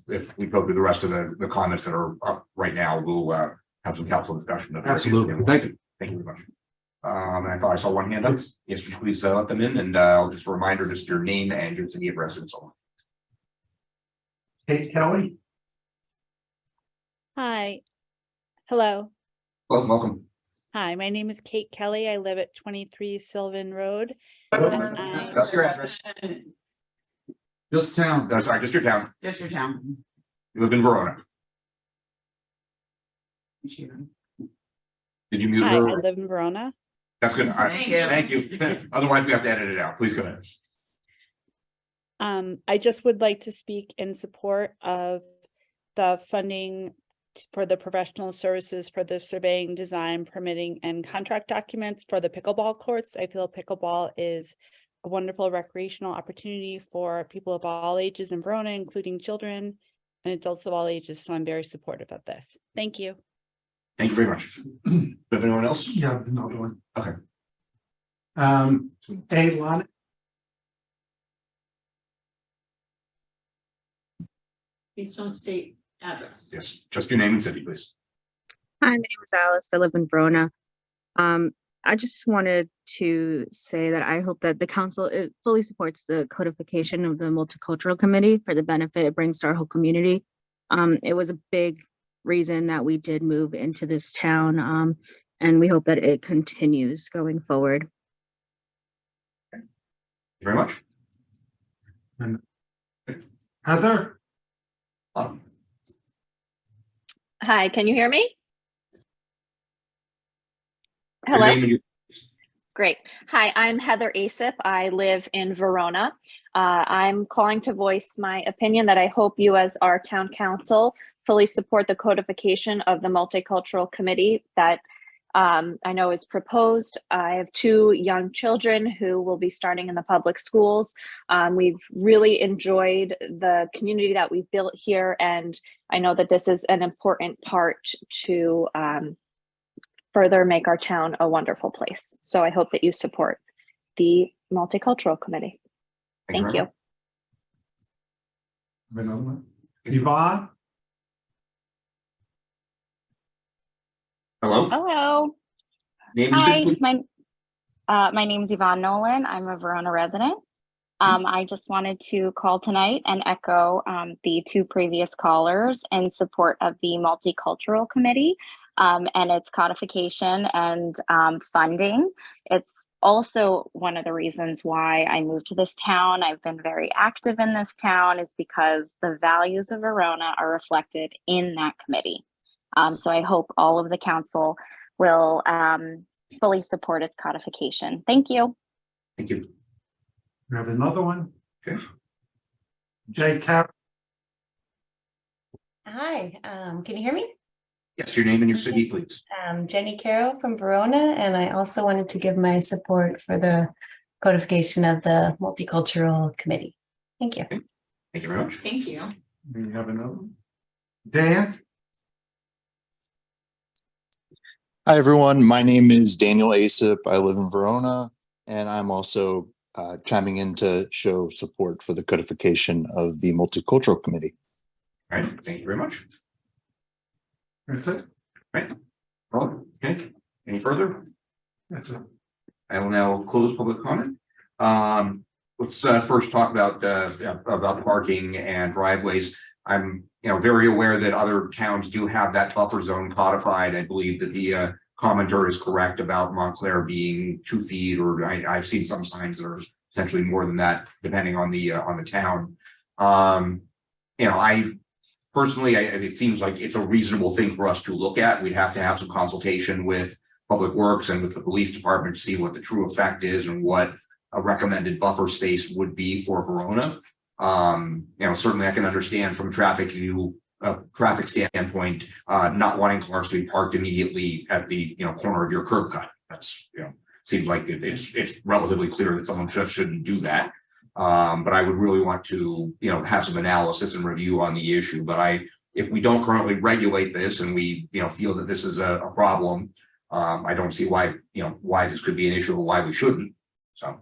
if we go through the rest of the comments that are up right now, we'll have some council discussion. Absolutely. Thank you. Thank you very much. And I thought I saw one hand up. Yes, please let them in, and I'll just a reminder, just your name and your city of residence only. Kate Kelly. Hi. Hello. Welcome. Hi, my name is Kate Kelly. I live at 23 Sylvan Road. That's your address. Just town. No, sorry, just your town. Just your town. You live in Verona. Did you mute Hi, I her? live in Verona. That's good. All right. Thank you. Thank you. Otherwise, we have to edit it out. Please go ahead. I just would like to speak in support of the funding for the professional services for the surveying, design, permitting, and contract documents for the pickleball courts. I feel pickleball is a wonderful recreational opportunity for people of all ages in Verona, including children and adults of all ages. So I'm very supportive of this. Thank you. Thank you very much. Do anyone else? Yeah, another one. Okay. Lon. Please don't state address. Yes, just your name and city, please. Hi, my name is Alice. I live in Verona. I just wanted to say that I hope that the council fully supports the codification of the multicultural committee for the benefit it brings to our whole community. It was a big reason that we did move into this town, and we hope that it continues going forward. Thank you very much. Heather. Hi, can you hear me? Your Hello. name and your- Great. Hi, I'm Heather Asip. I live in Verona. I'm calling to voice my opinion that I hope you as our town council fully support the codification of the multicultural committee that I know is proposed. I have 2 young children who will be starting in the public schools. We've really enjoyed the community that we've built here, and I know that this is an important part to further make our town a wonderful place. So I hope that you support the multicultural committee. Thank you. Yvonne. Hello. Hello. Name and Hi, city, please. my name is Yvonne Nolan. I'm a Verona resident. I just wanted to call tonight and echo the 2 previous callers in support of the Multicultural Committee and its codification and funding. It's also one of the reasons why I moved to this town. I've been very active in this town is because the values of Verona are reflected in that committee. So I hope all of the council will fully support its codification. Thank you. Thank you. We have another one. Okay. Jay Cap. Hi, can you hear me? Yes, your name and your city, please. Jenny Carroll from Verona, and I also wanted to give my support for the codification of the multicultural committee. Thank you. Thank you very much. Thank you. We have another one. Dan. Hi, everyone. My name is Daniel Asip. I live in Verona, and I'm also chiming in to show support for the codification of the Multicultural Committee. All right, thank you very much. That's it. Right. Well, okay. Any further? That's it. I will now close public comment. Let's first talk about parking and driveways. I'm very aware that other towns do have that buffer zone codified. I believe that the commenter is correct about Montclair being 2 feet, or I've seen some signs that are potentially more than that, depending on the town. I personally, it seems like it's a reasonable thing for us to look at. We'd have to have some consultation with Public Works and with the police department to see what the true effect is and what a recommended buffer space would be for Verona. Certainly I can understand from traffic standpoint, not wanting cars to be parked immediately at the corner of your curb cut. That's seems like it's relatively clear that someone just shouldn't do that. But I would really want to have some analysis and review on the issue. But if we don't currently regulate this and we feel that this is a problem, I don't see why this could be an issue or why we shouldn't. So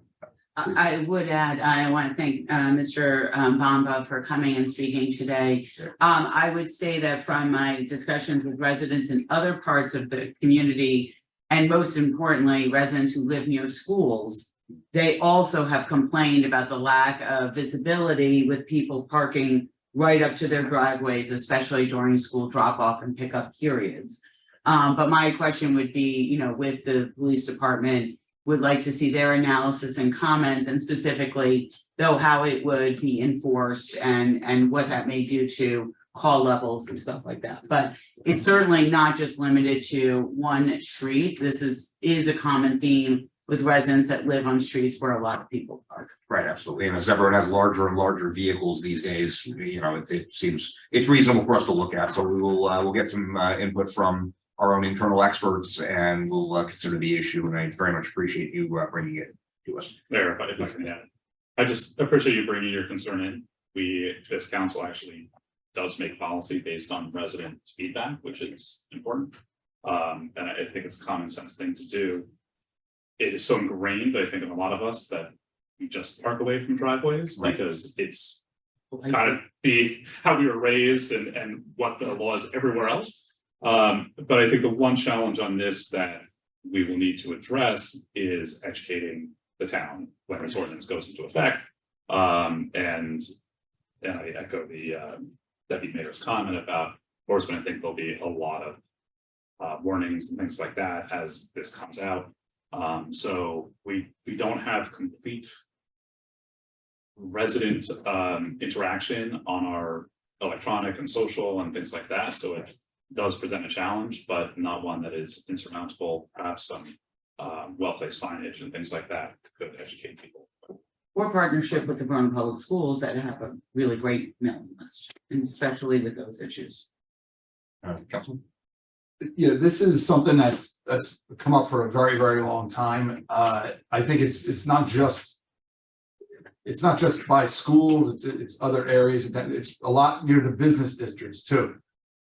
I would add, I want to thank Mr. Bamba for coming and speaking today. I would say that from my discussions with residents in other parts of the community, and most importantly, residents who live near schools, they also have complained about the lack of visibility with people parking right up to their driveways, especially during school drop-off and pickup periods. But my question would be, you know, with the police department, would like to see their analysis and comments, and specifically though how it would be enforced and what that may do to call levels and stuff like that. But it's certainly not just limited to one street. This is a common theme with residents that live on streets where a lot of people park. Right, absolutely. And as everyone has larger and larger vehicles these days, you know, it seems it's reasonable for us to look at. So we will we'll get some input from our own internal experts, and we'll consider the issue. And I very much appreciate you bringing it to us. There, if I can add, I just appreciate you bringing your concern in. This council actually does make policy based on resident feedback, which is important. And I think it's a common sense thing to do. It is so ingrained, I think, in a lot of us that we just park away from driveways because it's kind of how we were raised and what the law is everywhere else. But I think the one challenge on this that we will need to address is educating the town when this ordinance goes into effect. And I echo the Deputy Mayor's comment about enforcement. I think there'll be a lot of warnings and things like that as this comes out. So we don't have complete resident interaction on our electronic and social and things like that. So it does present a challenge, but not one that is insurmountable. Perhaps some well-placed signage and things like that could educate people. Or partnership with the Verona Public Schools that have a really great mailing list, and especially with those issues. Councilman? Yeah, this is something that's come up for a very, very long time. I think it's not just by schools, it's other areas, that it's a lot near the business districts too.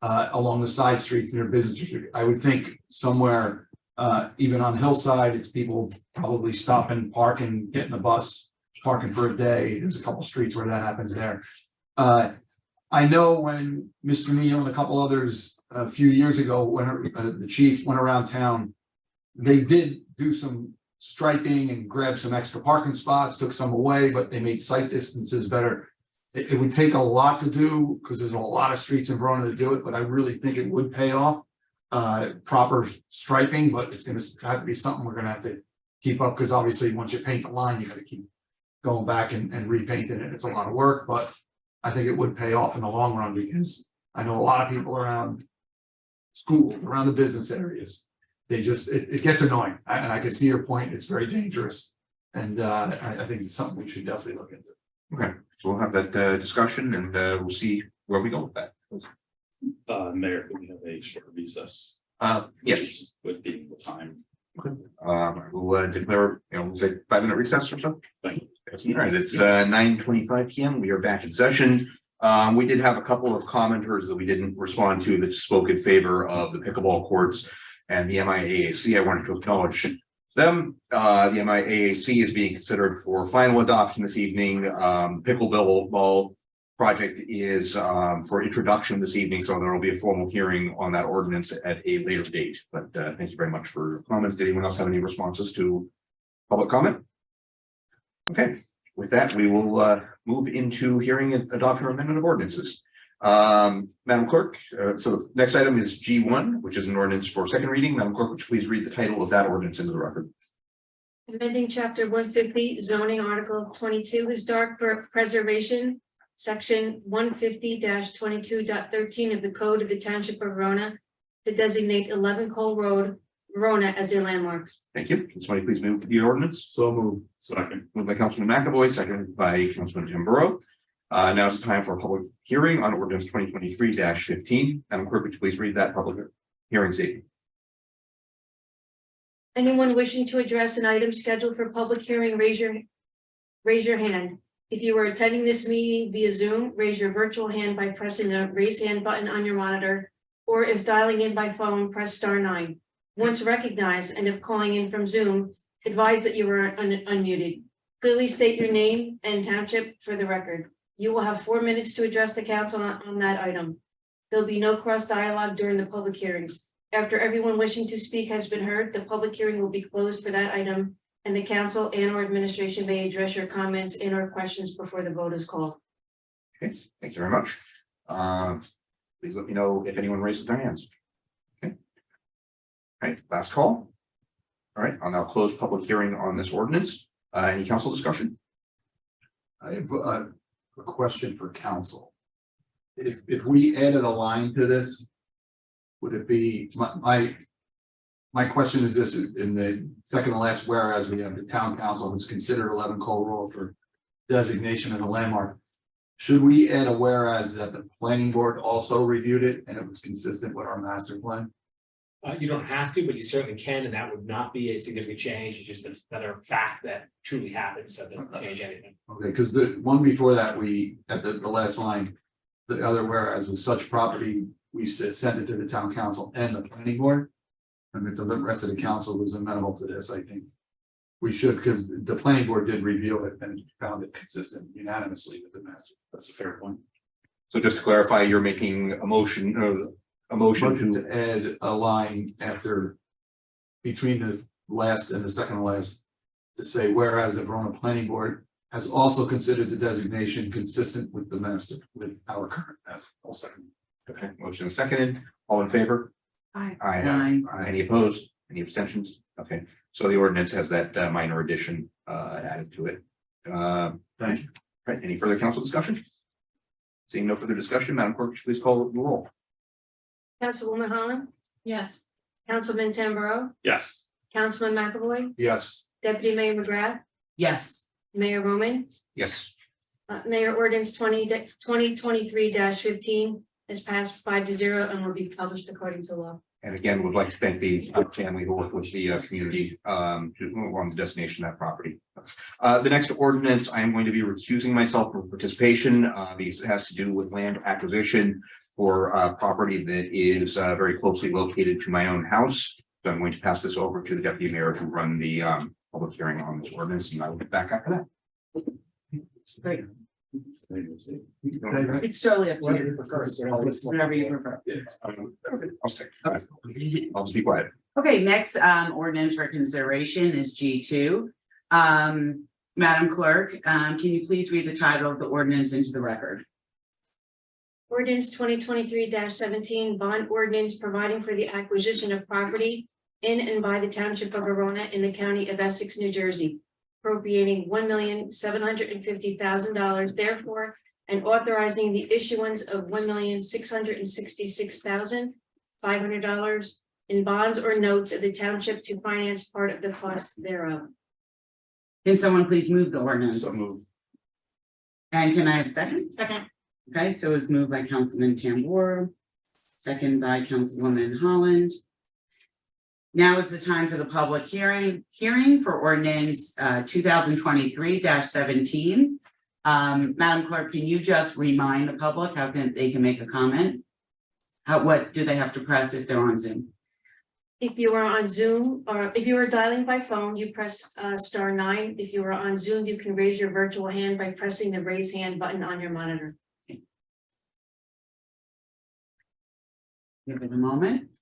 Along the side streets near business district. I would think somewhere even on Hillside, it's people probably stopping, parking, getting a bus, parking for a day. There's a couple streets where that happens there. I know when Mr. Neal and a couple others a few years ago, when the chief went around town, they did do some striping and grab some extra parking spots, took some away, but they made sight distances better. It would take a lot to do because there's a lot of streets in Verona to do it, but I really think it would pay off. Proper striping, but it's going to have to be something we're going to have to keep up, because obviously once you paint the line, you got to keep going back and repainting it. It's a lot of work, but I think it would pay off in the long run, because I know a lot of people around school, around the business areas. They just, it gets annoying. And I can see your point. It's very dangerous. And I think it's something we should definitely look into. Okay, so we'll have that discussion, and we'll see where we go with that. Mayor, can we have a short recess? Yes. With being the time. Okay. We'll declare, we'll say 5-minute recess or so. Thank you. All right, it's 9:25 p.m. We are back in session. We did have a couple of commenters that we didn't respond to that spoke in favor of the pickleball courts and the MIAAC. I wanted to acknowledge them. The MIAAC is being considered for final adoption this evening. Pickleball project is for introduction this evening, so there will be a formal hearing on that ordinance at a later date. But thank you very much for your comments. Did anyone else have any responses to public comment? Okay, with that, we will move into hearing and adoption or amendment of ordinances. Madam Clerk, so the next item is G1, which is an ordinance for second reading. Madam Clerk, would you please read the title of that ordinance into the record? Amending chapter 150 zoning article 22 historic preservation, section 150-22.13 of the code of the Township of Verona to designate 11 Cole Road, Verona as a landmark. Thank you. Can somebody please move the ordinance? So moved. Second. Moved by Councilman McAvoy, seconded by Councilman Tamburo. Now is the time for a public hearing on ordinance 2023-15. Madam Clerk, would you please read that public hearing statement? Anyone wishing to address an item scheduled for public hearing, raise your hand. If you are attending this meeting via Zoom, raise your virtual hand by pressing the raise hand button on your monitor, or if dialing in by phone, press *9. Once recognized, and if calling in from Zoom, advise that you are unmuted. Clearly state your name and township for the record. You will have 4 minutes to address the council on that item. There'll be no cross dialogue during the public hearings. After everyone wishing to speak has been heard, the public hearing will be closed for that item, and the council and or administration may address your comments and or questions before the vote is called. Okay, thank you very much. Please let me know if anyone raises their hands. Okay. All right, last call. All right, I'll now close public hearing on this ordinance. Any council discussion? I have a question for council. If we added a line to this, would it be, my question is this, in the second to last whereas we have the town council has considered 11 Cole Road for designation of the landmark. Should we add a whereas that the planning board also reviewed it and it was consistent with our master plan? You don't have to, but you certainly can, and that would not be a significant change. It's just another fact that truly happens, so it doesn't change anything. Okay, because the one before that, we, at the last line, the other whereas with such property, we send it to the town council and the planning board. And if the rest of the council was amenable to this, I think we should, because the planning board did review it and found it consistent unanimously with the master. That's a fair point. So just to clarify, you're making a motion To add a line after between the last and the second to last to say, whereas the Verona Planning Board has also considered the designation consistent with the master, with our current master. I'll second. Okay, motion seconded. All in favor? Aye. Aye. Any opposed? Any abstentions? Okay, so the ordinance has that minor addition added to it. Thank you. Right, any further council discussion? Seeing no further discussion, Madam Clerk, please call the roll. Councilwoman Holland, Yes. Councilman Tamboro, Yes. Councilman McAvoy, Yes. Deputy Mayor McGrath, Yes. Mayor Roman. Yes. Mayor ordinance 2023-15 is passed 5-0 and will be published according to law. And again, would like to thank the family who worked with the community on the destination of that property. The next ordinance, I am going to be recusing myself from participation because it has to do with land acquisition for property that is very closely located to my own house. So I'm going to pass this over to the deputy mayor to run the public hearing on this ordinance, and I will get back after that. Great. It's totally up to you. Whatever you prefer. I'll stick. I'll just be quiet. Okay, next ordinance for consideration is G2. Madam Clerk, can you please read the title of the ordinance into the record? Ordinance 2023-17, bond ordinance providing for the acquisition of property in and by the township of Verona in the county of Essex, New Jersey, appropriating $1,750,000 therefore, and authorizing the issuance of $1,666,500 in bonds or notes of the township to finance part of the cost thereof. Can someone please move the ordinance? So moved. And can I have a second? Second. Okay, so it's moved by Councilman Tambor, second by Councilwoman Holland. Now is the time for the public hearing for ordinance 2023-17. Madam Clerk, can you just remind the public how they can make a comment? What do they have to press if they're on Zoom? If you are on Zoom or if you are dialing by phone, you press *9. If you are on Zoom, you can raise your virtual hand by pressing the raise hand button on your monitor. Give it a moment.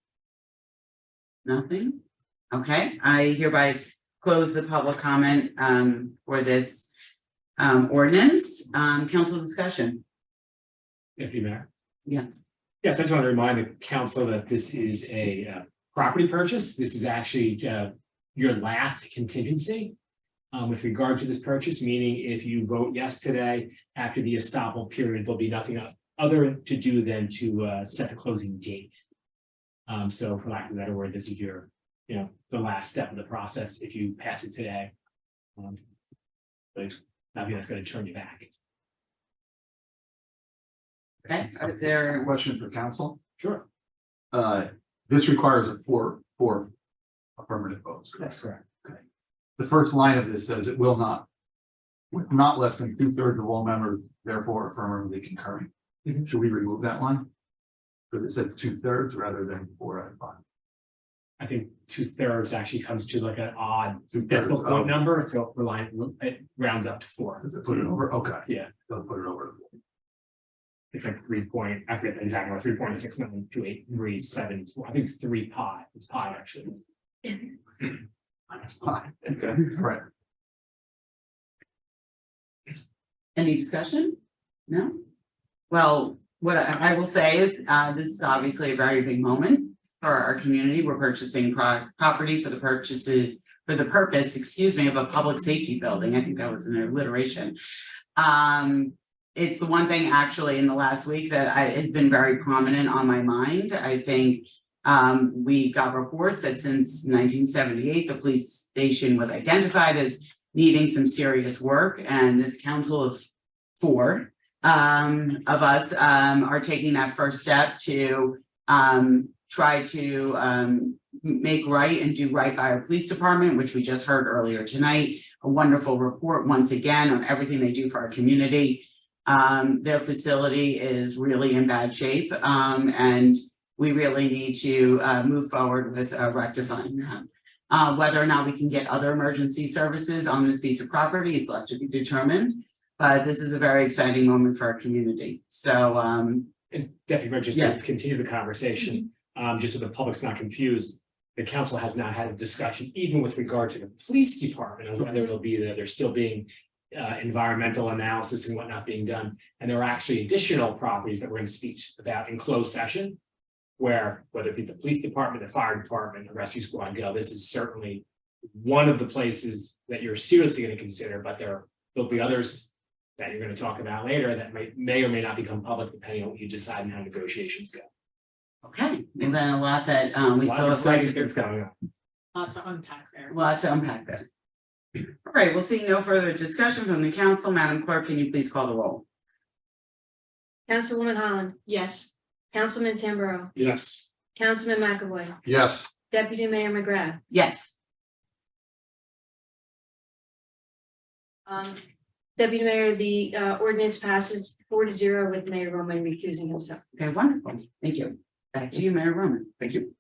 Nothing. Okay, I hereby close the public comment for this ordinance. Council discussion. Deputy Mayor. Yes. Yes, I just want to remind the council that this is a property purchase. This is actually your last contingency with regard to this purchase, meaning if you vote yes today, after the estoppel period, there'll be nothing other to do than to set the closing date. So for lack of a better word, this is your, the last step of the process if you pass it today. But nothing that's going to turn you back. Okay, is there A question for council? Sure. This requires a four affirmative votes. That's correct. Okay. The first line of this says it will not, with not less than 2/3 of all members, therefore affirmatively concurring. Mhm. Should we remove that line? But it says 2/3 rather than 4 out of 5. I think 2/3 actually comes to like an odd decimal point number, so it rounds up to 4. Does it put it over? Okay. Yeah, Don't put it over. it's like 3 point, I forget the exact number, 3.692837. I think it's 3 pi. It's pi actually. Okay, right. Any discussion? No? Well, what I will say is, this is obviously a very big moment for our community. We're purchasing property for the purpose, excuse me, of a public safety building. I think that was an alliteration. It's the one thing actually in the last week that has been very prominent on my mind. I think we got reports that since 1978, the police station was identified as needing some serious work, and this council of 4 of us are taking that first step to try to make right and do right by our police department, which we just heard earlier tonight. A wonderful report once again on everything they do for our community. Their facility is really in bad shape, and we really need to move forward with rectifying that. Whether or not we can get other emergency services on this piece of property is left to be determined, but this is a very exciting moment for our community. So, And Deputy Mayor, just yes. to continue the conversation, just so the public's not confused, the council has not had a discussion, even with regard to the police department, on whether it'll be that there's still being environmental analysis and whatnot being done. And there are actually additional properties that we're going to speak about in closed session, where whether it be the police department, the fire department, the rescue squad go, this is certainly one of the places that you're seriously going to consider, but there'll be others that you're going to talk about later that may or may not become public depending on what you decide and how negotiations go. Okay, and then a lot that we still have to discuss. Lots to unpack there. Lot to unpack there. All right, we'll see no further discussion from the council. Madam Clerk, can you please call the roll? Councilwoman Holland, Yes. Councilman Tamburo, Yes. Councilman McAvoy, Yes. Deputy Mayor McGrath. Yes. Deputy Mayor, the ordinance passes 4-0 with Mayor Roman recusing himself. Okay, wonderful. Thank you. Back to you, Mayor Roman. Thank you.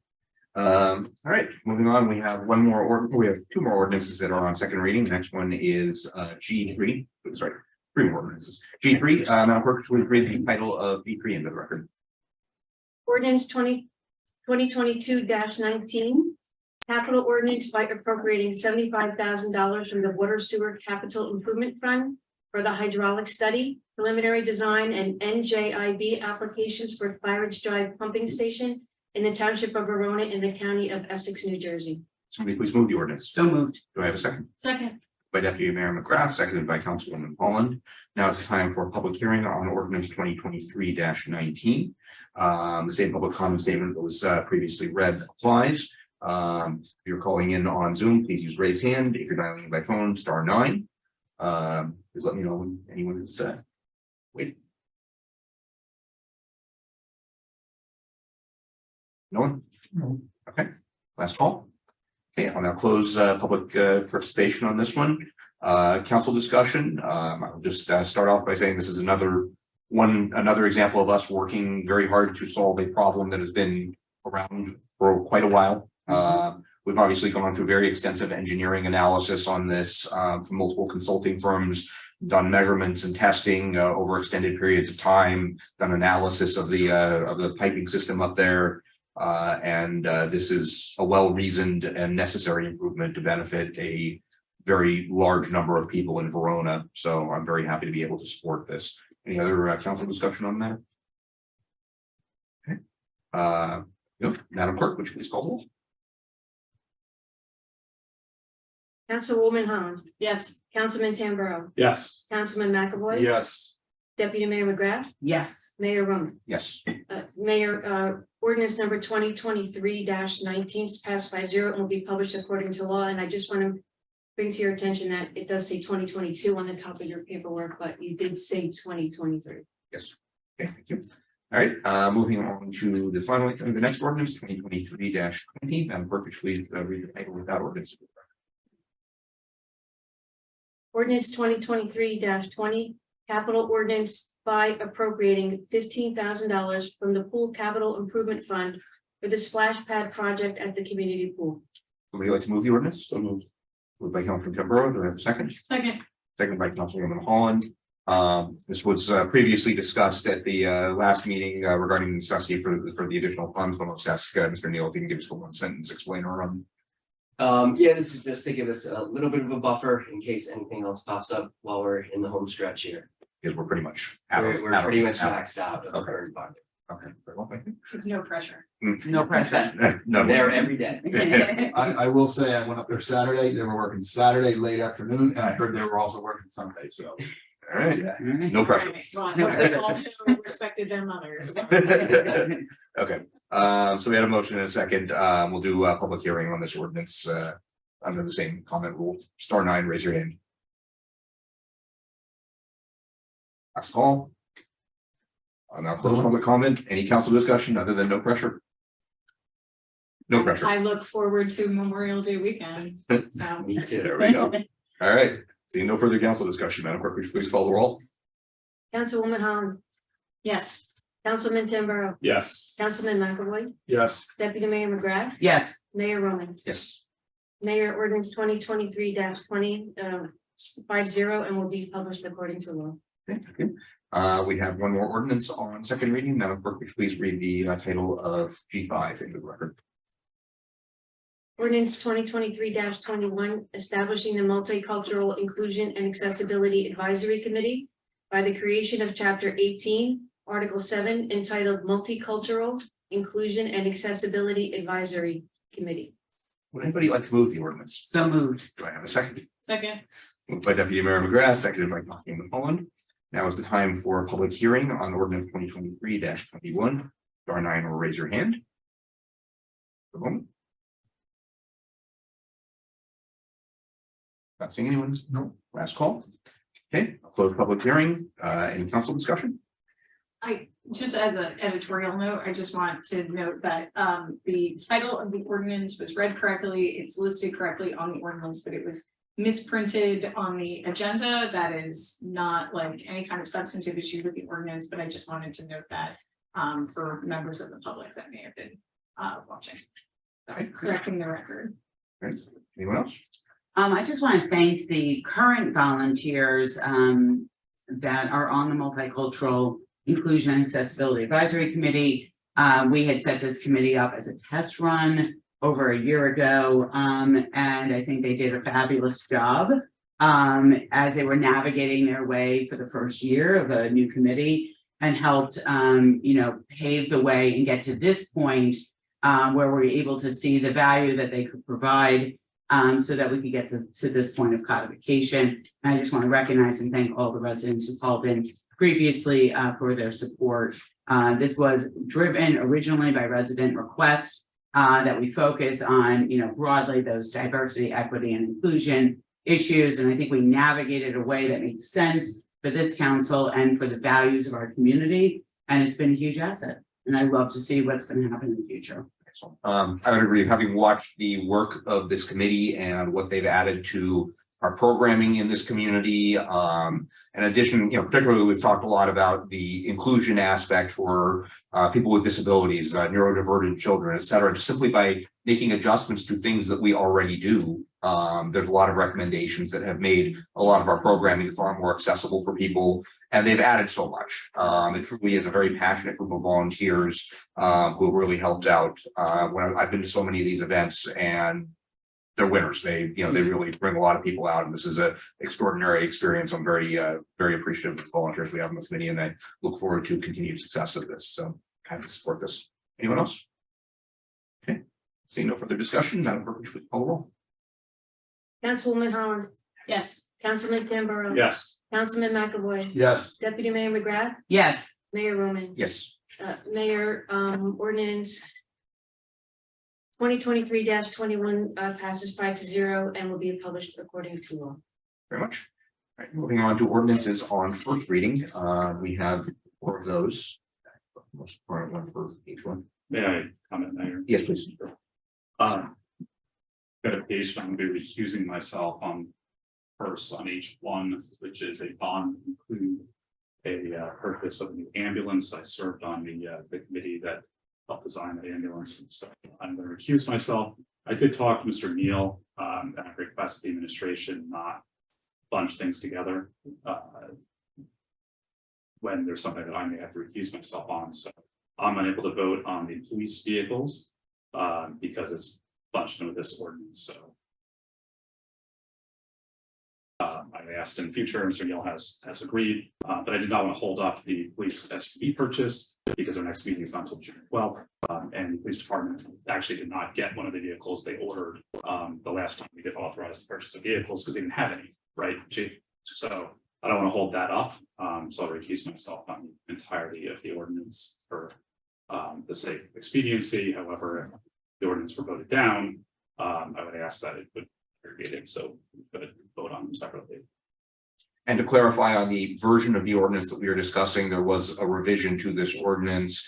All right, moving on, we have we have 2 more ordinances that are on second reading. The next one is G3, sorry, 3 more ordinances. G3, Madam Clerk, please read the title of V3 into the record. Ordinance 2022-19, capital ordinance by appropriating $75,000 from the Water Sewer Capital Improvement Fund for the hydraulic study, preliminary design, and NJIB applications for Claridge Drive Pumping Station in the Township of Verona in the County of Essex, New Jersey. Somebody please move the ordinance. So moved. Do I have a second? Second. By Deputy Mayor McGrath, seconded by Councilwoman Holland. Now it's time for a public hearing on ordinance 2023-19. The same public comment statement that was previously read applies. If you're calling in on Zoom, please use raise hand. If you're dialing in by phone, *9. Please let me know when anyone is waiting. No one? No. Okay, last call. Okay, I'll now close public participation on this one. Council discussion. I'll just start off by saying this is another example of us working very hard to solve a problem that has been around for quite a while. We've obviously gone through very extensive engineering analysis on this from multiple consulting firms, done measurements and testing over extended periods of time, done analysis of the piping system up there. This is a well-reasoned and necessary improvement to benefit a very large number of people in Verona. So I'm very happy to be able to support this. Any other council discussion on that? Okay. Madam Clerk, would you please call the roll? Councilwoman Holland, Yes. Councilman Tamburo, Yes. Councilman McAvoy. Yes. Deputy Mayor McGrath, Yes. Mayor Roman. Yes. Mayor, ordinance number 2023-19 is passed 5-0 and will be published according to law. And I just want to bring to your attention that it does say 2022 on the top of your paperwork, but you did say 2023. Yes. Okay, thank you. All right, moving on to the next ordinance, 2023-20. Madam Clerk, please read the title of that ordinance. Ordinance 2023-20, capital ordinance by appropriating $15,000 from the Pool Capital Improvement Fund for the splash pad project at the community pool. Somebody like to move the ordinance? So moved. Moved by Councilman Tamburo, do I have a second? Second. Second by Councilwoman Holland. This was previously discussed at the last meeting regarding the necessity for the additional funds. But let's ask Mr. Neal if he can give us the one sentence explainer on. Yeah, this is just to give us a little bit of a buffer in case anything else pops up while we're in the home stretch here. Because we're pretty much We're pretty much maxed out of the current budget. Okay, very well, thank you. There's no pressure. No pressure. No. There every day. I will say, I went up there Saturday, they were working Saturday late afternoon, and I heard they were also working Sunday, so. All right, no pressure. Well, they also respected their mothers. Okay, so we had a motion and a second. We'll do a public hearing on this ordinance under the same comment rule. Star 9, raise your hand. Last call. I'll now close public comment. Any council discussion other than no pressure? No pressure. I look forward to Memorial Day weekend, so. Me too. There we go. All right, seeing no further council discussion, Madam Clerk, please call the roll. Councilwoman Holland, Yes. Councilman Tamburo, Yes. Councilman McAvoy, Yes. Deputy Mayor McGrath, Yes, Mayor Roman. Yes. Mayor ordinance 2023-20 5-0 and will be published according to law. Okay, thank you. We have one more ordinance on second reading. Madam Clerk, please read the title of G5 into the record. Ordinance 2023-21, establishing the Multicultural Inclusion and Accessibility Advisory Committee by the creation of Chapter 18, Article 7, entitled Multicultural Inclusion and Accessibility Advisory Committee. Would anybody like to move the ordinance? so moved. Do I have a second? Second. Moved by Deputy Mayor McGrath, seconded by Councilman Holland. Now is the time for a public hearing on ordinance 2023-21. Star 9 will raise your hand. For a moment. Not seeing anyone? No. Last call. Okay, I'll close public hearing. Any council discussion? I, just as an editorial note, I just want to note that the title of the ordinance was read correctly. It's listed correctly on the ordinance, but it was misprinted on the agenda. That is not like any kind of substantive issue with the ordinance, but I just wanted to note that for members of the public that may have been watching. Correcting the record. Okay. Anyone else? I just want to thank the current volunteers that are on the Multicultural Inclusion and Accessibility Advisory Committee. We had set this committee up as a test run over a year ago, and I think they did a fabulous job as they were navigating their way for the first year of a new committee, and helped pave the way and get to this point where we're able to see the value that they could provide, so that we could get to this point of codification. And I just want to recognize and thank all the residents who called in previously for their support. This was driven originally by resident requests that we focus on, broadly those diversity, equity, and inclusion issues. And I think we navigated a way that made sense for this council and for the values of our community. And it's been a huge asset. And I'd love to see what's going to happen in the future. I would agree, having watched the work of this committee and what they've added to our programming in this community. In addition, particularly we've talked a lot about the inclusion aspect for people with disabilities, neurodivergent children, et cetera, just simply by making adjustments to things that we already do. There's a lot of recommendations that have made a lot of our programming far more accessible for people, and they've added so much. It truly is a very passionate group of volunteers who really helped out. When I've been to so many of these events, and they're winners. They really bring a lot of people out, and this is an extraordinary experience. I'm very, very appreciative of the volunteers we have in the committee, and I look forward to continued success of this. So happy to support this. Anyone else? Okay, seeing no further discussion, Madam Clerk, please call the roll. Councilwoman Holland, Yes. Councilman Tamburo. Yes. Councilman McAvoy. Yes. Deputy Mayor McGrath, Yes, Mayor Roman. Yes. Mayor, ordinance 2023-21 passes 5-0 and will be published according to law. Very much. All right, moving on to ordinances on first reading. We have 4 of those. Most important one for each one. May I comment, Mayor? Yes, please. Dedication, I'm going to be recusing myself on first on each one, which is a bond include a purchase of a new ambulance. I served on the committee that help design the ambulance. So I'm going to recuse myself. I did talk to Mr. Neal, and I requested the administration not bunch things together. When there's something that I may have to recuse myself on. So I'm unable to vote on the police vehicles because it's bunched into this ordinance. So I asked in future, Mr. Neal has agreed, but I did not want to hold up the police SUV purchase because our next meeting is not until June 12th. And the police department actually did not get one of the vehicles they ordered the last time we did authorize the purchase of vehicles because they didn't have any, right? So I don't want to hold that up. So I'll recuse myself on the entirety of the ordinance for the sake of expediency. However, if the ordinance were voted down, I would ask that it would be aggregated, so we could vote on them separately. And to clarify on the version of the ordinance that we are discussing, there was a revision to this ordinance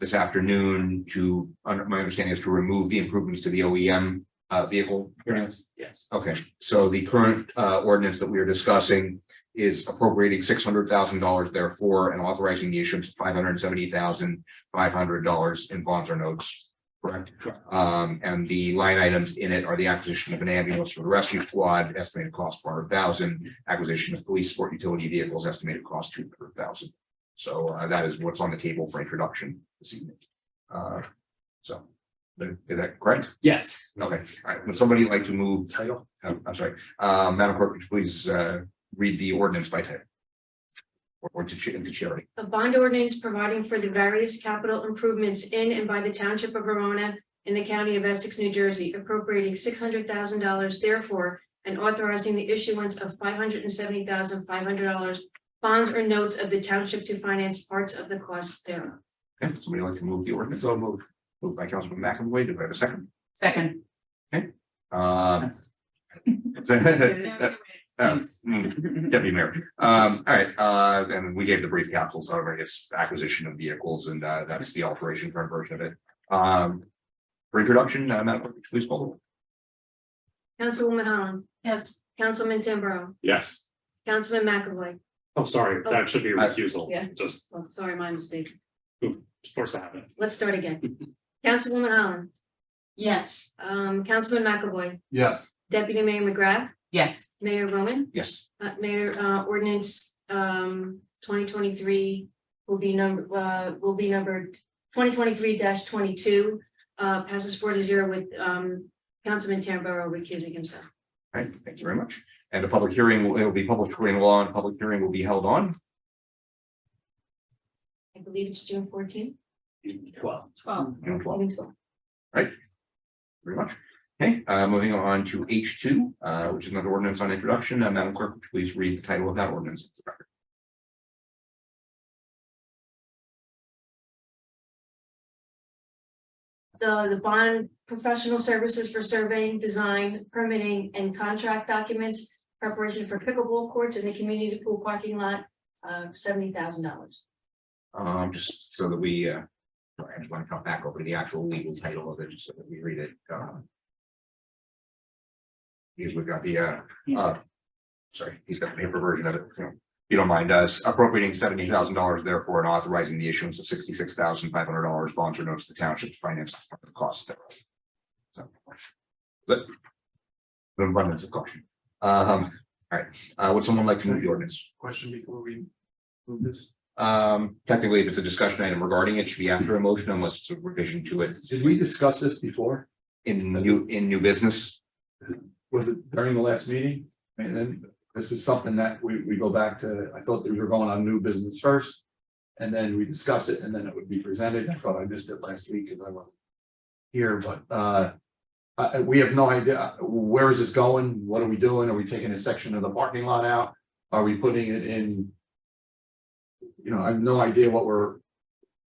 this afternoon to, under my understanding, is to remove the improvements to the OEM vehicle. Yes. Okay, so the current ordinance that we are discussing is appropriating $600,000 therefore and authorizing the issuance of $570,500 in bonds or notes. Correct. And the line items in it are the acquisition of an ambulance for the rescue squad, estimated cost $400,000, acquisition of police sport utility vehicles, estimated cost $200,000. So that is what's on the table for introduction this evening. So is that correct? Yes. Okay, all right. Would somebody like to move title? I'm sorry. Madam Clerk, would you please read the ordinance by title? Or to charity. A bond ordinance providing for the various capital improvements in and by the Township of Verona in the County of Essex, New Jersey, appropriating $600,000 therefore, and authorizing the issuance of $570,500 bonds or notes of the Township to finance parts of the cost thereof. Okay, somebody like to move the ordinance? So moved. Moved by Councilman McAvoy. Do I have a second? Second. Okay. Deputy Mayor. All right, and we gave the brief counsel, so it's acquisition of vehicles, and that's the alteration current version of it. For introduction, Madam Clerk, please call the roll. Councilwoman Holland. Yes. Councilman Tamburo. Yes. Councilman McAvoy. Oh, sorry, that should be a recusal. Yeah. Just, Oh, sorry, my mistake. of course, I have it. Let's start again. Councilwoman Holland. Yes. Councilman McAvoy. Yes. Deputy Mayor McGrath. Yes. Mayor Roman. Yes. Mayor, ordinance, 2023 will be numbered 2023-22, passes 4-0 with, Councilman Tamburo recusing himself. All right, thank you very much. And a public hearing, it will be published according to law, and public hearing will be held on I believe it's June 14th. 12. June 12th. June 12th. Very much. Okay, moving on to H2, which is another ordinance on introduction. Madam Clerk, would you please read the title of that ordinance? The bond professional services for surveying, design, permitting, and contract documents, preparation for pickleball courts in the community pool parking lot, $70,000. Just so that we, I just want to come back over to the actual legal title of it, just so that we read it. Because we've got the, sorry, he's got the paper version of it. So, if you don't mind us appropriating $70,000, therefore, and authorizing the issuance of $66,500 bonds or notes to the township to finance the cost thereof. So, but the abundance of caution. All right, would someone like to move the ordinance? Question before we move this. Technically, if it's a discussion item regarding it, should be after a motion unless it's a revision to it. Did we discuss this before? In new business. Was it during the last meeting? And then this is something that we go back to, I thought we were going on new business first. And then we discuss it and then it would be presented. I thought I missed it last week because I wasn't here, but we have no idea, where is this going? What are we doing? Are we taking a section of the parking lot out? Are we putting it in? You know, I have no idea what we're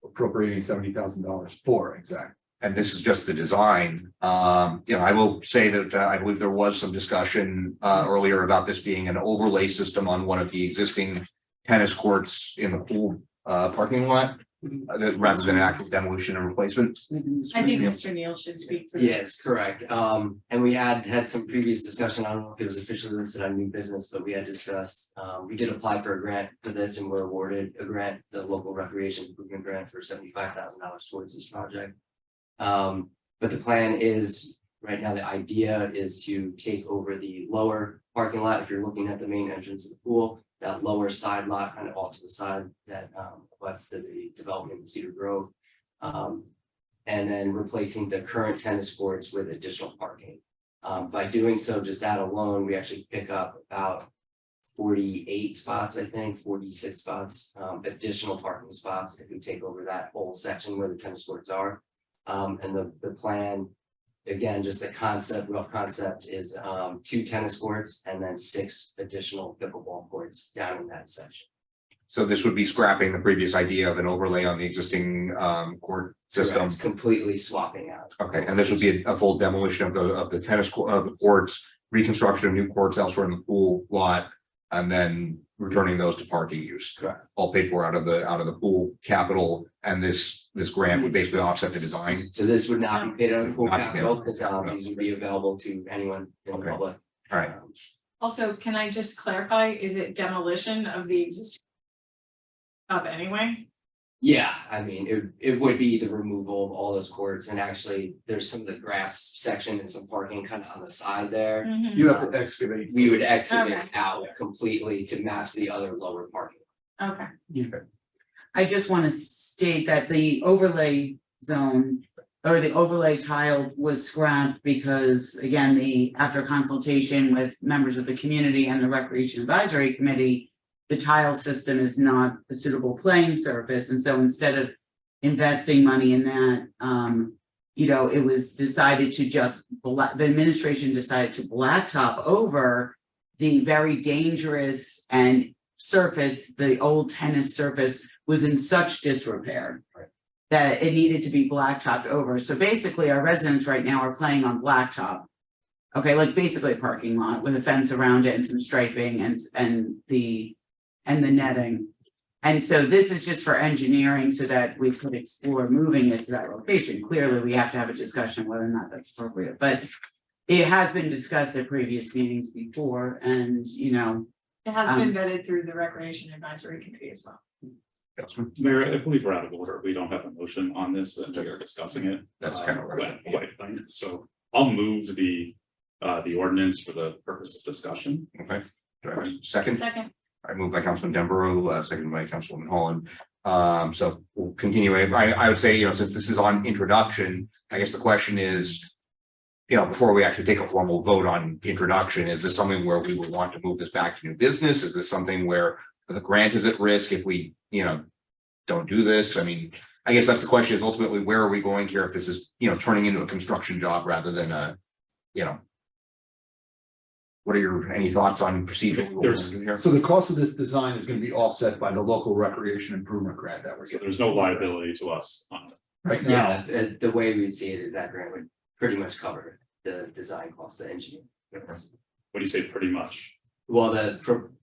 appropriating $70,000 for exactly. And this is just the design. I will say that I believe there was some discussion earlier about this being an overlay system on one of the existing tennis courts in the pool parking lot. rather than an actual demolition and replacement. I think Mr. Neal should speak to this. Yes, correct. And we had some previous discussion. I don't know if it was officially listed on new business, but we had discussed, we did apply for a grant for this and were awarded a grant, the local recreation improvement grant for $75,000 towards this project. But the plan is, right now, the idea is to take over the lower parking lot. If you're looking at the main entrance of the pool, that lower side lot kind of off to the side that abuts to the development in Cedar Grove. And then replacing the current tennis courts with additional parking. By doing so, just that alone, we actually pick up about 48 spots, I think, 46 spots, additional parking spots if we take over that whole section where the tennis courts are. And the plan, again, just the concept, rough concept is 2 tennis courts and then 6 additional pickleball courts down in that section. So this would be scrapping the previous idea of an overlay on the existing court system. Correct. Completely swapping out. Okay, and this would be a full demolition of the tennis court, of the courts, reconstruction of new courts elsewhere in the pool lot, and then returning those to parking use. Correct. All paid for out of the pool capital, and this grant would basically offset the design. So this would not be paid out of the pool Not be paid capital out of the because pool capital. these would be available to anyone in the Okay. public. All right. Also, can I just clarify, is it demolition of the existing of anyway? Yeah, I mean, it would be the removal of all those courts, and actually there's some of the grass section and some parking kind of on the side there. You have to excavate. We would excavate Okay. out completely to match the other lower parking. Okay. I just want to state that the overlay zone or the overlay tile was scrapped because, again, after consultation with members of the community and the Recreation Advisory Committee, the tile system is not a suitable playing surface. And so instead of investing money in that, it was decided to the administration decided to blacktop over the very dangerous and surface, the old tennis surface was in such disrepair that it needed to be blacktopped over. So basically our residents right now are playing on blacktop. Okay, like basically a parking lot with a fence around it and some striping and the netting. And so this is just for engineering so that we could explore moving it to that location. Clearly, we have to have a discussion whether or not that's appropriate, but it has been discussed at previous meetings before and, It has been vetted through the Recreation Advisory Committee as well. Mayor, I believe we're out of order. We don't have a motion on this and we are discussing it. That's kind of right. Quite length. So I'll move the ordinance for the purpose of discussion. Okay. Do I have a second? Second. I moved by Councilman Denborough, seconded by Councilwoman Holland. So we'll continue. I would say, since this is on introduction, I guess the question is, before we actually take a formal vote on introduction, is this something where we would want to move this back to new business? Is this something where the grant is at risk if we, don't do this? I mean, I guess that's the question, is ultimately where are we going here if this is, turning into a construction job rather than a, what are any thoughts on procedure? So the cost of this design is going to be offset by the local recreation improvement grant that we're So getting. there's no liability to us on it. Right now, Yeah, the way we would see it is that grant would pretty much cover the design cost, the engineering. What do you say, pretty much? Well,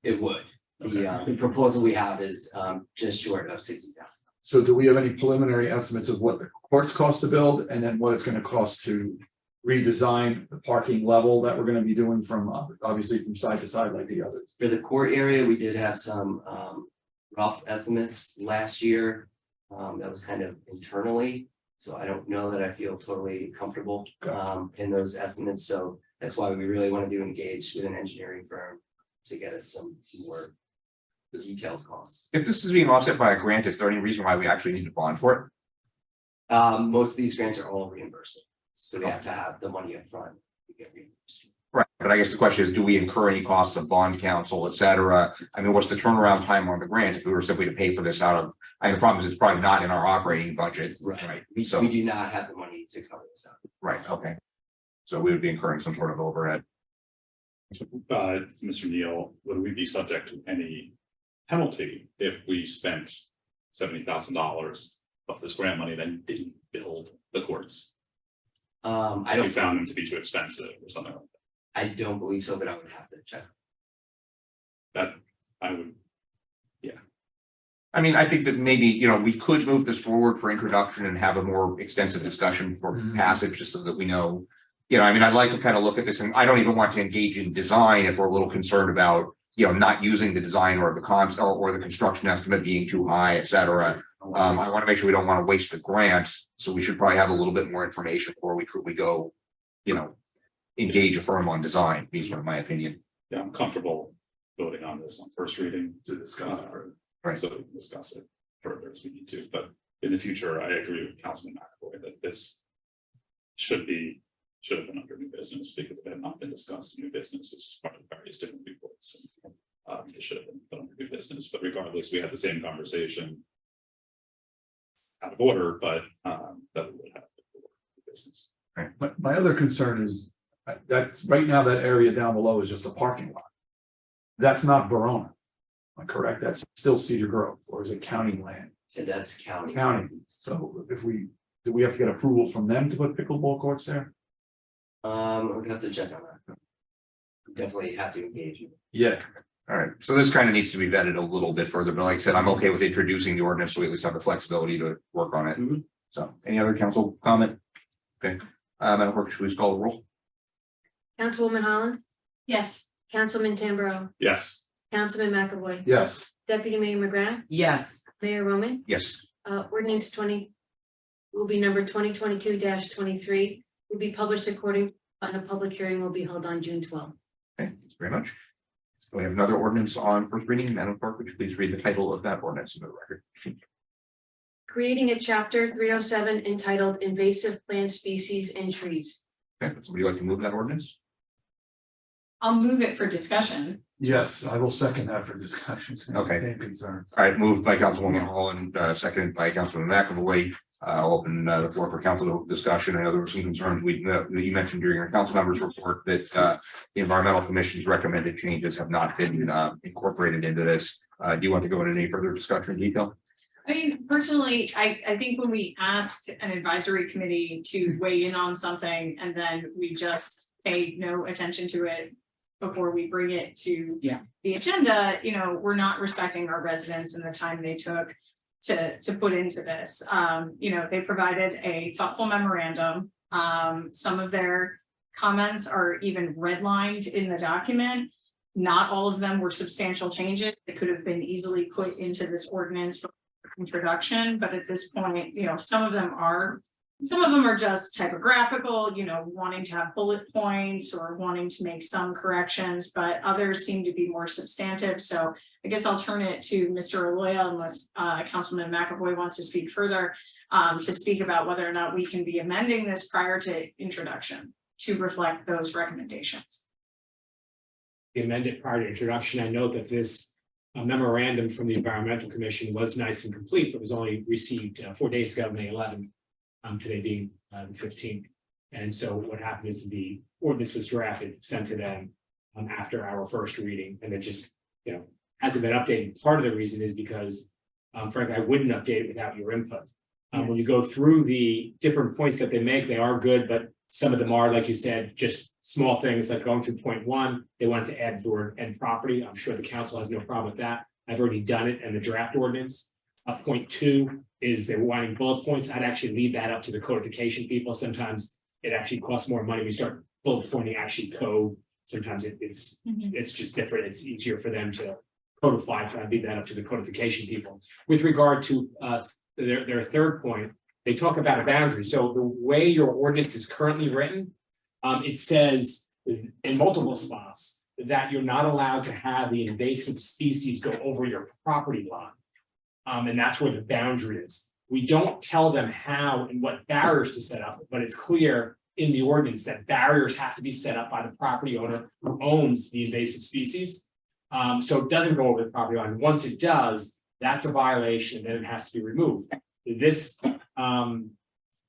it would. The proposal we have is just short of 60,000. so do we have any preliminary estimates of what the courts cost to build and then what it's going to cost to redesign the parking level that we're going to be doing from obviously from side to side like the others? For the court area, we did have some rough estimates last year. That was kind of internally, so I don't know that I feel totally comfortable in those estimates. So that's why we really wanted to engage with an engineering firm to get us some more detailed costs. If this is being offset by a grant, is there any reason why we actually need to bond for it? Most of these grants are all reimbursable, so we have to have the money up front to get reimbursed. Right, but I guess the question is, do we incur any costs of bond counsel, et cetera? I mean, what's the turnaround time on the grant if we were simply to pay for this out of, the problem is it's probably not in our operating budget. Right. We We do not have the money to cover this up. Right, okay. So we would be incurring some sort of overhead. Mr. Neal, would we be subject to any penalty if we spent $70,000 of this grant money then didn't build the courts? I If don't we found them to be too expensive or something like I don't believe so, but I would have to check. that, I would, I mean, I think that maybe, we could move this forward for introduction and have a more extensive discussion for passage, just so that we know. I mean, I'd like to kind of look at this, and I don't even want to engage in design if we're a little concerned about, not using the design or the cons or the construction estimate being too high, et cetera. I want to make sure we don't want to waste the grant, so we should probably have a little bit more information before we truly go, engage a firm on design. These are my opinion. Yeah, I'm comfortable voting on this on first reading To discuss it. right, so we can discuss it further as we need to, but in the future, I agree with Councilman McAvoy that this should have been under new business because it had not been discussed in new business. It's part of various different reports. It should have been put under new business, but regardless, we had the same conversation out of order, but that we would have new business. Right. My other concern is that's right now that area down below is just a parking lot. That's not Verona. Am I correct? That's still Cedar Grove, or is it county land? So that's county. County. So do we have to get approval from them to put pickleball courts there? We'd have to check on that. Definitely have to engage you. Yeah. All right, so this kind of needs to be vetted a little bit further, but like I said, I'm okay with introducing the ordinance, so we at least have the flexibility to work on it. So, any other council comment? Okay, Madam Clerk, should we please call the roll? Councilwoman Holland, Yes. Councilman Tambro, Yes. Councilman McAvoy, Yes. Deputy Mayor McGrath, Yes, Mayor Roman, Yes. ordinance 20 will be number 2022-23, will be published according, and a public hearing will be held on June 12th. Okay, thank you very much. So we have another ordinance on first reading. Madam Clerk, would you please read the title of that ordinance into the record? Creating a chapter 307 entitled Invasive Plant Species and Trees. Okay, would somebody like to move that ordinance? I'll move it for discussion. Yes, I will second that for discussion. Okay. Same concerns. All right, moved by Councilwoman Holland, seconded by Councilman McAvoy. I'll open the floor for council discussion. I know there were some concerns that you mentioned during your council members report that the environmental commission's recommended changes have not been incorporated into this. Do you want to go into any further discussion in detail? I mean, personally, I think when we asked an advisory committee to weigh in on something and then we just paid no attention to it before we bring it to the agenda, we're not respecting our residents and the time they took to put into this. They provided a thoughtful memorandum. Some of their comments are even redlined in the document. Not all of them were substantial changes that could have been easily put into this ordinance for introduction, but at this point, some of them are just typographical, wanting to have bullet points or wanting to make some corrections, but others seem to be more substantive. So I guess I'll turn it to Mr. Aloya unless Councilman McAvoy wants to speak further to speak about whether or not we can be amending this prior to introduction to reflect those recommendations. The amended prior to introduction, I know that this memorandum from the Environmental Commission was nice and complete, but was only received 4 days ago, May 11th. Today being the 15th. And so what happened is the ordinance was drafted, sent to them after our first reading, and it just, hasn't been updated. Part of the reason is because, frankly, I wouldn't update it without your input. When you go through the different points that they make, they are good, but some of them are, like you said, just small things like going through point 1, they wanted to add the word and property. I'm sure the council has no problem with that. I've already done it in the draft ordinance. Point 2 is they're wanting bullet points. I'd actually leave that up to the codification people. Sometimes it actually costs more money. We start bullet pointing actually code. Sometimes it's just different. It's easier for them to codify. So I'd leave that up to the codification people. With regard to their third point, they talk about a boundary. So the way your ordinance is currently written, it says in multiple spots that you're not allowed to have the invasive species go over your property line. And that's where the boundary is. We don't tell them how and what barriers to set up, but it's clear in the ordinance that barriers have to be set up by the property owner who owns the invasive species. So it doesn't go over the property line. Once it does, that's a violation, and then it has to be removed. This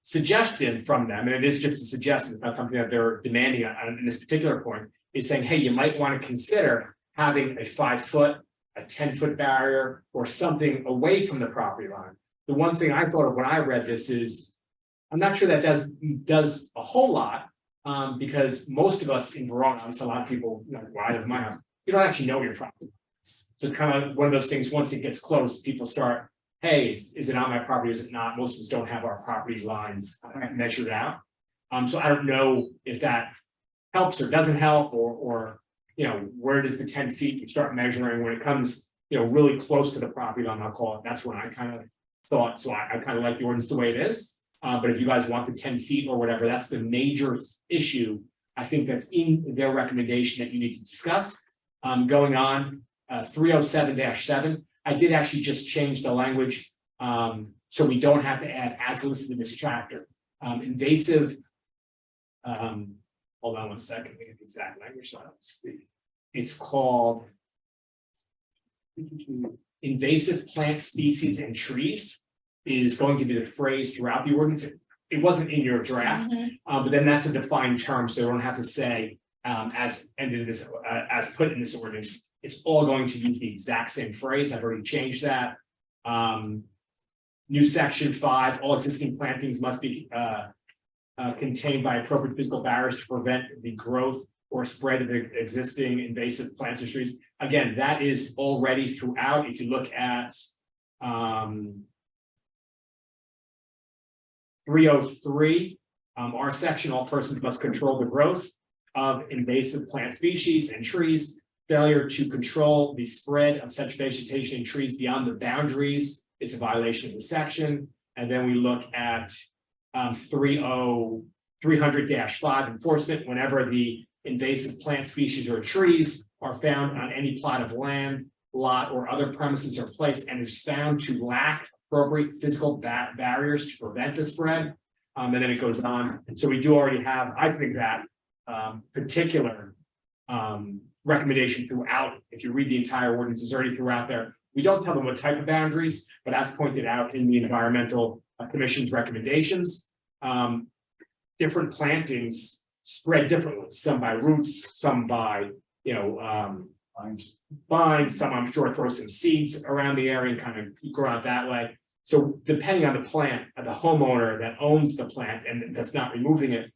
suggestion from them, and it is just a suggestion, it's not something that they're demanding on in this particular point, is saying, hey, you might want to consider having a 5-foot, a 10-foot barrier or something away from the property line. The one thing I thought of when I read this is, I'm not sure that does a whole lot because most of us in Verona, a lot of people, where I live in my house, you don't actually know your property lines. So it's kind of one of those things, once it gets close, people start, hey, is it on my property, is it not? Most of us don't have our property lines measured out. So I don't know if that helps or doesn't help, or you know, where does the 10 feet you start measuring when it comes, you know, really close to the property line, I'll call it. That's when I kind of thought, so I kind of like the ordinance the way it is. But if you guys want the 10 feet or whatever, that's the major issue. I think that's in their recommendation that you need to discuss. Going on 307-7, I did actually just change the language. So we don't have to add as listed in this chapter. Invasive, hold on one second, let me get the exact language so I don't speak. It's called invasive plant species and trees is going to be the phrase throughout the ordinance. It wasn't in your draft, but then that's a defined term, so we don't have to say as ended in this as put in this ordinance. It's all going to use the exact same phrase. I've already changed that. New section 5, all existing plantings must be contained by appropriate physical barriers to prevent the growth or spread of the existing invasive plants or trees. Again, that is already throughout. If you look at 303, our section, all persons must control the growth of invasive plant species and trees. Failure to control the spread of such vegetation and trees beyond the boundaries is a violation of the section. And then we look at 300-5 enforcement. Whenever the invasive plant species or trees are found on any plot of land, lot, or other premises or place and is found to lack appropriate physical barriers to prevent the spread. And then it goes on. So we do already have, I think, that particular recommendation throughout. If you read the entire ordinance, is already throughout there. We don't tell them what type of boundaries, but as pointed out in the environmental commission's recommendations, different plantings spread differently. Some by roots, some by, you know, vines, some I'm sure throw some seeds around the area and kind of grow out that way. So depending on the plant, the homeowner that owns the plant and that's not removing it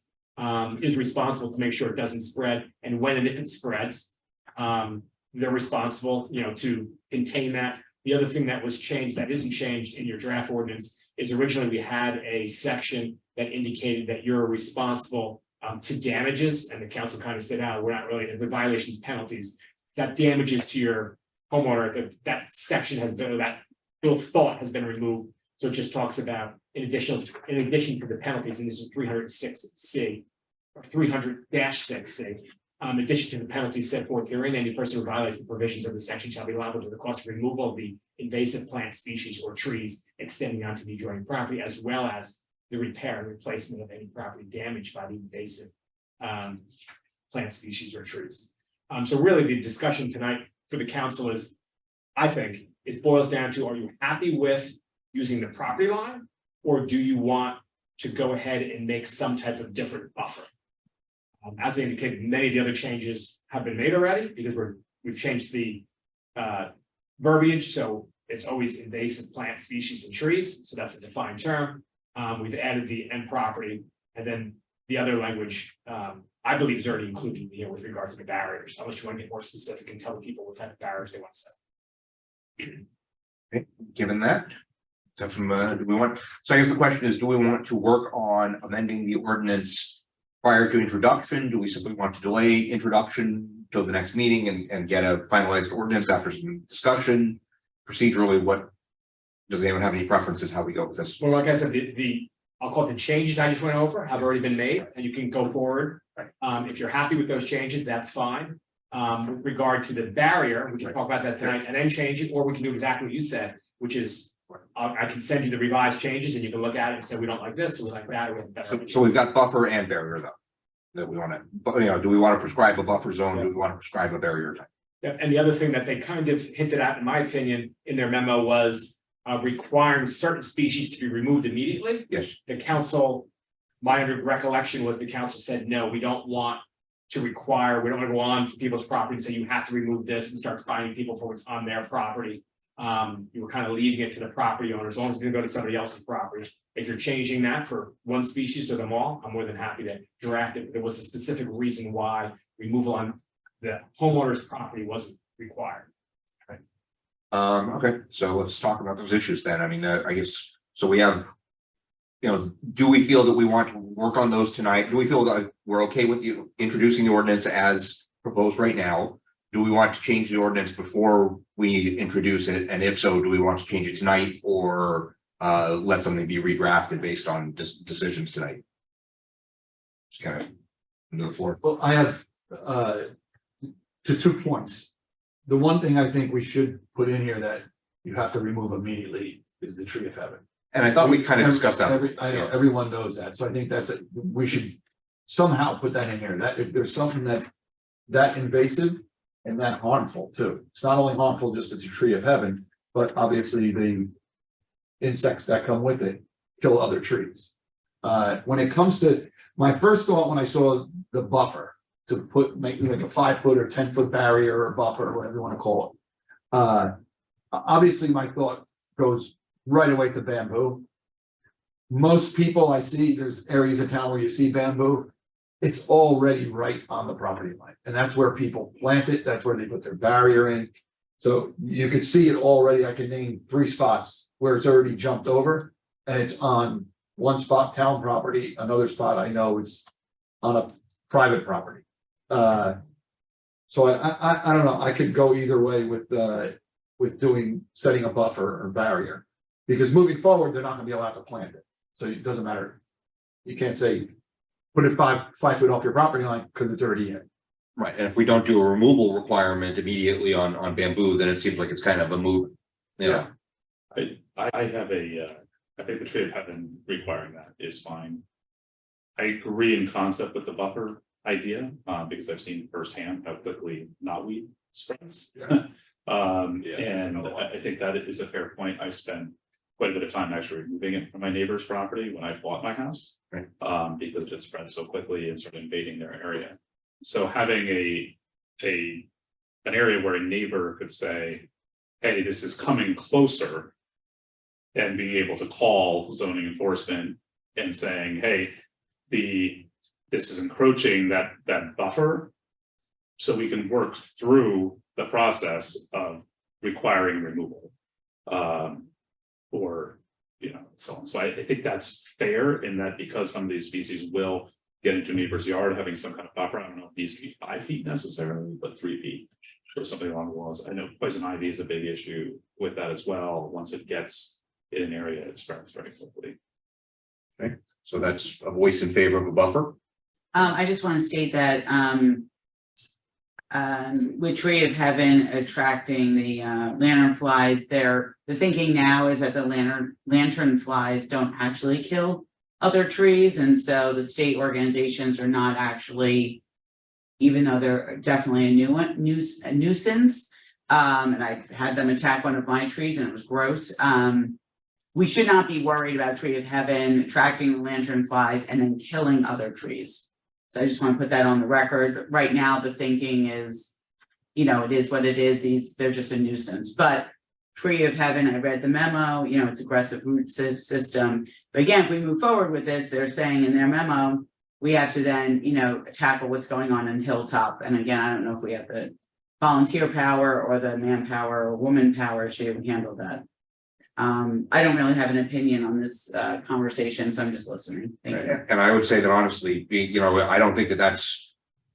is responsible to make sure it doesn't spread. And when and if it spreads, they're responsible, you know, to contain that. The other thing that was changed that isn't changed in your draft ordinance is originally we had a section that indicated that you're responsible to damages, and the council kind of said, "Oh, we're not really the violations penalties." That damages to your homeowner. That section has been, that little thought has been removed. So it just talks about in addition to the penalties, and this is 306C or 300-6C. In addition to the penalties set forth herein, any person who violates the provisions of the section shall be liable to the cost of removal of the invasive plant species or trees extending onto the adjoining property, as well as the repair and replacement of any property damaged by the invasive plant species or trees. So really the discussion tonight for the council is, I think, it boils down to, are you happy with using the property line, or do you want to go ahead and make some type of different buffer? As I indicated, many of the other changes have been made already because we've changed the verbiage. So it's always invasive plant species and trees. So that's a defined term. We've added the end property, and then the other language I believe is already included here with regard to the barriers. Unless you want to get more specific and tell the people what type of barriers they want to set. Okay, given that, so from do we want? So I guess the question is, do we want to work on amending the ordinance prior to introduction? Do we simply want to delay introduction till the next meeting and get a finalized ordinance after some discussion? Procedurally, what does anyone have any preferences how we go with this? Well, like I said, I'll call it the changes I just went over have already been made, and you can go forward. If you're happy with those changes, that's fine. With regard to the barrier, we can talk about that tonight and then change it, or we can do exactly what you said, which is I can send you the revised changes and you can look at it and say, we don't like this, or we like that. Or so we've got buffer and barrier though, that we want to, but you know, do we want to prescribe a buffer zone? Yeah. Do we want to prescribe a barrier type? Yeah, and the other thing that they kind of hinted at, in my opinion, in their memo was requiring certain species to be removed immediately. Yes. The council, my recollection was the council said, no, we don't want to require, we don't want to go on to people's property and say you have to remove this and start finding people for what's on their property. You were kind of leaving it to the property owner, as long as it's going to go to somebody else's property. If you're changing that for one species or them all, I'm more than happy to draft it. There was a specific reason why removal on the homeowner's property wasn't required. Right. Okay, so let's talk about those issues then. I mean, I guess, so we have. Do we feel that we want to work on those tonight? Do we feel that we're okay with you introducing the ordinance as proposed right now? Do we want to change the ordinance before we introduce it? And if so, do we want to change it tonight or let something be redrafted based on decisions tonight? Just kind of move forward. Well, I have to 2 points. The one thing I think we should put in here that you have to remove immediately is the tree of heaven. And I thought we kind of discussed that. I know, everyone knows that, so I think we should somehow put that in here, that if there's something that's that invasive and that harmful too. It's not only harmful just as a tree of heaven, but obviously the insects that come with it kill other trees. When it comes to, my first thought when I saw the buffer to make like a 5 foot or 10 foot barrier or buffer, whatever you want to call it. Obviously my thought goes right away to bamboo. Most people I see, there's areas of town where you see bamboo, it's already right on the property line. And that's where people plant it, that's where they put their barrier in. So you could see it already, I can name 3 spots where it's already jumped over. And it's on one spot town property, another spot I know it's on a private property. So I don't know, I could go either way with setting a buffer or barrier. Because moving forward, they're not gonna be allowed to plant it. So it doesn't matter. You can't say, put it 5 foot off your property line because it's already in. Right, and if we don't do a removal requirement immediately on bamboo, then it seems like it's kind of a move. Yeah. I have I think the tree of heaven requiring that is fine. I agree in concept with the buffer idea, because I've seen firsthand how quickly knotweed spreads. And I think that is a fair point. I spent quite a bit of time actually removing it from my neighbor's property when I bought my house. Right. Because it spread so quickly and sort of invading their area. So having an area where a neighbor could say, hey, this is coming closer, and being able to call zoning enforcement and saying, hey, this is encroaching that buffer, so we can work through the process of requiring removal. Or so on. So I think that's fair in that, because some of these species will get into a neighbor's yard, having some kind of buffer. I don't know if it needs to be 5 feet necessarily, but 3 feet or something along the walls. I know poison ivy is a big issue with that as well. Once it gets in an area, it spreads very quickly. Okay, so that's a voice in favor of a buffer. I just want to state that with tree of heaven attracting the lantern flies, the thinking now is that the lantern flies don't actually kill other trees, and so the state organizations are not actually, even though they're definitely a nuisance, and I had them attack one of my trees and it was gross. We should not be worried about tree of heaven attracting the lantern flies and then killing other trees. So I just want to put that on the record. Right now, the thinking is, it is what it is. They're just a nuisance. But tree of heaven, I read the memo, it's aggressive root system. But again, if we move forward with this, they're saying in their memo, we have to then, tackle what's going on in Hilltop. And again, I don't know if we have the volunteer power or the manpower or woman power to handle that. I don't really have an opinion on this conversation, so I'm just listening. Thank you. And I would say that honestly, I don't think that that's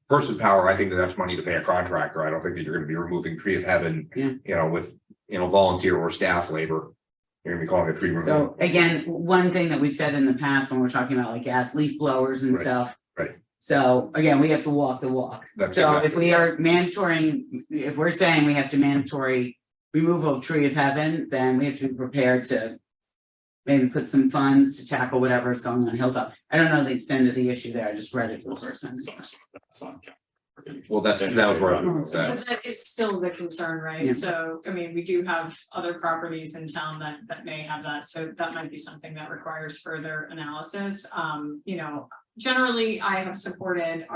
person power. I think that that's money to pay a contractor. I don't think that you're going to be removing tree of heaven, with volunteer or staff labor. You're going to be calling a tree removal. So again, one thing that we've said in the past when we're talking about like gas leaf blowers and stuff. Right. So again, we have to walk the walk. That's so exactly if we are if we're saying we have to mandatory removal of tree of heaven, then we have to be prepared to maybe put some funds to tackle whatever is going on Hilltop. I don't know the extent of the issue there. I just read it for the first time. Well, that was where I was going. But that is still the concern, right? Yeah. So, I mean, we do have other properties in town that may have that, so that might be something that requires further analysis. Generally, I have supported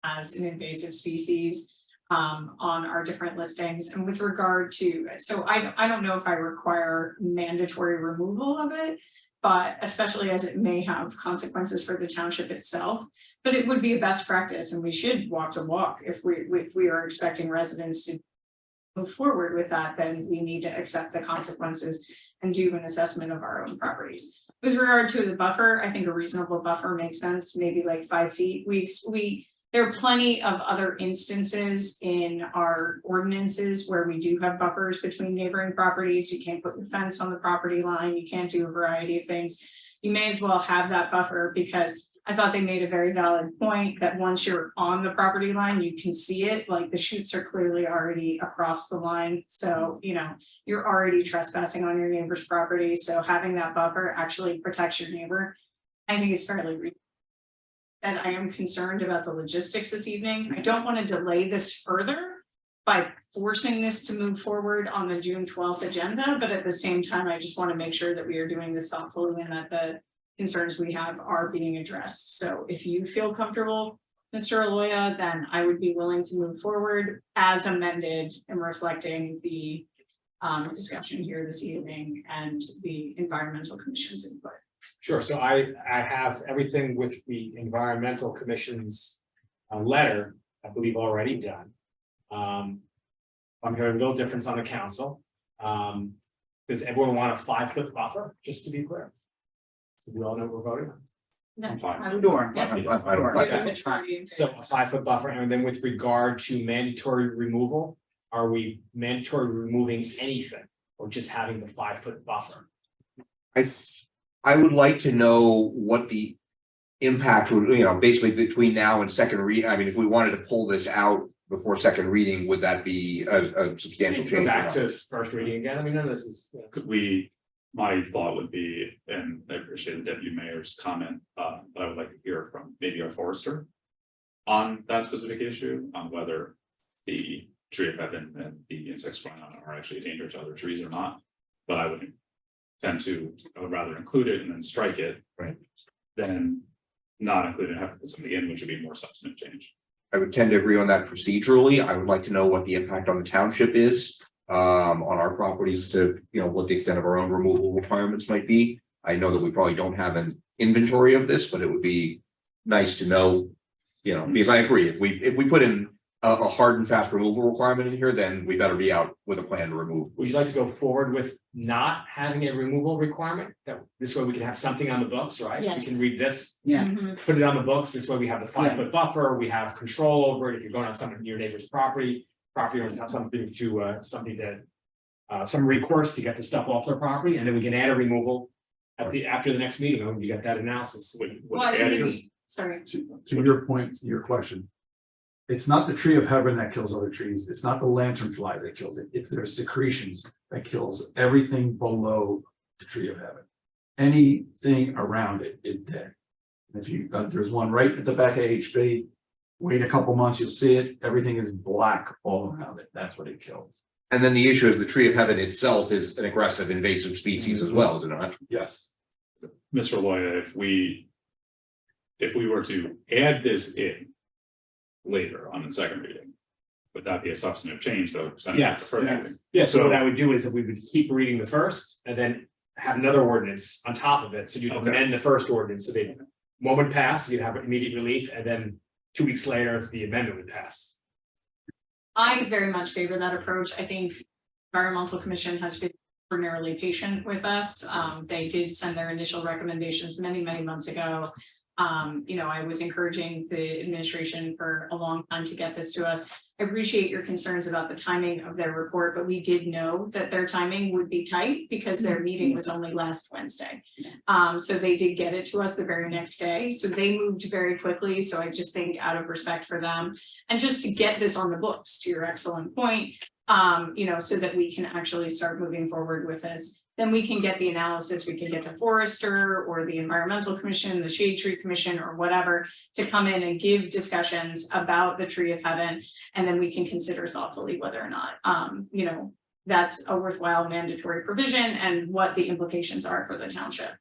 as an invasive species on our different listings, and with regard to, so I don't know if I require mandatory removal of it, but especially as it may have consequences for the township itself, but it would be a best practice, and we should walk the walk if we are expecting residents to move forward with that, then we need to accept the consequences and do an assessment of our own properties. With regard to the buffer, I think a reasonable buffer makes sense, maybe like 5 feet. There are plenty of other instances in our ordinances where we do have buffers between neighboring properties. You can't put the fence on the property line, you can't do a variety of things. You may as well have that buffer, because I thought they made a very valid point that once you're on the property line, you can see it, like the chutes are clearly already across the line. So, you know, you're already trespassing on your neighbor's property. So having that buffer actually protects your neighbor, I think is fairly reasonable. And I am concerned about the logistics this evening. I don't want to delay this further by forcing this to move forward on the June 12th agenda, but at the same time, I just want to make sure that we are doing this thoughtfully and that the concerns we have are being addressed. So if you feel comfortable, Mr. Aloya, then I would be willing to move forward as amended and reflecting the discussion here this evening and the environmental commission's input. Sure, so I have everything with the environmental commission's letter, I believe, already done. I'm hearing no difference on the council. Does everyone want a 5-foot buffer, just to be clear? So we all know what we're voting on. No, fine. Sure. So a 5-foot buffer, and then with regard to mandatory removal, are we mandatory removing anything or just having the 5-foot buffer? I would like to know what the impact would, basically between now and second read. I mean, if we wanted to pull this out before second reading, would that be a substantial Go change? back to first reading again. I mean, none of this is. Could we, my thought would be, and I appreciate the deputy mayor's comment, but I would like to hear from maybe our forester on that specific issue, on whether the tree of heaven and the insects growing on it are actually a danger to other trees or not. But I would I would rather include it and then strike it, right, than not include it and have to put something in, which would be more substantive change. I would tend to agree on that procedurally. I would like to know what the impact on the township is, on our properties, to, what the extent of our own removal requirements might be. I know that we probably don't have an inventory of this, but it would be nice to know, because I agree, if we put in a hard and fast removal requirement in here, then we better be out with a plan to remove. Would you like to go forward with not having a removal requirement? That this way we can have something on the books, right? Yes. We can read this. Yeah. Put it on the books. This way we have the 5-foot buffer. We have control over it. If you're going on some of your neighbor's property owners have something to some recourse to get the stuff off their property, and then we can add a removal after the next meeting when you get that analysis. Sorry. To your point, to your question. It's not the tree of heaven that kills other trees. It's not the lanternfly that kills it. It's their secretions that kills everything below the tree of heaven. Anything around it is dead. And if you, there's one right at the back of HB, wait a couple months, you'll see it. Everything is black all around it. That's what it kills. And then the issue is the tree of heaven itself is an aggressive invasive species as well, is it not? Yes. Mr. Loya, if we were to add this in later on the second reading, would that be a substantive change though? Yes. Yeah, so what I would do is that we would keep reading the first and then have another ordinance on top of it. So you'd amend the first ordinance. So they one would pass, you'd have immediate relief, and then 2 weeks later, the amendment would pass. I very much favor that approach. I think Environmental Commission has been extraordinarily patient with us. They did send their initial recommendations many months ago. I was encouraging the administration for a long time to get this to us. I appreciate your concerns about the timing of their report, but we did know that their timing would be tight because their meeting was only last Wednesday. So they did get it to us the very next day. So they moved very quickly. So I just think out of respect for them and just to get this on the books, to your excellent point, so that we can actually start moving forward with this. Then we can get the analysis, we can get the forester or the environmental commission, the shade tree commission or whatever to come in and give discussions about the tree of heaven. And then we can consider thoughtfully whether or not, that's a worthwhile mandatory provision and what the implications are for the township.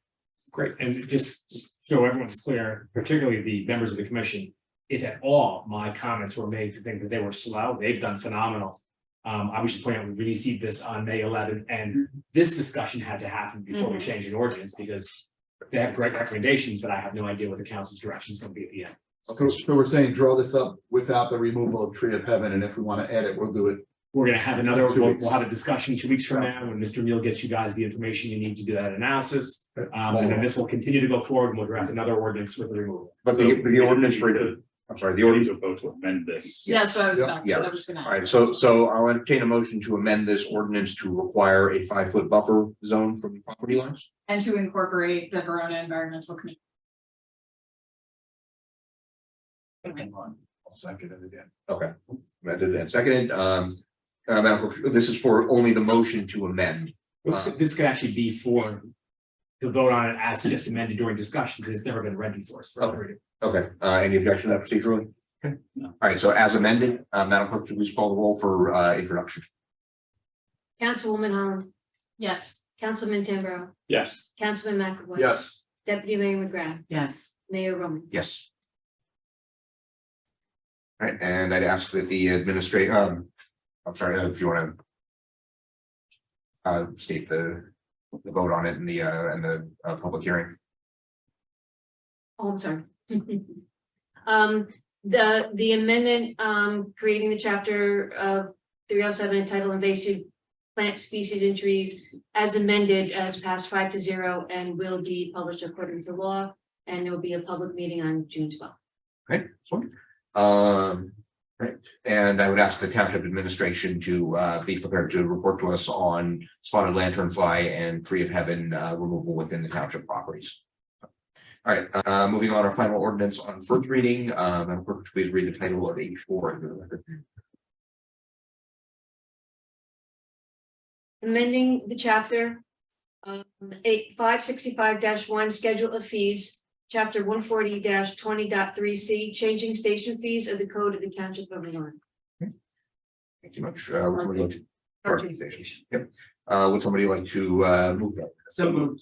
Great, and just so everyone's clear, particularly the members of the commission, if at all my comments were made to think that they were slow, they've done phenomenal. I was just pointing out, we received this on May 11th, and this discussion had to happen before we change an ordinance because they have great recommendations, but I have no idea what the council's direction is going to be at the end. So we're saying draw this up without the removal of tree of heaven, and if we want to add it, we'll do it We're gonna have another, we'll have a discussion 2 weeks from now when Mr. Neal gets you guys the information you need to do that analysis. And then this will continue to go forward and we'll draft another ordinance with the removal. But the ordinance for the, I'm sorry, the ordinance. To vote to amend this. Yeah, that's what I was about, Yeah. I was gonna All right, ask. so I'll entertain a motion to amend this ordinance to require a 5-foot buffer zone from property lines. And to incorporate the Verona Environmental Committee. I'll second it again. Okay, amended and seconded. Madam Clerk, this is for only the motion to amend. This could actually be for to vote on it as just amended during discussions. It's never been read before. So Okay, any objection to that procedurally? Okay. No. All right, so as amended, Madam Clerk, please call the roll for introduction. Councilwoman Holland, Yes. Councilman Tambro, Yes. Councilman McAvoy. Yes. Deputy Mayor McGrath, Yes. Mayor Roman. Yes. All right, and I'd ask that the administrator, I'm sorry, if you want to state the vote on it in the public hearing. Oh, I'm sorry. The amendment, creating the chapter of 307 entitled invasive plant species and trees as amended as passed 5-0 and will be published according to law. And there will be a public meeting on June 12th. Okay, so, right, and I would ask the township administration to be prepared to report to us on spotted lanternfly and tree of heaven removal within the township properties. All right, moving on, our final ordinance on first reading. Madam Clerk, please read the title of H4 into the record. Amending the chapter 565-1 schedule of fees, chapter 140-20.3C, changing station fees of the code of the township of Verona. Thank you much. Would somebody like to- Yep. Would somebody like to move that? So moved.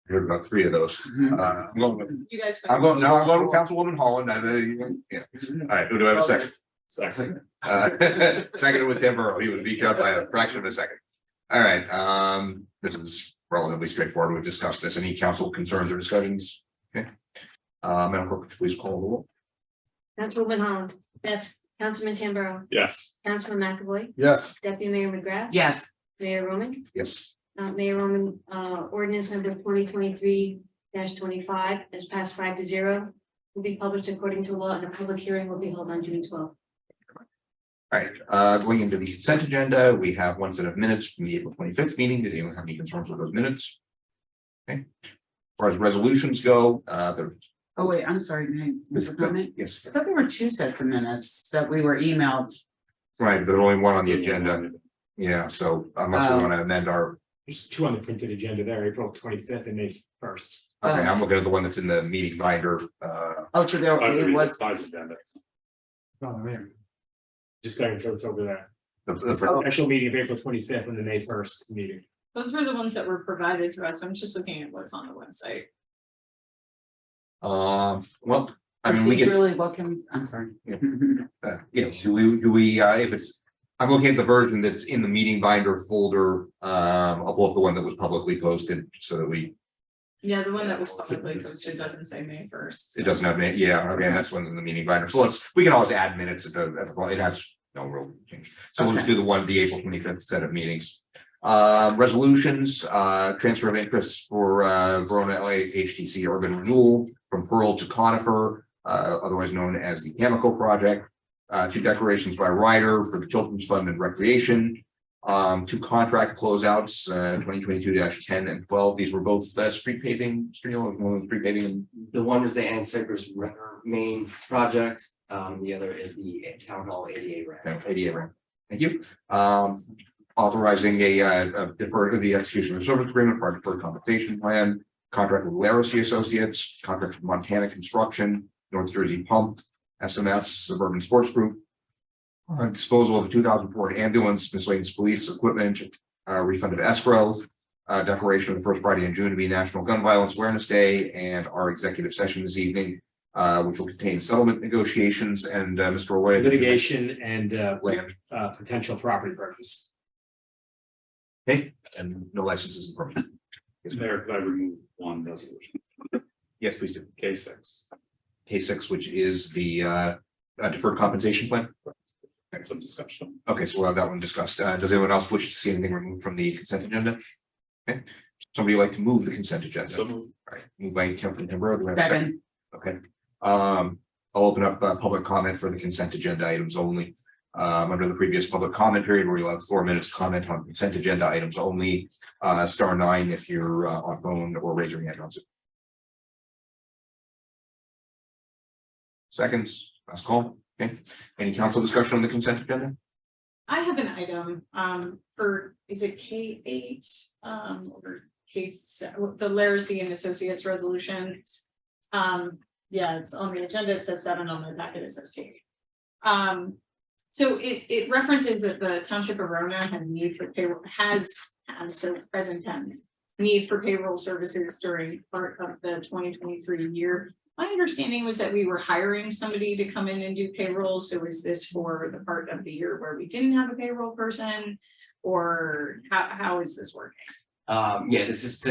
I heard about 3 of those. I'm going with, You guys. I'm going with Councilwoman Holland. Yeah. All right, who do I have a second? Second. Seconded with Tim Burrow. He was beat up by a fraction of a second. All right, this is relatively straightforward. We've discussed this. Any council concerns or discussions? Okay. Madam Clerk, please call the roll. Councilwoman Holland. Yes. Councilman Tambro, Yes. Councilman McAvoy, Yes. Deputy Mayor McGrath. Yes. Mayor Roman. Yes. Mayor Roman, ordinance number 2023-25 as passed 5-0 will be published according to law and a public hearing will be held on June 12th. All right, going into the consent agenda, we have one set of minutes from the April 25th meeting. Does anyone have any concerns with those minutes? Okay. As far as resolutions go, Oh, wait, I'm sorry, may I make a comment? yes, I thought there were 2 sets of minutes that we were emailed. right, there's only one on the agenda. Yeah, so unless we want to amend our, There's 2 on the printed agenda there, April 25th and May 1st. okay, I'm looking at the one that's in the meeting binder. Oh, so there it was. Oh, man. Just starting to, it's over there. The Special meeting of April 25th and the May 1st meeting. Those were the ones that were provided to us. I'm just looking at what's on the website. Well, I mean, we can, Procedurally, what can, I'm sorry. yeah, do we, if it's, I'm looking at the version that's in the meeting binder folder, above the one that was publicly posted, so that we, Yeah, the one that was publicly posted doesn't say May 1st. it doesn't have, yeah, okay, that's one in the meeting binder, so we can always add minutes at the, it has no real change. So we'll just do the April 25th set of meetings. Resolutions, transfer of interests for Verona LAHTC urban renewal from Pearl to Conifer, otherwise known as the Chemical Project. 2 declarations by Ryder for the Children's Fund and Recreation. 2 contract closeouts, 2022-10 and 12. These were both street paving. Street paving. The one is the Ann Cypress River main project. The other is the Town Hall ADA ramp. ADA ramp. Thank you. Authorizing the execution of a service agreement for a deferred compensation plan, contract with Larissie Associates, contract with Montana Construction, North Jersey Pump, SMS Suburban Sports Group, disposal of a 2004 ambulance, miscellaneous police equipment, refund of escrow, declaration of the first Friday in June to be National Gun Violence Awareness Day, and our executive session this evening, which will contain settlement negotiations and Mr. Roy. Litigation and land. potential property purchase. Okay, and no licenses and permits. Yes, Mayor, could I remove one resolution? Yes, please do. K6. K6, which is the deferred compensation plan. some discussion. Okay, so we'll have that one discussed. Does anyone else wish to see anything removed from the consent agenda? Okay, somebody like to move the consent agenda? So moved. All right, moved by Councilman Timber. Do we have a second? Second. Okay, I'll open up public comment for the consent agenda items only. Under the previous public comment period where you'll have 4 minutes to comment on consent agenda items only, *9 if you're on phone or raise your hand on Zoom. Seconds, last call. Okay, any council discussion on the consent agenda? I have an item, for, is it K8, or the Laracy and Associates resolution? Yeah, it's on the agenda, it says 7, on the packet, it says K8. So it references that the Township of Verona had need for payroll, has so present tense, need for payroll services during part of the 2023 year. My understanding was that we were hiring somebody to come in and do payroll. So is this for the part of the year where we didn't have a payroll person? Or how is this working? Yeah, this is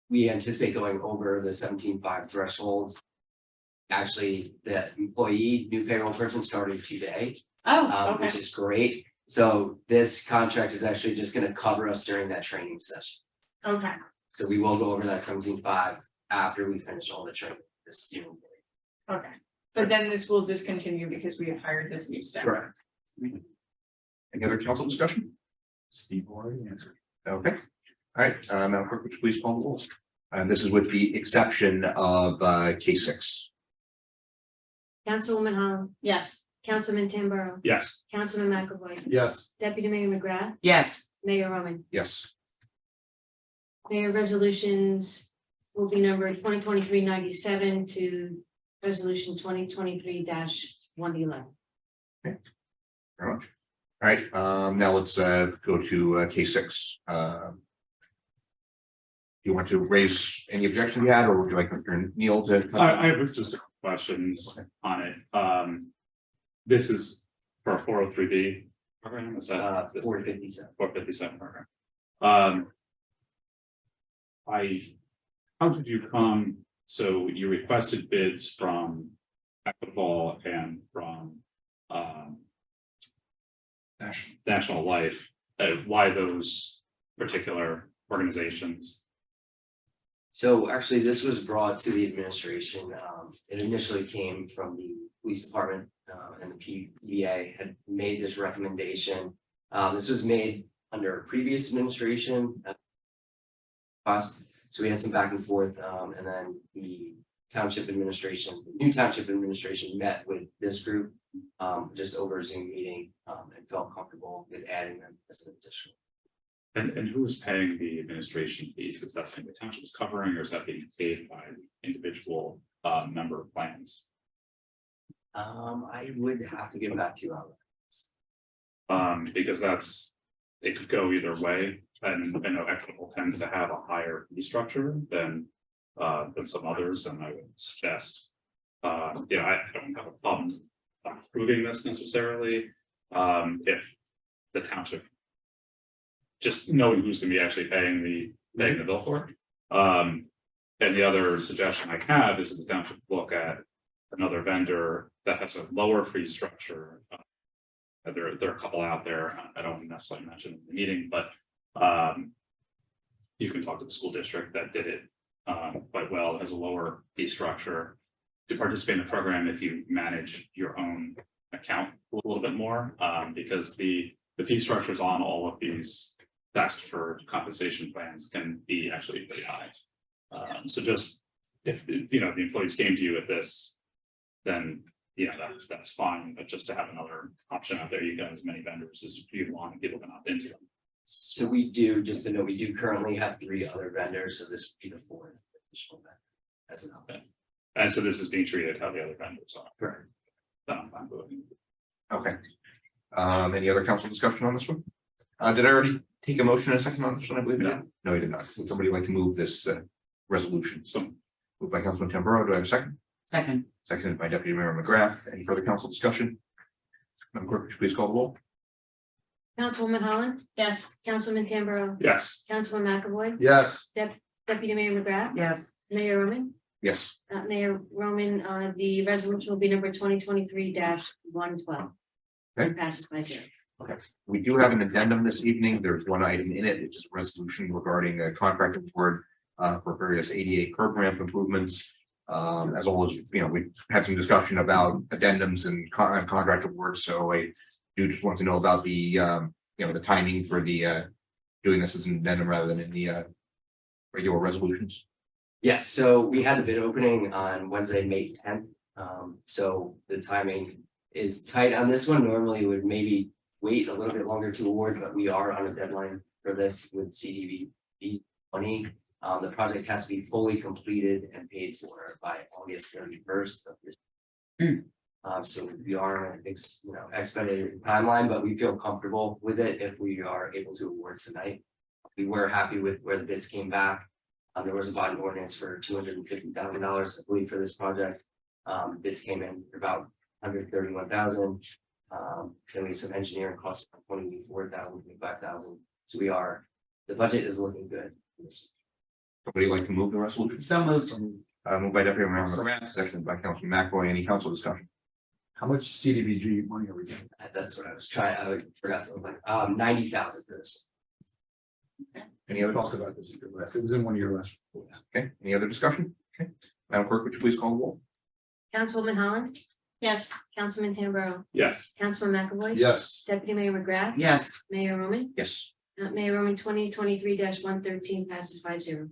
we anticipate going over the 17.5 threshold. Actually, the new payroll person started today. Oh, okay. Which is great. So this contract is actually just gonna cover us during that training session. Okay. So we will go over that 17.5 after we finish all the training this year. Okay, but then this will discontinue because we have hired this new staff. Correct. Any other council discussion? Steve already answered. Okay, all right, Madam Clerk, would you please call the roll? And this is with the exception of K6. Councilwoman Holland, Yes. Councilman Tamburo, Yes. Councilman McAvoy, Yes. Deputy Mayor McGrath, Yes. Mayor Roman. Yes. Mayor, resolutions will be numbered 2023-97 to resolution 2023-111. Very much. All right, now let's go to K6. You want to raise any objection you had, or would you like Mr. Neal to? I have just a couple questions on it. This is for a 403B program, is that? 457. 457 program. How did you come, so you requested bids from Equitable and from National Life, why those particular organizations? So actually, this was brought to the administration. It initially came from the police department, and the PBA had made this recommendation. This was made under a previous administration. So we had some back and forth, and then the township administration, the new township administration met with this group just over a Zoom meeting, and felt comfortable with adding them as an additional. And who is paying the administration fees? Is that something the township is covering, or is that being paid by individual member plans? I would have to give it back to you on that. Because it could go either way, and I know Equitable tends to have a higher fee structure than some others, and I would suggest, I don't have a problem approving this necessarily, if the township, just knowing who's going to be actually paying the bill for it. And the other suggestion I have is that the township look at another vendor that has a lower fee structure. There are a couple out there. I don't necessarily mention in the meeting, but you can talk to the school district that did it quite well. It has a lower fee structure to participate in the program if you manage your own account a little bit more, because the fee structures on all of these tax deferred compensation plans can be actually pretty high. So just if the employees came to you with this, then that's fine, but just to have another option out there, you got as many vendors as you want, and people can opt into them. So we do, just to know, we do currently have 3 other vendors, so this would be the 4th additional vendor as an option. And so this is being treated how the other vendors are. Correct. Then I'm fine with it. Okay. Any other council discussion on this one? Did I already take a motion in a second on this one? I believe. No, I did not. Would somebody like to move this resolution? So moved by Councilman Tamburo. Do I have a second? Second. Seconded by Deputy Mayor McGrath. Any further council discussion? Madam Clerk, would you please call the roll? Councilwoman Holland, Yes. Councilman Tamburo, Yes. Councilman McAvoy, Yes. Deputy Mayor McGrath, Yes. Mayor Roman. Yes. Mayor Roman, the resolution will be number 2023-112. Okay. Passes 5-0. Okay, we do have an addendum this evening. There's one item in it, which is a resolution regarding a contract award for various ADA curb ramp improvements. As well as, we've had some discussion about addendums and contract awards, so I do just want to know about the, the timing for the doing this as an addendum rather than in the regular resolutions. Yes, so we had the bid opening on Wednesday, May 10th. So the timing is tight on this one. Normally would maybe wait a little bit longer to award, but we are on a deadline for this with CDBG money. The project has to be fully completed and paid for by August 31st of this. So we are on an expedited timeline, but we feel comfortable with it if we are able to award tonight. We were happy with where the bids came back. There was a bond ordinance for $250,000, I believe, for this project. Bids came in for about $131,000. Then we have some engineering costs of $24,000, $25,000. So the budget is looking good. Somebody like to move the resolution? So moved. Moved by Deputy Mayor McGrath, seconded by Councilman McAvoy. Any council discussion? How much CDBG money are we getting? That's what I was trying. I forgot to look like 90,000 for this one. Any other Talked about this at your last, it was in one of your last. Okay, any other discussion? Okay, Madam Clerk, would you please call the roll? Councilwoman Holland, Yes. Councilman Tambro, Yes. Councilman McAvoy. Yes. Deputy Mayor McGrath. Yes. Mayor Roman. Yes. Mayor Roman 2023-113 passes 5-0.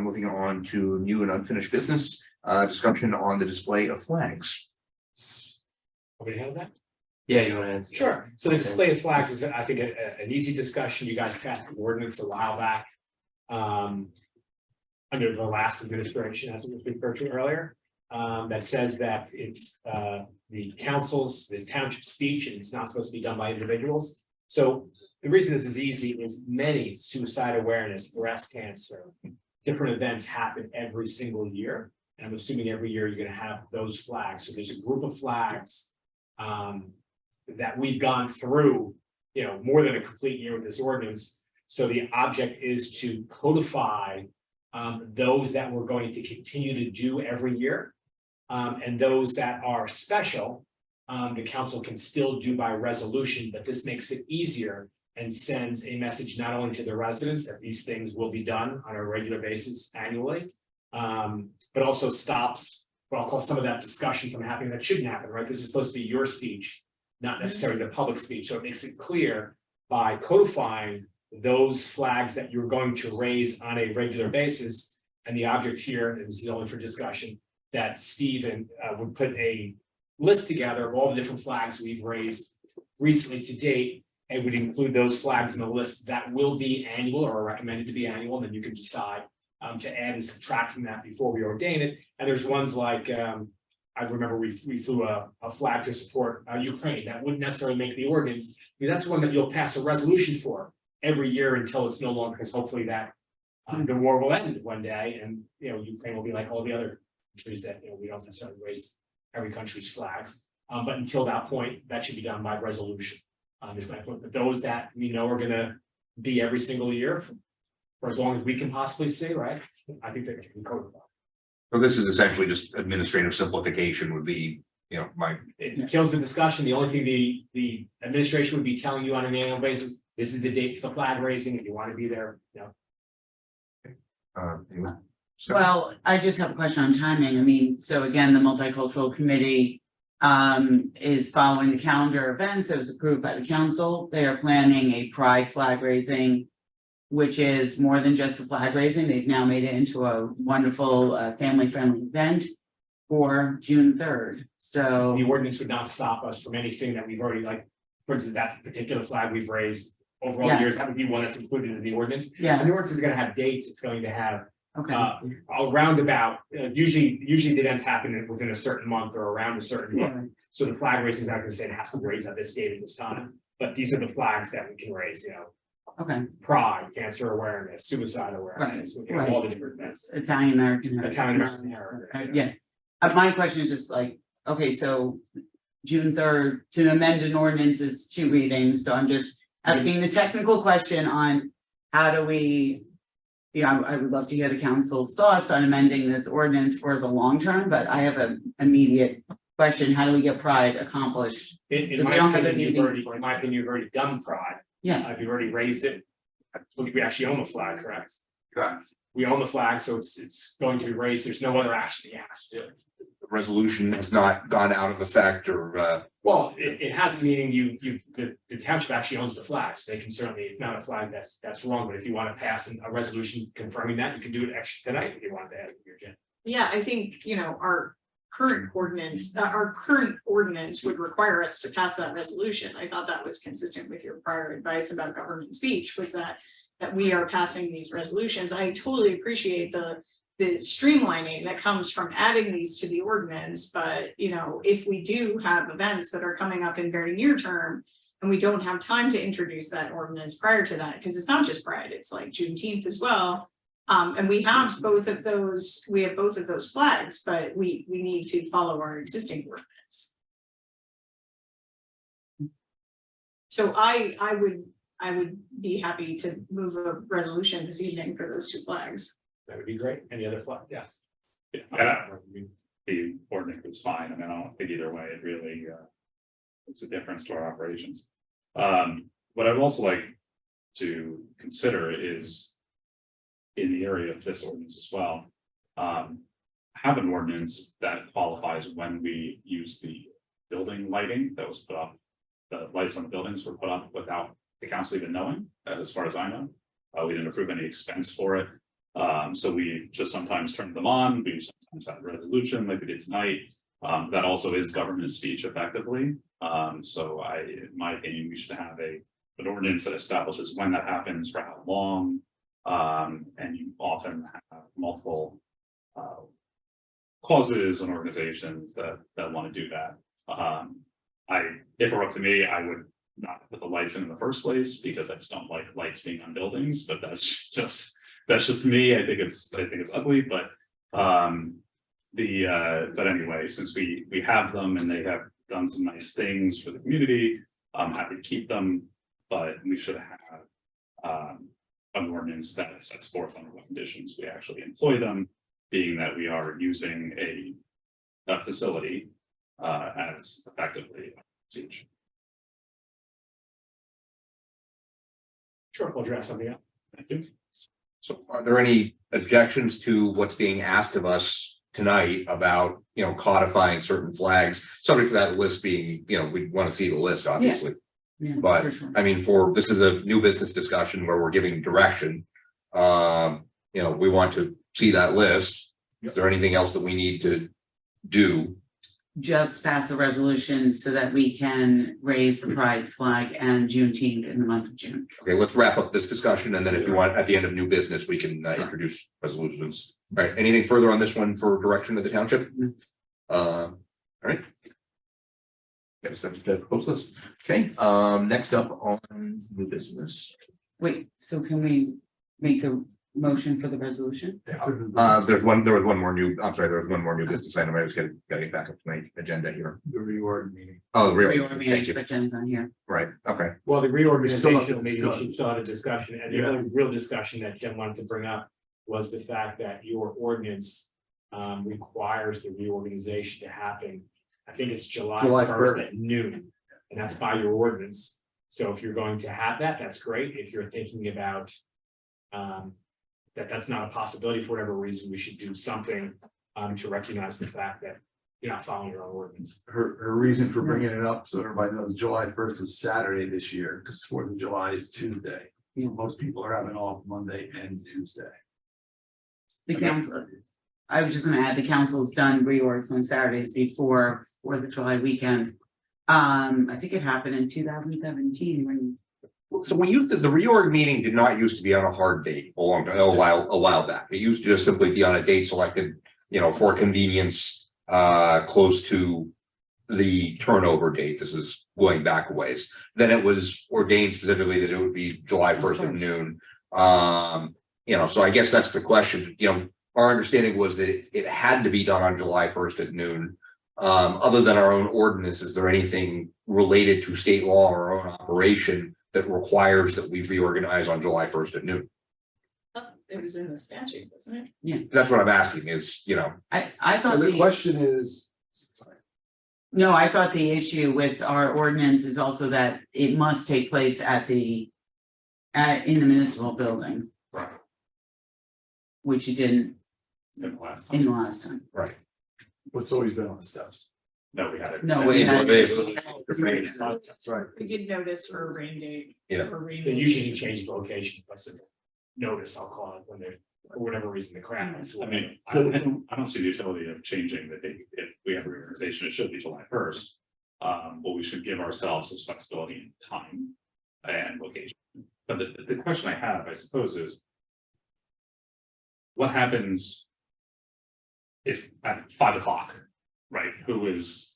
Moving on to new and unfinished business, discussion on the display of flags. Somebody have that? Yeah, you want to answer? Sure. So the display of flags is, I think, an easy discussion. You guys passed an ordinance a while back. Under the last administration, as it was referred to earlier, that says that it's the council's, this township speech, and it's not supposed to be done by individuals. So the reason this is easy is many suicide awareness, breast cancer, different events happen every single year. And I'm assuming every year you're gonna have those flags. So there's a group of flags that we've gone through, more than a complete year with this ordinance. So the object is to codify those that we're going to continue to do every year. And those that are special, the council can still do by resolution, but this makes it easier and sends a message not only to the residents that these things will be done on a regular basis annually, but also stops what I'll call some of that discussion from happening that shouldn't happen, right? This is supposed to be your speech, not necessarily the public speech. So it makes it clear by codifying those flags that you're going to raise on a regular basis. And the object here, and this is only for discussion, that Stephen would put a list together of all the different flags we've raised recently to date, and would include those flags in the list that will be annual or are recommended to be annual, and then you can decide to add and subtract from that before we ordain it. And there's ones like, I remember we flew a flag to support Ukraine. That wouldn't necessarily make the ordinance, because that's one that you'll pass a resolution for every year until it's no longer, because hopefully that the war will end one day, and Ukraine will be like all the other countries that we don't necessarily raise every country's flags. But until that point, that should be done by resolution. Is my point. But those that we know are gonna be every single year for as long as we can possibly see, right? I think that can be codified. So this is essentially just administrative simplification would be, It kills the discussion. The only thing the administration would be telling you on an annual basis, this is the date for the flag raising, if you want to be there, anyway. So- Well, I just have a question on timing. I mean, so again, the multicultural committee is following the calendar events that was approved by the council. They are planning a pride flag raising, which is more than just the flag raising. They've now made it into a wonderful family-friendly event for June 3rd. So the ordinance would not stop us from anything that we've already, like, for instance, that particular flag we've raised over all the Yes. years, that would be one that's included in the ordinance. Yes. And the ordinance is gonna have dates, it's going to have okay, a roundabout, usually the events happen within a certain month or around a certain month. So the flag raising is not gonna say it has to be raised at this date at this time, but these are the flags that we can raise, okay, pride, cancer awareness, suicide awareness, Right, all the different events. Italian American. Italian American heritage. Yeah, my question is just like, okay, so June 3rd, to amend an ordinance is 2 readings, so I'm just asking the technical question on how do we. I would love to hear the council's thoughts on amending this ordinance for the long term, but I have an immediate question, how do we get pride accomplished? In Because my we don't have opinion, anything- in my opinion, you've already done pride. Yes. You've already raised it. I believe we actually own the flag, correct? Correct. We own the flag, so it's going to be raised. There's no other action you have to do. The resolution has not gone out of effect or, Well, it has, meaning the township actually owns the flag, so they can certainly, it's not a flag that's wrong, but if you want to pass a resolution confirming that, you can do it actually tonight if you want to add it to your agenda. Yeah, I think, our current ordinance would require us to pass that resolution. I thought that was consistent with your prior advice about government speech, was that we are passing these resolutions. I totally appreciate the streamlining that comes from adding these to the ordinance, but if we do have events that are coming up in very near term and we don't have time to introduce that ordinance prior to that, because it's not just Pride, it's like Juneteenth as well. And we have both of those flags, but we need to follow our existing ordinance. So I would be happy to move a resolution this evening for those two flags. That would be great. Any other flag? Yes. Yeah, the ordinance is fine. I mean, I don't think either way, it really makes a difference to our operations. What I'd also like to consider is in the area of this ordinance as well, have an ordinance that qualifies when we use the building lighting that was put up. The lights on the buildings were put up without the council even knowing, as far as I know. We didn't approve any expense for it. So we just sometimes turn them on, we sometimes have a resolution like we did tonight. That also is government speech effectively. So in my opinion, we should have an ordinance that establishes when that happens, for how long. And you often have multiple causes and organizations that want to do that. If it were up to me, I would not put the lights in the first place because I just don't like lights being on buildings, but that's just me. I think it's ugly, but anyway, since we have them and they have done some nice things for the community, I'm happy to keep them, but we should have an ordinance that sets forth under what conditions we actually employ them, being that we are using a facility as effectively speech. Sure, we'll draft something up. Thank you. so are there any objections to what's being asked of us tonight about, codifying certain flags, subject to that list being, we want to see the list, obviously. Yeah, But for sure. I mean, this is a new business discussion where we're giving direction. We want to see that list. Is there anything else that we need to do? Just pass a resolution so that we can raise the pride flag and Juneteenth in the month of June. Okay, let's wrap up this discussion and then if you want, at the end of new business, we can introduce resolutions. All right, anything further on this one for direction of the township? All right. Got a second to close this. Okay, next up on new business. Wait, so can we make the motion for the resolution? There was one more new business item. I was gotta get back up to my agenda here. The reorg meeting. Oh, the real. Reorg Thank meeting, you. but Jen's on here. Right, okay. Well, the reorganization We meeting, still have to we still had a discussion, and the other real discussion that Jen wanted to bring up was the fact that your ordinance requires the reorganization to happen. I think it's July 1st at noon, and that's by your ordinance. So if you're going to have that, that's great. If you're thinking about that's not a possibility for whatever reason, we should do something to recognize the fact that you're not following your own ordinance. Her reason for bringing it up, so everybody knows, July 1st is Saturday this year, because 4th of July is Tuesday. So most people are having off Monday and Tuesday. The council, I was just gonna add, the council's done reorgs on Saturdays before 4th of July weekend. I think it happened in 2017 when. So we used the reorg meeting did not used to be on a hard date a while back. It used to just simply be on a date selected, for convenience, close to the turnover date. This is going back a ways. Then it was ordained specifically that it would be July 1st at noon. So I guess that's the question. Our understanding was that it had to be done on July 1st at noon. Other than our own ordinance, is there anything related to state law or our own operation that requires that we reorganize on July 1st at noon? It was in the statute, wasn't it? Yeah. That's what I'm asking is, I thought So the question is, sorry. No, I thought the issue with our ordinance is also that it must take place at the. In the municipal building, Right. which you didn't In the last in time. the last time. Right. What's always been on the steps. No, we had it. No, we had That's right. We did notice for a rain date. Yeah. or rain They date. usually change the location, that's the notice, I'll call it, when they're, for whatever reason, the crowd is. I mean, I don't see the utility of changing the date. If we have a reorganization, it should be July 1st. But we should give ourselves this flexibility in time and location. But the question I have, I suppose, is what happens if at 5 o'clock, right? Who is,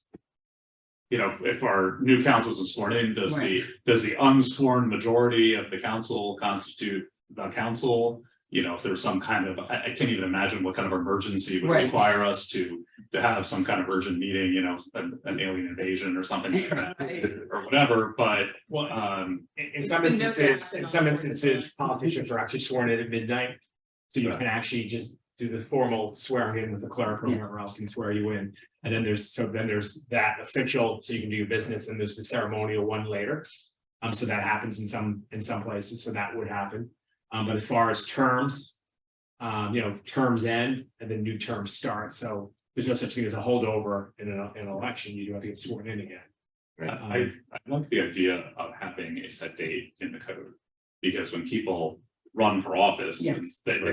you know, if our new council is sworn in, does the unsworn majority of the council constitute the council? You know, if there's some kind of, I can't even imagine what kind of emergency would require us to have some kind of urgent meeting, you know, an alien invasion or something like that, or whatever, but In some instances, politicians are actually sworn in at midnight. So you can actually just do the formal swearing in with the clerk or whoever else can swear you in. And then there's that official, so you can do your business, and there's the ceremonial one later. So that happens in some places, so that would happen. But as far as terms, you know, terms end and then new terms start. So there's no such thing as a holdover in an election. You do have to get sworn in again. I love the idea of having a set date in the code. Because when people run for office, they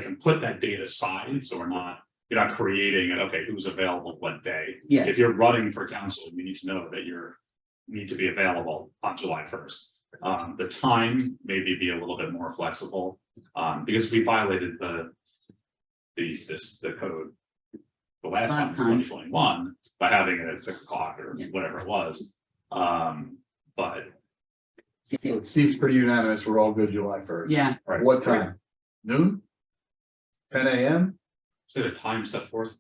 can put that date aside, so you're not creating it, okay, who's available what day. Yes. If you're running for council, you need to know that need to be available on July 1st. The time maybe be a little bit more flexible, because we violated the code the last time in 2021 by having it at 6 o'clock or whatever it was. But So it seems pretty unanimous. We're all good July 1st. Yeah. Right. What time? Noon? 10 a.m.? is it a time set forth?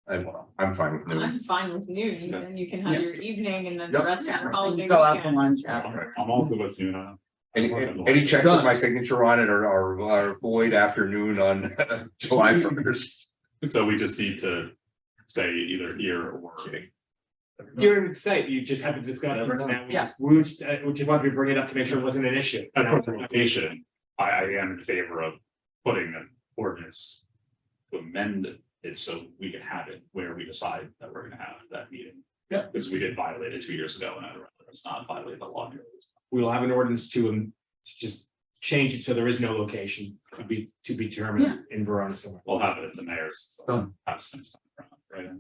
I'm fine with noon. I'm fine with noon, then you can have your evening and then the Yep. rest of your holiday. Go out for weekend. lunch. I'm all good with noon. Any check with my signature on it or void afternoon on July 1st? So we just need to say either here or. You're in the site, you just have to discuss. We just wanted to bring it up to make sure it wasn't an issue. Application, I am in favor of putting an ordinance to amend it so we can have it where we decide that we're gonna have that meeting. Yeah. Because we did violate it 2 years ago and I'd rather it's not violate the law. We will have an ordinance to just change it so there is no location to be determined in Verona somewhere. We'll have it at the mayor's. Have some stuff around, right?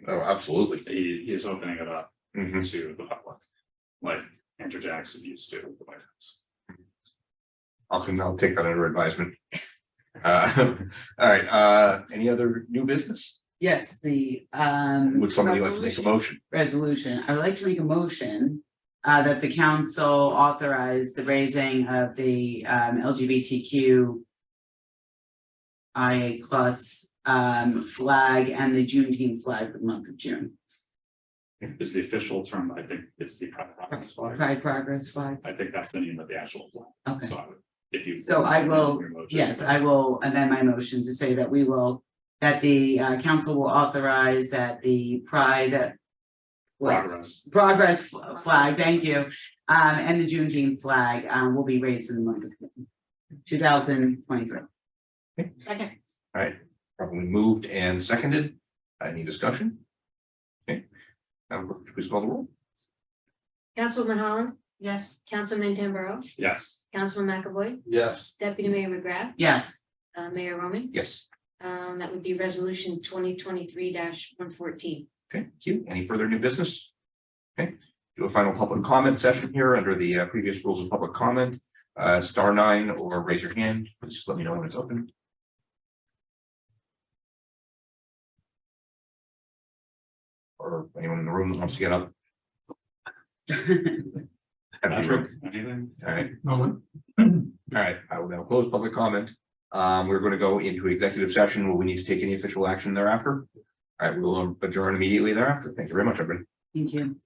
Oh, absolutely. He's opening it up to the public, like Andrew Jackson used to at the White House. I'll take that under advisement. All right, any other new business? Yes, the Would somebody like to make a motion? resolution. I would like to make a motion that the council authorize the raising of the LGBTQ IA plus flag and the Juneteenth flag for the month of June. Is the official term, I think it's the Pride Progress flag. Pride Progress flag. I think that's the name of the actual flag. Okay. So I would, if you. So I will, Your motion. yes, I will amend my motion to say that that the council will authorize that the Pride Progress flag, thank you, and the Juneteenth flag will be raised in the month of 2023. Second. All right, probably moved and seconded. Any discussion? Okay. Please call the roll. Councilwoman Holland, Yes. Councilman Tamboro, Yes. Councilman McAvoy, Yes. Deputy Mayor McGrath, Yes. Mayor Roman. Yes. That would be resolution 2023-114. Okay, thank you. Any further new business? Okay, do a final public comment session here under the previous rules of public comment. *9 or raise your hand. Please just let me know when it's open. Or anyone in the room that wants to get up. Patrick, anything? All right. No one. All right, I will now close public comment. We're going to go into executive session. Will we need to take any official action thereafter? All right, we will adjourn immediately thereafter. Thank you very much, everybody. Thank you.